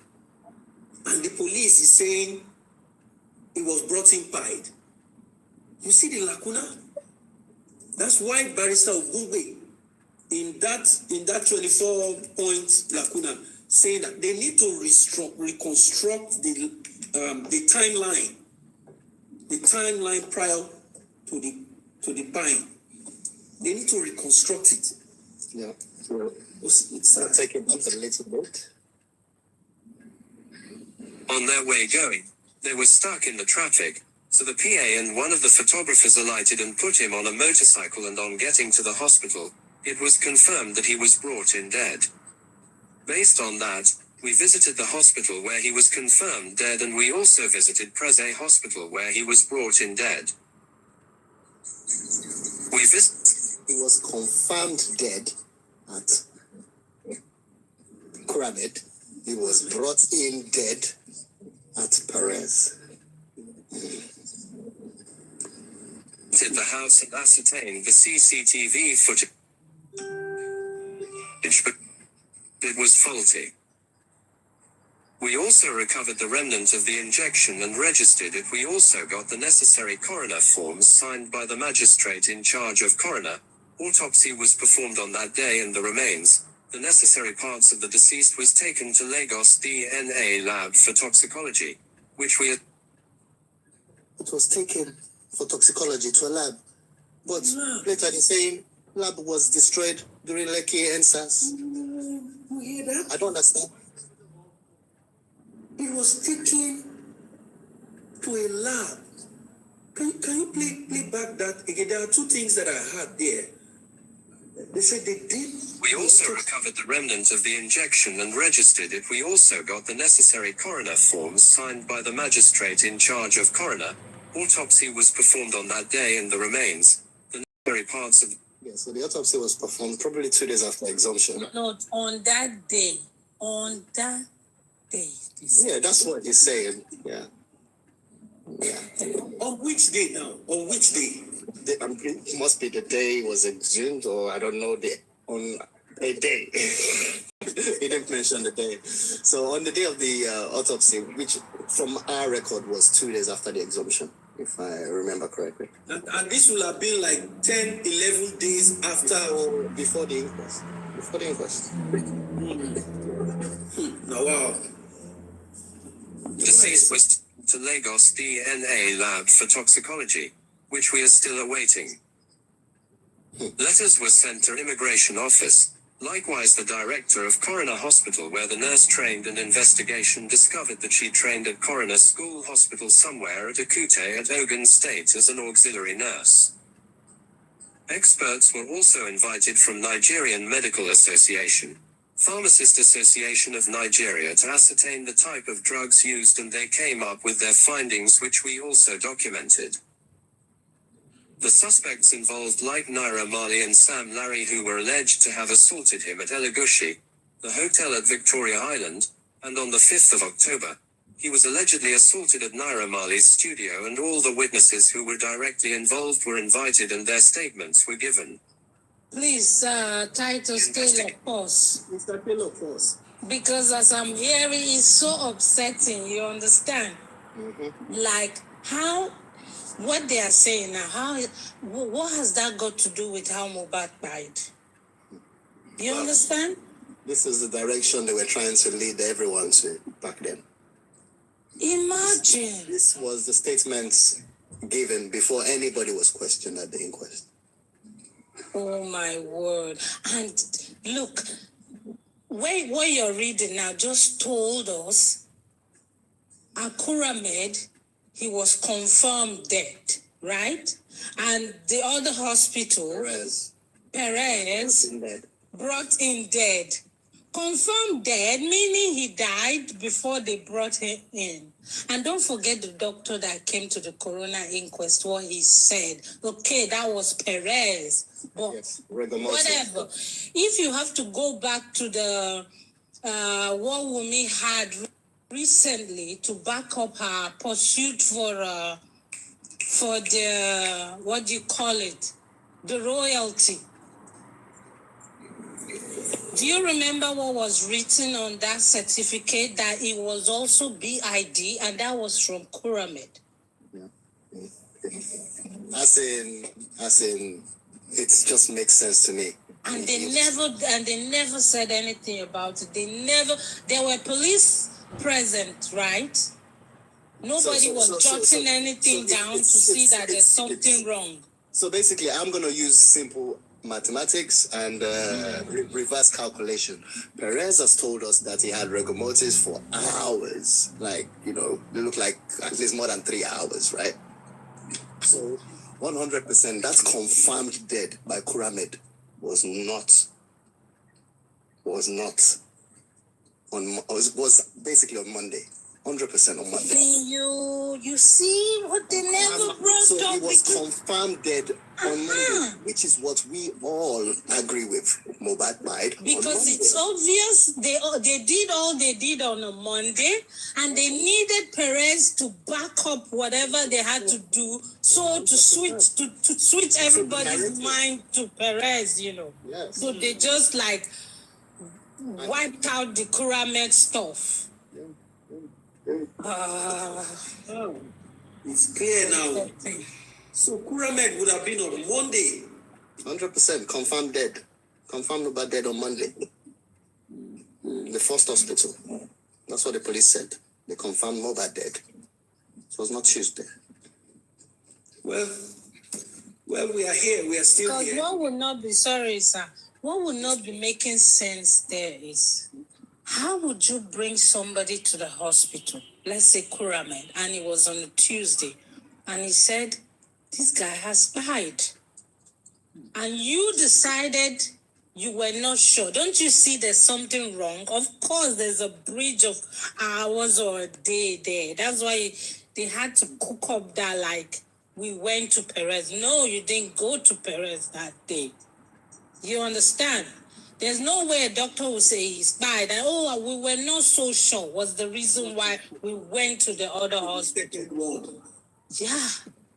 and the police is saying he was brought in pied. You see the lacuna? That's why Barrister Ogungbe in that 24-point lacuna saying that they need to reconstruct the timeline prior to the buying. They need to reconstruct it. Yeah. So it's taking up a little bit. On their way going, they were stuck in the traffic, so the PA and one of the photographers alighted and put him on a motorcycle, and on getting to the hospital, it was confirmed that he was brought in dead. Based on that, we visited the hospital where he was confirmed dead, and we also visited Prese Hospital where he was brought in dead. He was confirmed dead at K1Lled. He was brought in dead at Perez. Did the house and ascertained the CCTV footage, but it was faulty. We also recovered the remnant of the injection and registered it. We also got the necessary coroner forms signed by the magistrate in charge of coroner. Autopsy was performed on that day, and the remains, the necessary parts of the deceased, was taken to Lagos DNA lab for toxicology, which we had. It was taken for toxicology to a lab. But later they're saying lab was destroyed during Lekki and SARS. I don't understand. It was taken to a lab. Can you play back that again? There are two things that I heard there. They said they did. We also recovered the remnant of the injection and registered it. We also got the necessary coroner forms signed by the magistrate in charge of coroner. Autopsy was performed on that day, and the remains, the necessary parts of. Yeah, so the autopsy was performed probably 2 days after exhumption. Not on that day. On that day. Yeah, that's what he's saying. Yeah. On which day now? On which day? It must be the day was exhumed, or I don't know, on a day. He didn't mention the day. So on the day of the autopsy, which from our record was 2 days after the exhumption, if I remember correctly. And this will have been like 10, 11 days after. Before the inquest. Before the inquest. Now, wow. Deceased was to Lagos DNA lab for toxicology, which we are still awaiting. Letters were sent to Immigration Office. Likewise, the director of Coroner Hospital, where the nurse trained, and investigation discovered that she trained at Coroner School Hospital somewhere at Akute at Ogun State as an auxiliary nurse. Experts were also invited from Nigerian Medical Association, Pharmacist Association of Nigeria, to ascertain the type of drugs used, and they came up with their findings, which we also documented. The suspects involved Light Naira Marley and Sam Larry, who were alleged to have assaulted him at Elegushi, the hotel at Victoria Island, and on the 5th of October, he was allegedly assaulted at Naira Marley's studio, and all the witnesses who were directly involved were invited and their statements were given. Please, Titus Taylor, pause. Mr. Taylor, pause. Because as I'm hearing, it's so upsetting, you understand? Like, what they are saying now, what has that got to do with how Mohbad died? You understand? This is the direction they were trying to lead everyone to back then. Imagine. This was the statements given before anybody was questioned at the inquest. Oh my word. And look, what you're reading now just told us Akuramed, he was confirmed dead, right? And the other hospital, Perez brought in dead. Confirmed dead, meaning he died before they brought him in. And don't forget the doctor that came to the coroner inquest, what he said. Okay, that was Perez. But yes, whatever. If you have to go back to the what Wummi had recently to back up her pursuit for the, what do you call it? The royalty. Do you remember what was written on that certificate? That it was also BID, and that was from Kuramed. Yeah. As in, it just makes sense to me. And they never said anything about it. There were police present, right? Nobody was jotting anything down to see that there's something wrong. So basically, I'm going to use simple mathematics and reverse calculation. Perez has told us that he had rigor mortis for hours. Like, they look like at least more than 3 hours, right? So 100%, that's confirmed dead by Kuramed was basically on Monday. 100% on Monday. You see what they never brought so up. He was confirmed dead on Monday, which is what we all agree with. Mohbad died because it's obvious they did all they did on a Monday, and they needed Perez to back up whatever they had to do, so to switch everybody's mind to Perez, Yes. So they just wiped out the Kuramed stuff. It's clear now. So Kuramed would have been on Monday. 100% confirmed dead. Confirmed about dead on Monday. The first hospital. That's what the police said. They confirmed Mohbad dead. It was not Tuesday. Well, we are here. We are still here. What would not be what would not be making sense there is, how would you bring somebody to the hospital, let's say Kuramed, and it was on a Tuesday, and he said, this guy has died, and you decided you were not sure? Don't you see there's something wrong? Of course, there's a bridge of hours or a day there. That's why they had to cook up that, we went to Perez. No, you didn't go to Perez that day. You understand? There's no way a doctor will say he's died. And, we were not so sure was the reason why we went to the other hospital. Yeah.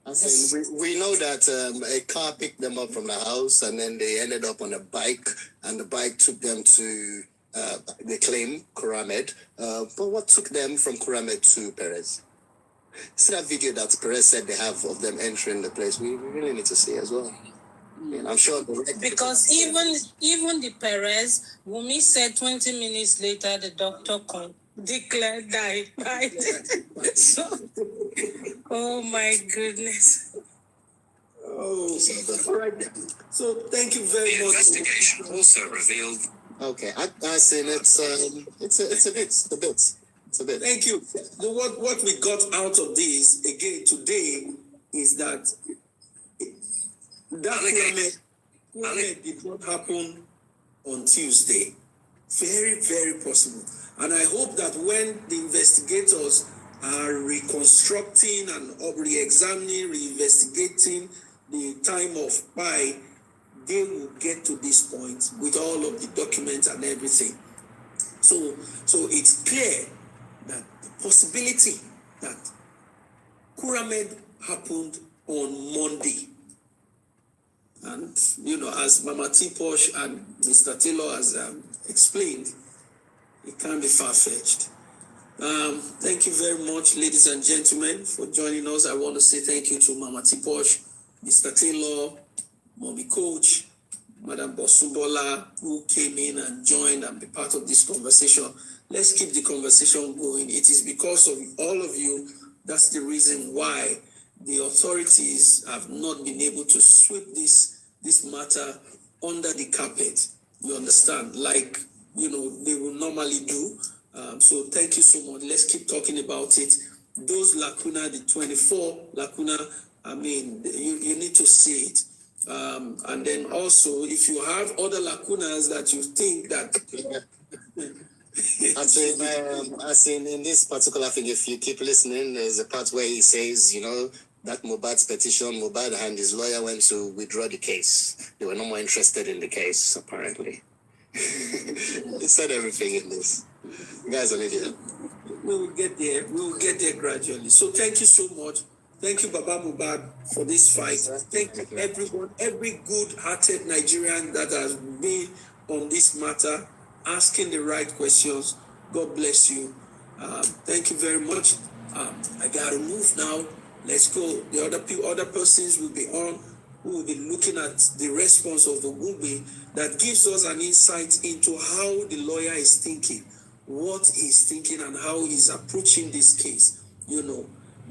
We know that a car picked them up from the house, and then they ended up on a bike, and the bike took them to, they claim, Kuramed. But what took them from Kuramed to Perez? See that video that Perez said they have of them entering the place? We really need to see as well. I'm sure. Because even the Perez, Wummi said 20 minutes later, the doctor declared that he died. So, oh my goodness. Oh, all right. So thank you very much. The investigation also revealed. Okay, I say it's a bit. Thank you. What we got out of this again today is that Kuramed did not happen on Tuesday. Very, very possible. And I hope that when the investigators are reconstructing and re-examining, re-investigating the time of buy, they will get to this point with all of the documents and everything. So it's clear that the possibility that Kuramed happened on Monday. And, as Mama T. Posh and Mr. Taylor has explained, it can be far-fetched. Thank you very much, ladies and gentlemen, for joining us. I want to say thank you to Mama T. Posh, Mr. Taylor, Mommy Coach, Madam Bosubola, who came in and joined and be part of this conversation. Let's keep the conversation going. It is because of all of you. That's the reason why the authorities have not been able to sweep this this matter under the carpet. You understand? Like, they will normally do. So thank you so much. Let's keep talking about it. Those lacuna, the 24 lacuna, I mean, you need to see it. And then also, if you have other lacunas that you think that... As in this particular thing, if you keep listening, there's a part where he says, that Mohbad's petition, Mohbad and his lawyer went to withdraw the case. They were no more interested in the case, apparently. He said everything in this. You guys are an idiot. We will get there. We will get there gradually. So thank you so much. Thank you, Baba Mohbad, for this fight. Thank you, everyone, every good-hearted Nigerian that has been on this matter, asking the right questions. God bless you. Thank you very much. I got to move now. Let's go. The other persons will be on, who will be looking at the response of the Wummi that gives us an insight into how the lawyer is thinking, what he's thinking, and how he's approaching this case.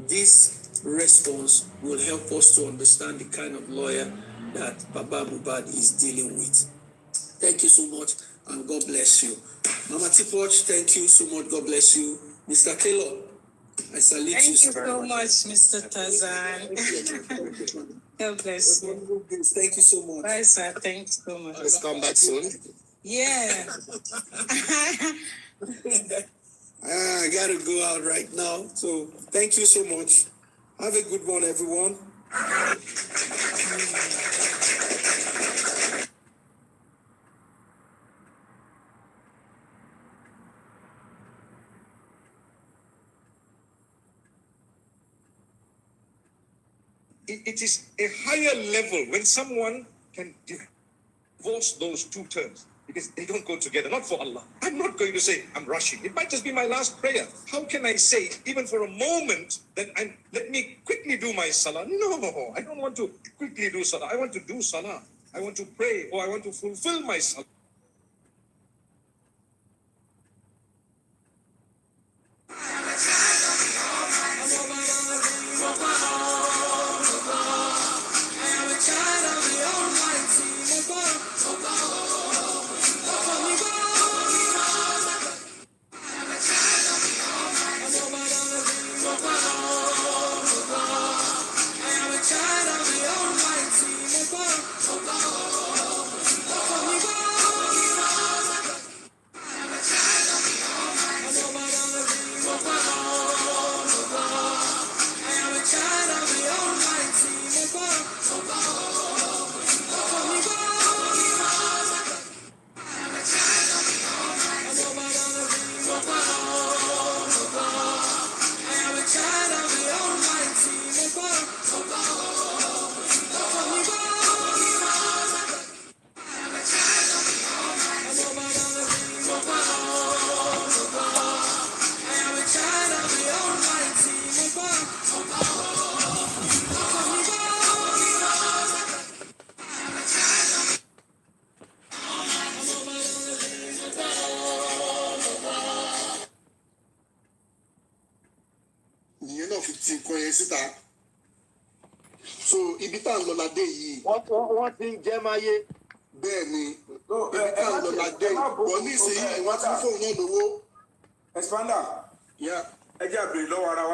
This response will help us to understand the kind of lawyer that Baba Mohbad is dealing with. Thank you so much, and God bless you. Mama Tipoch, thank you so much. God bless you. Mr. K1Lled, I salute you. Thank you so much, Mr. Tarzan. God bless you. Thank you so much. Bye, sir. Thanks so much. Let's come back soon. Yeah. I gotta go out right now. So thank you so much. Have a good one, everyone. It is a higher level when someone can divorce those two terms, because they don't go together, not for Allah. I'm not going to say I'm rushing. It might just be my last prayer. How can I say, even for a moment, that let me quickly do my salah? No, I don't want to quickly do salah. I want to do salah. I want to pray, or I want to fulfill my salah. So ibi tá ń lọ ládé yìí. Wọ́n ti ń jẹ́ máyé. Bẹ́ẹ̀ ni ibi tá ń lọ ládé yìí. Bọ̀ ní ìsinyìí wọ́n ti ń fóun náà lówó. Expander. Ẹ jẹ́ àbèrè lọ́wọ́ ara wa.